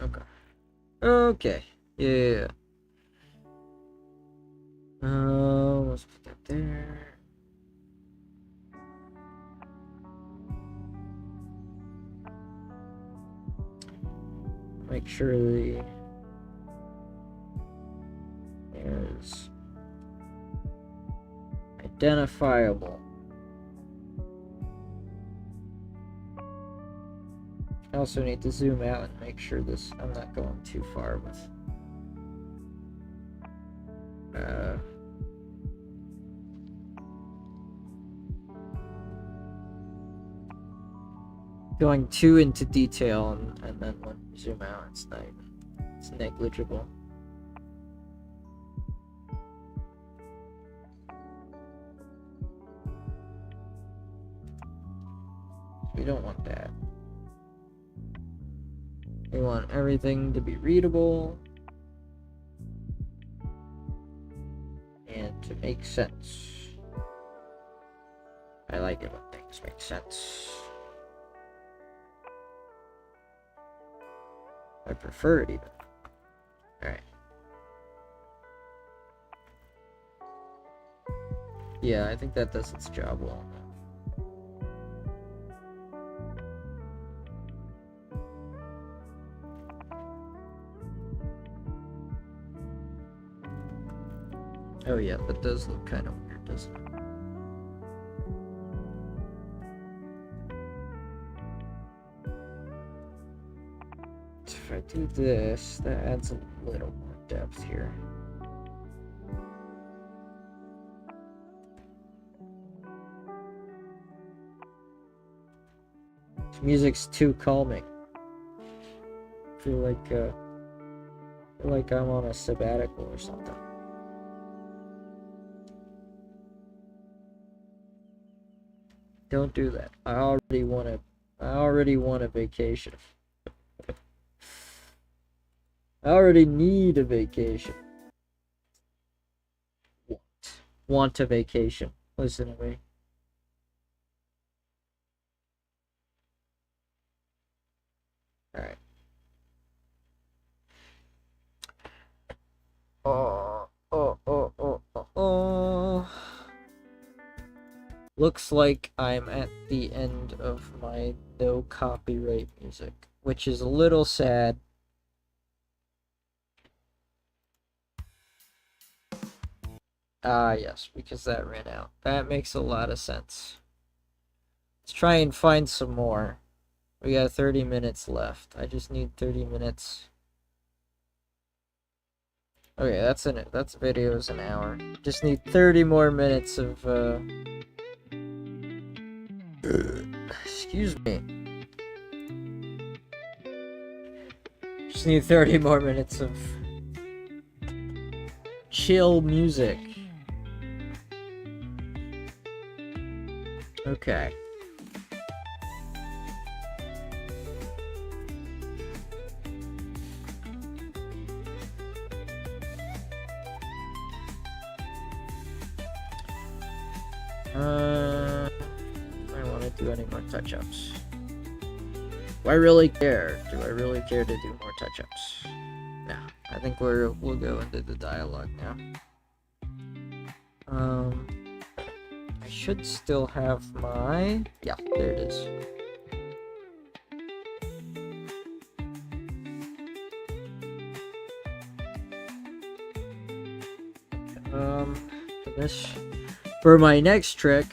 Okay. Okay. Yeah. Let's put that there. Make sure the is identifiable. I also need to zoom out and make sure I'm not going too far with going too into detail, and then when you zoom out, it's not even, it's negligible. We don't want that. We want everything to be readable and to make sense. I like it when things make sense. I prefer it even. Alright. Yeah, I think that does its job well. Oh yeah, that does look kind of weird, doesn't it? If I do this, that adds a little more depth here. This music's too calming. I feel like I'm on a sabbatical or something. Don't do that. I already want a vacation. I already need a vacation. Want a vacation. Listen to me. Alright. Oh. Looks like I'm at the end of my no copyright music, which is a little sad. Ah, yes, because that ran out. That makes a lot of sense. Let's try and find some more. We got 30 minutes left. I just need 30 minutes. Okay, that's video's an hour. Just need 30 more minutes of excuse me. Just need 30 more minutes of chill music. Okay. I want to do any more touch-ups. Do I really care? Do I really care to do more touch-ups? No. I think we'll go into the dialogue now. I should still have my... Yeah, there it is. For my next trick...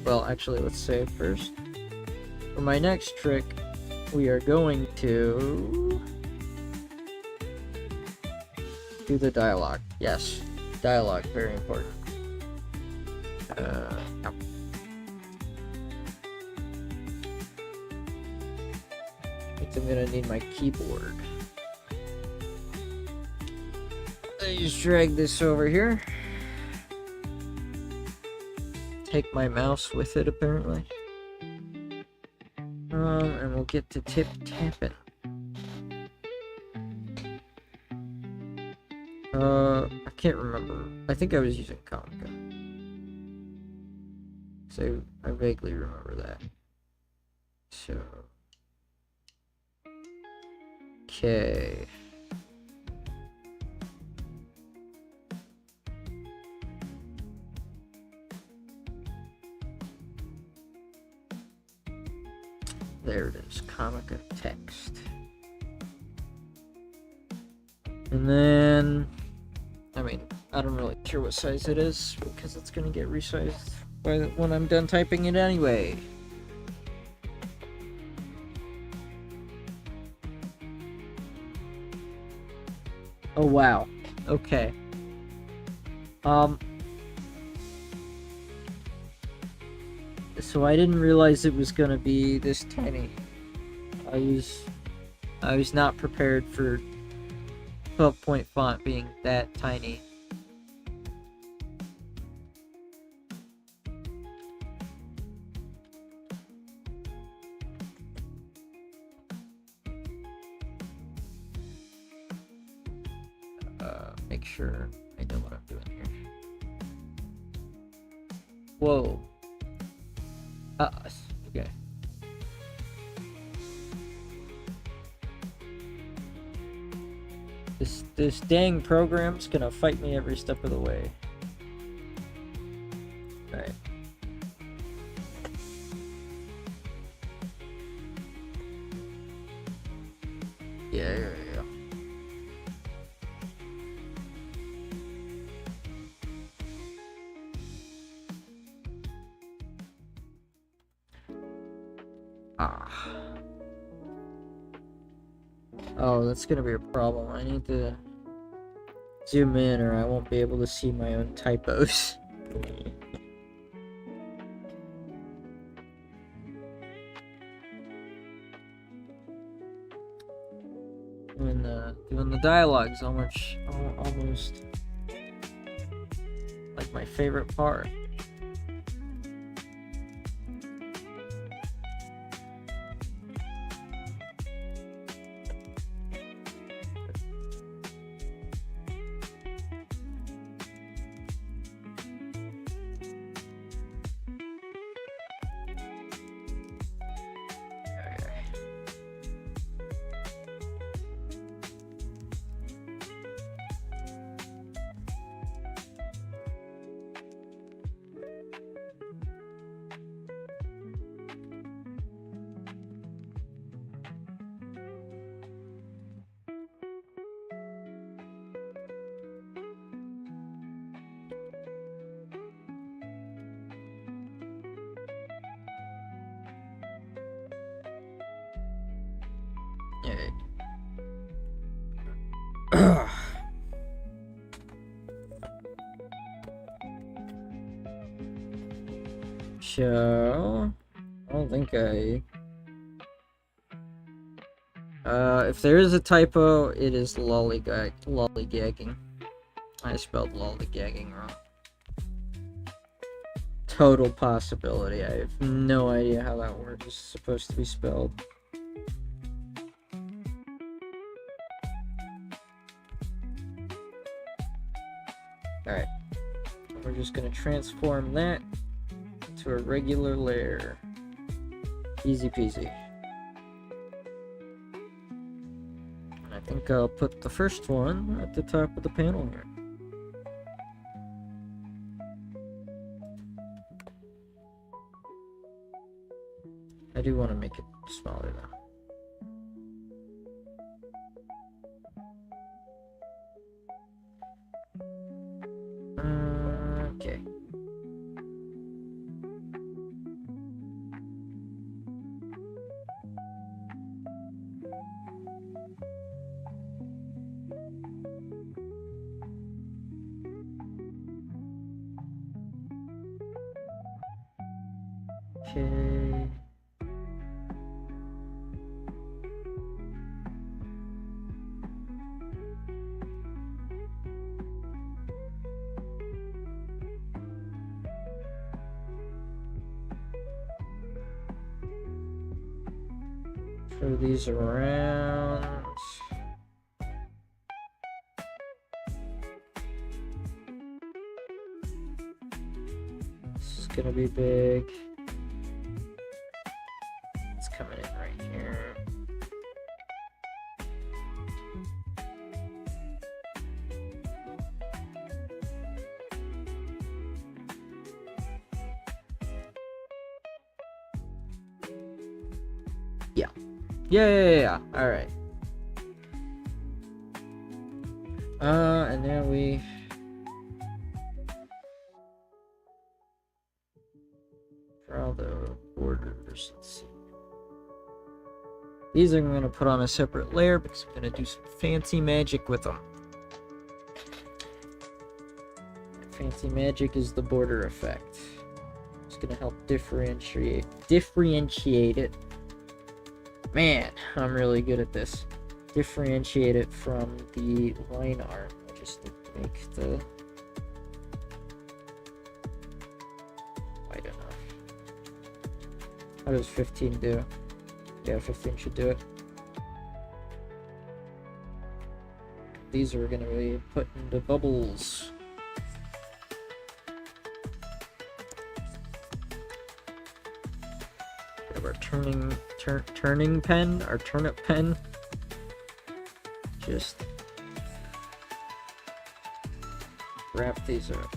Well, actually, let's save first. For my next trick, we are going to... do the dialogue. Yes, dialogue, very important. No. I think I'm gonna need my keyboard. I just drag this over here. Take my mouse with it, apparently. And we'll get to tip-tapping. I can't remember. I think I was using manga. So, I vaguely remember that. So... Okay... There it is, comica text. And then, I mean, I don't really care what size it is because it's gonna get resized when I'm done typing it anyway. Oh wow. Okay. So I didn't realize it was gonna be this tiny. I was not prepared for 12-point font being that tiny. Make sure I know what I'm doing here. Whoa. Okay. This dang program's gonna fight me every step of the way. Alright. Yeah, yeah, yeah. Oh, that's gonna be a problem. I need to zoom in or I won't be able to see my own typos. Doing the dialogue's almost like my favorite part. So, I don't think if there is a typo, it is lollygagging. I spelled lollygagging wrong. Total possibility. I have no idea how that word is supposed to be spelled. Alright. We're just gonna transform that to a regular layer. Easy peasy. And I think I'll put the first one at the top of the panel here. I do want to make it smaller though. Okay. Okay. Throw these around. This is gonna be big. It's coming in right here. Yeah. All right. And now we draw the borders. Let's see. These I'm going to put on a separate layer because I'm going to do some fancy magic with them. Fancy magic is the border effect. gonna help differentiate it. Man, I'm really good at this. Differentiate it from the line art. I just need to make the wide enough. How does 15 do? Yeah, 15 should do it. These are gonna be put into bubbles. We have our turning pen, our turnip pen. Just wrap these up.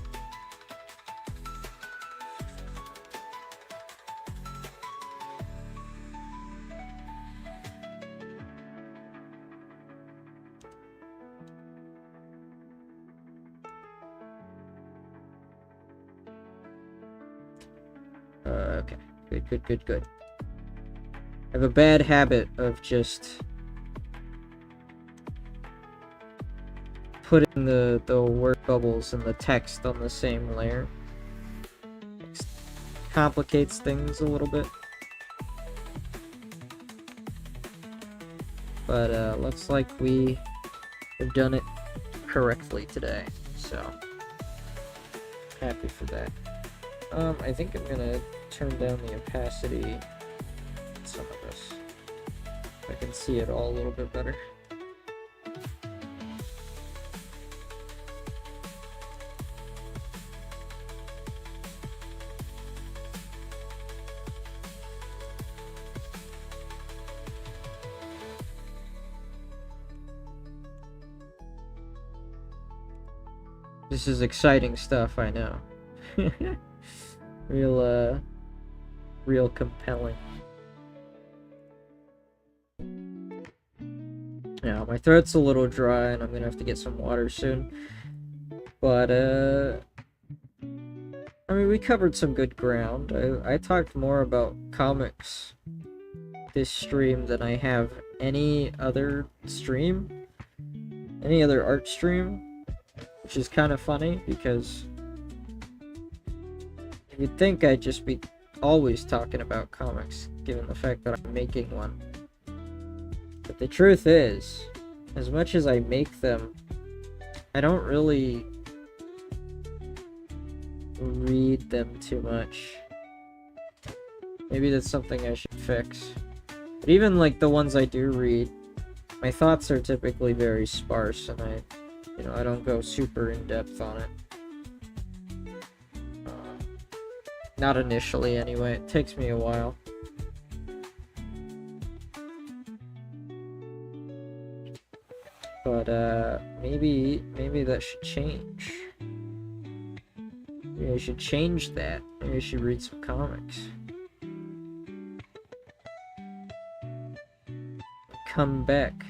Okay. Good. I have a bad habit of just putting the word bubbles and the text on the same layer. It complicates things a little bit. But looks like we have done it correctly today, so happy for that. I think I'm gonna turn down the opacity on some of this. I can see it all a little bit better. This is exciting stuff, I know. Real compelling. Yeah, my throat's a little dry and I'm gonna have to get some water soon. But, I mean, we covered some good ground. I talked more about comics this stream than I have any other stream. Any other art stream. Which is kind of funny because you'd think I'd just be always talking about comics, given the fact that I'm making one. But the truth is, as much as I make them, I don't really read them too much. Maybe that's something I should fix. But even like the ones I do read, my thoughts are typically very sparse, and I don't go super in depth on it. Not initially, anyway. It takes me a while. But maybe that should change. Maybe I should change that. Maybe I should read some comics. Come back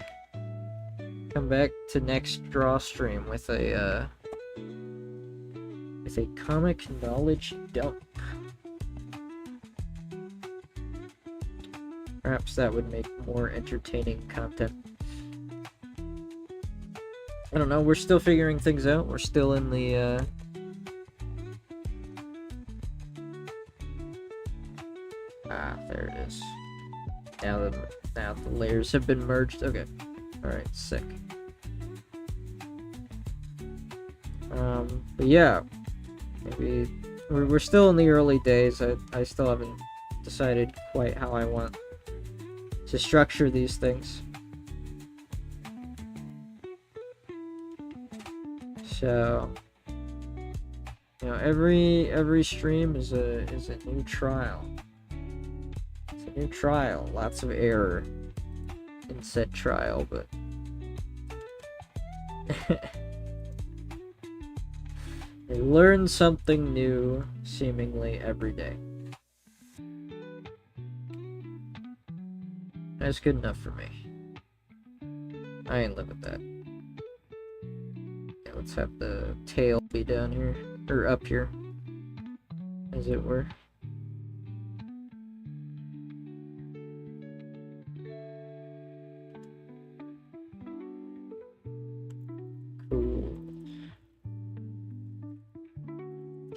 to next draw stream with a comic knowledge dump. Perhaps that would make more entertaining content. I don't know, we're still figuring things out. We're still in the there it is. Now the layers have been merged. Okay. Alright, sick. But yeah, maybe we're still in the early days. I still haven't decided quite how I want to structure these things. So, every stream is a new trial. It's a new trial. Lots of error in said trial, but I learn something new seemingly every day. That's good enough for me. I ain't live with that. Yeah, let's have the tail be down here, or up here, as it were.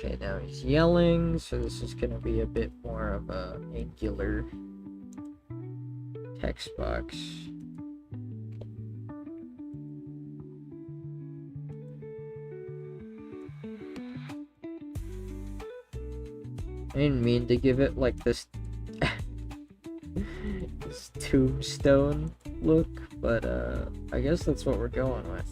Okay, now he's yelling, so this is gonna be a bit more of a angular text box. I didn't mean to give it like this, this tombstone look, but I guess that's what we're going with.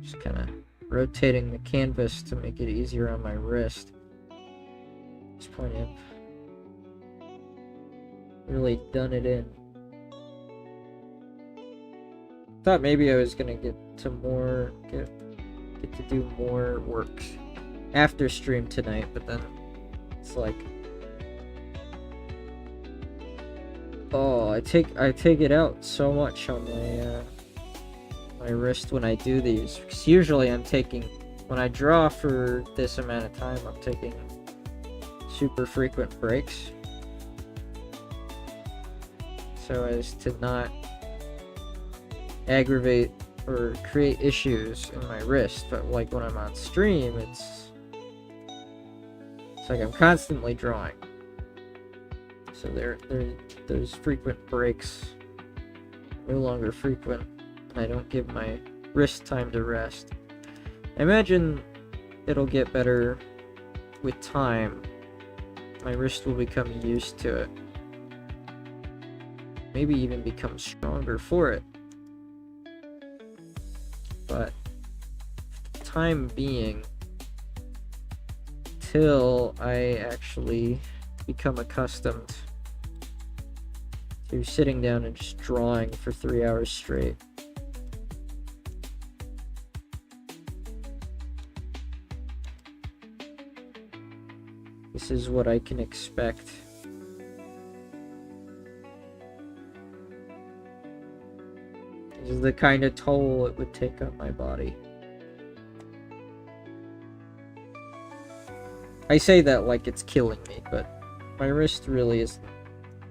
Just kind of rotating the canvas to make it easier on my wrist. Just point of really done it in. Thought maybe I was gonna get to do more work after stream tonight, but then it's like, oh, I take it out so much on my wrist when I do these, because usually when I draw for this amount of time, I'm taking super frequent breaks so as to not aggravate or create issues in my wrist. But like when I'm on stream, it's like I'm constantly drawing, so those frequent breaks no longer frequent. I don't give my wrist time to rest. I imagine it'll get better with time. My wrist will become used to it. Maybe even become stronger for it. But time being, till I actually become accustomed to sitting down and just drawing for 3 hours straight. This is what I can expect. This is the kind of toll it would take on my body. I say that like it's killing me, but my wrist really is.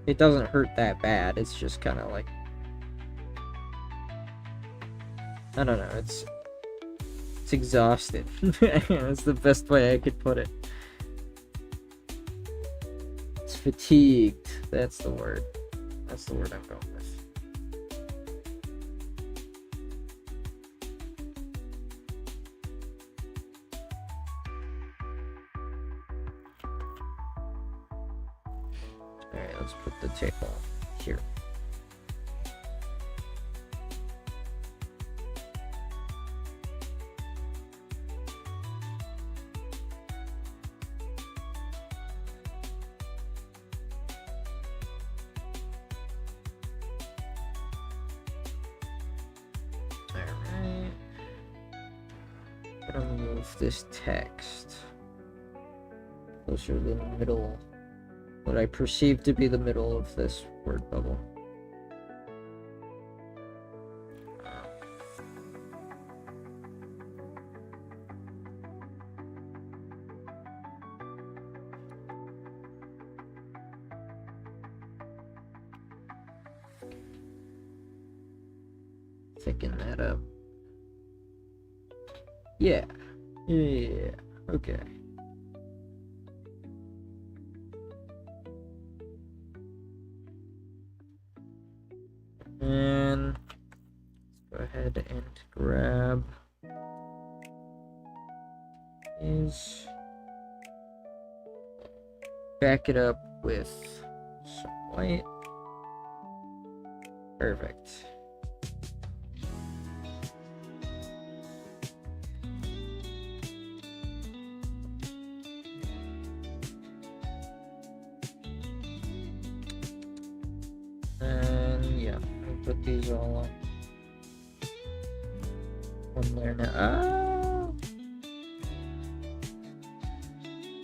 It doesn't hurt that bad. It's just kind of like, I don't know. It's exhausted. That's the best way I could put it. It's fatigued. That's the word. That's the word I'm going with. Alright, let's put the tape on here. This text closer to the middle, what I perceive to be the middle of this word bubble. Thicken that up. Yeah. Yeah, okay. And let's go ahead and grab these. Back it up with some white. Perfect. put these all on. One there now. Ah!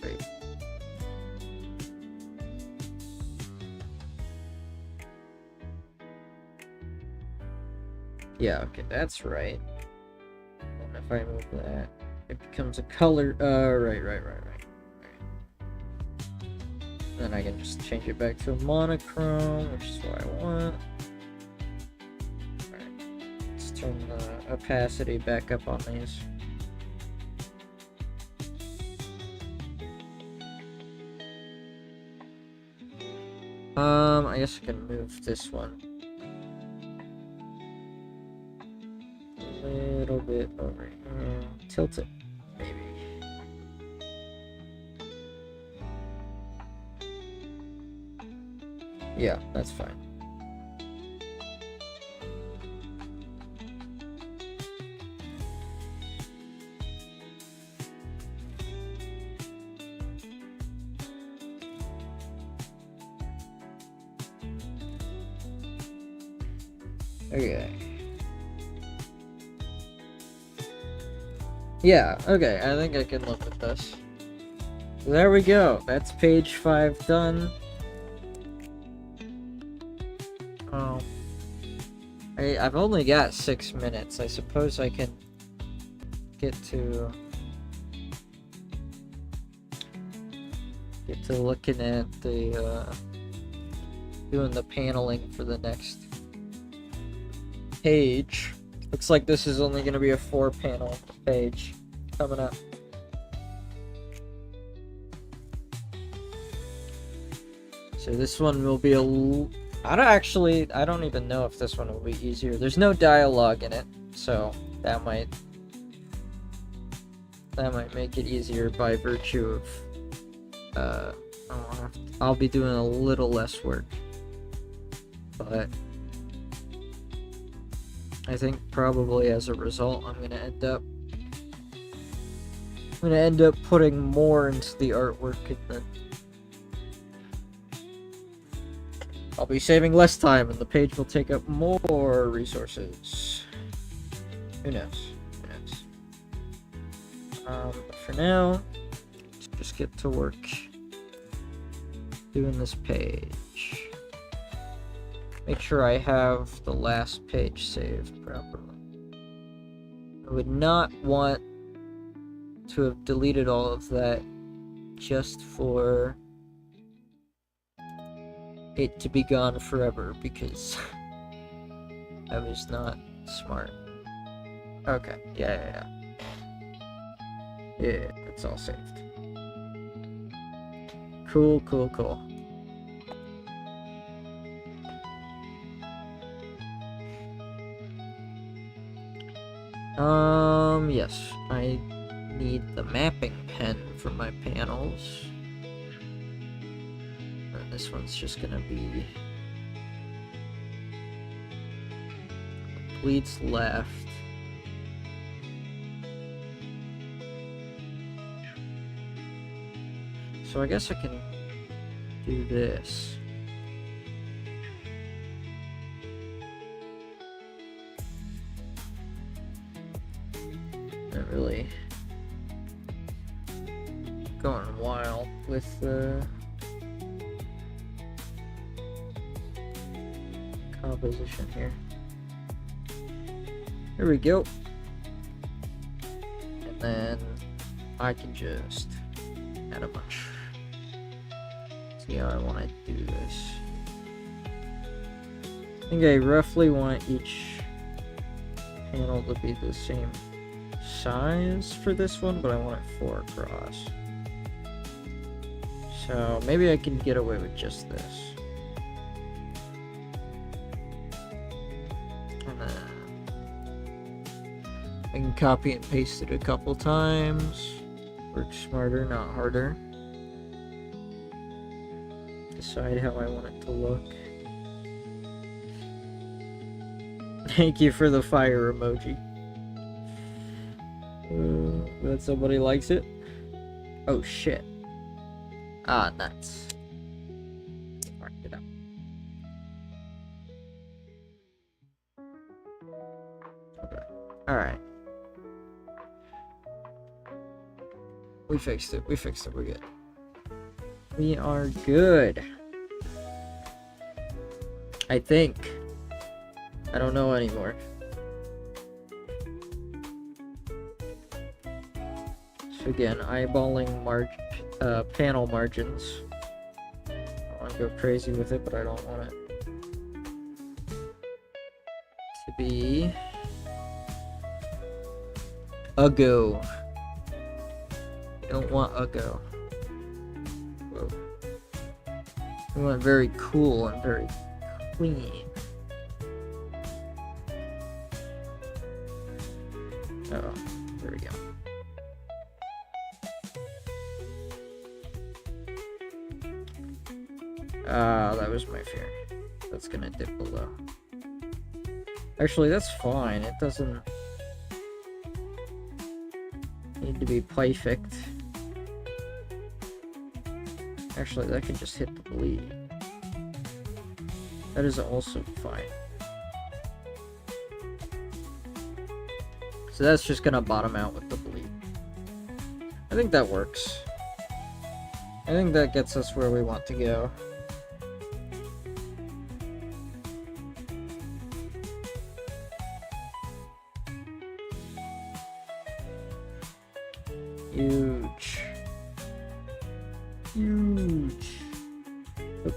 Wait. Yeah, okay, that's right. And if I move that, it becomes a color. Right. Then I can just change it back to a monochrome, which is what I want. Alright, let's turn the opacity back up on these. I guess I can move this one a little bit over here. Tilt it, maybe. Yeah, that's fine. Okay. Yeah, okay, I think I can live with this. There we go. That's page 5 done. Oh. I've only got 6 minutes. I suppose I can get to looking at the doing the paneling for the next page. Looks like this is only going to be a 4-panel page coming up. So this one will be I don't even know if this one will be easier. There's no dialogue in it, so that might make it easier by virtue of I'll be doing a little less work. But I think probably as a result I'm gonna end up putting more into the artwork, and then I'll be saving less time and the page will take up more resources. Who knows? But for now, let's just get to work doing this page. Make sure I have the last page saved properly. I would not want to have deleted all of that just for it to be gone forever, because that was not smart. Okay, yeah, it's all saved. Cool. Yes, I need the mapping pen for my panels. And this one's just gonna be bleeds left. So I guess I can do this. Not really going wild with the composition here. Here we go. And then I can just add a bunch. See how I want to do this. I think I roughly want each panel to be the same size for this one, but I want it 4 across. So maybe I can get away with just this. And then I can copy and paste it a couple times. Work smarter, not harder. Decide how I want it to look. Thank you for the fire emoji. That somebody likes it. Oh shit. Ah, nuts. Mark it up. Alright. We fixed it. We fixed it. We're good. We are good. I think. I don't know anymore. So again, eyeballing panel margins. I want to go crazy with it, but I don't want it to be a go. You don't want a go. Whoa. We want very cool and very clean. Oh, there we go. Ah, that was my fear. That's gonna dip below. Actually, that's fine. It doesn't need to be perfect. Actually, that can just hit the bleed. That is also fine. So that's just gonna bottom out with the bleed. I think that works. I think that gets us where we want to go. Huge. Huge. Oop.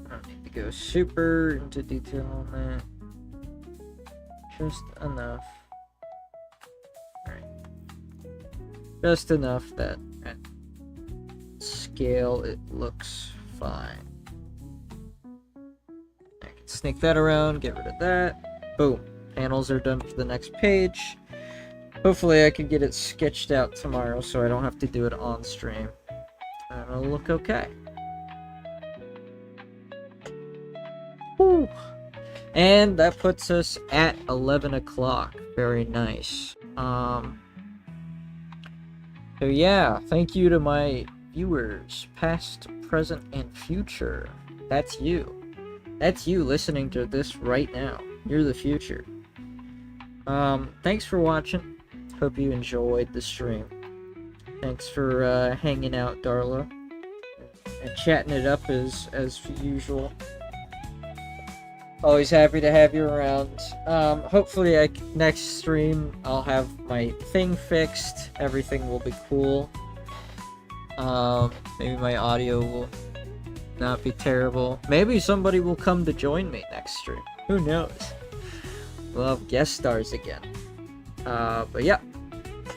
I don't need to go super into detail on that. Just enough. Just enough that at scale it looks fine. I can sneak that around, get rid of that. Boom. Panels are done for the next page. Hopefully I can get it sketched out tomorrow so I don't have to do it on stream. And it'll look okay. Woo. And that puts us at 11 o'clock. Very nice. So yeah, thank you to my viewers, past, present, and future. That's you. That's you listening to this right now. You're the future. Thanks for watching. Hope you enjoyed the stream. Thanks for hanging out, Darla, and chatting it up as usual. Always happy to have you around. Hopefully next stream I'll have my thing fixed. Everything will be cool. Maybe my audio will not be terrible. Maybe somebody will come to join me next stream. Who knows? We'll have guest stars again. But yeah,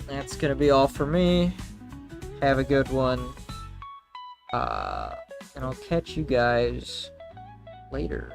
that's gonna be all for me. Have a good one. And I'll catch you guys later.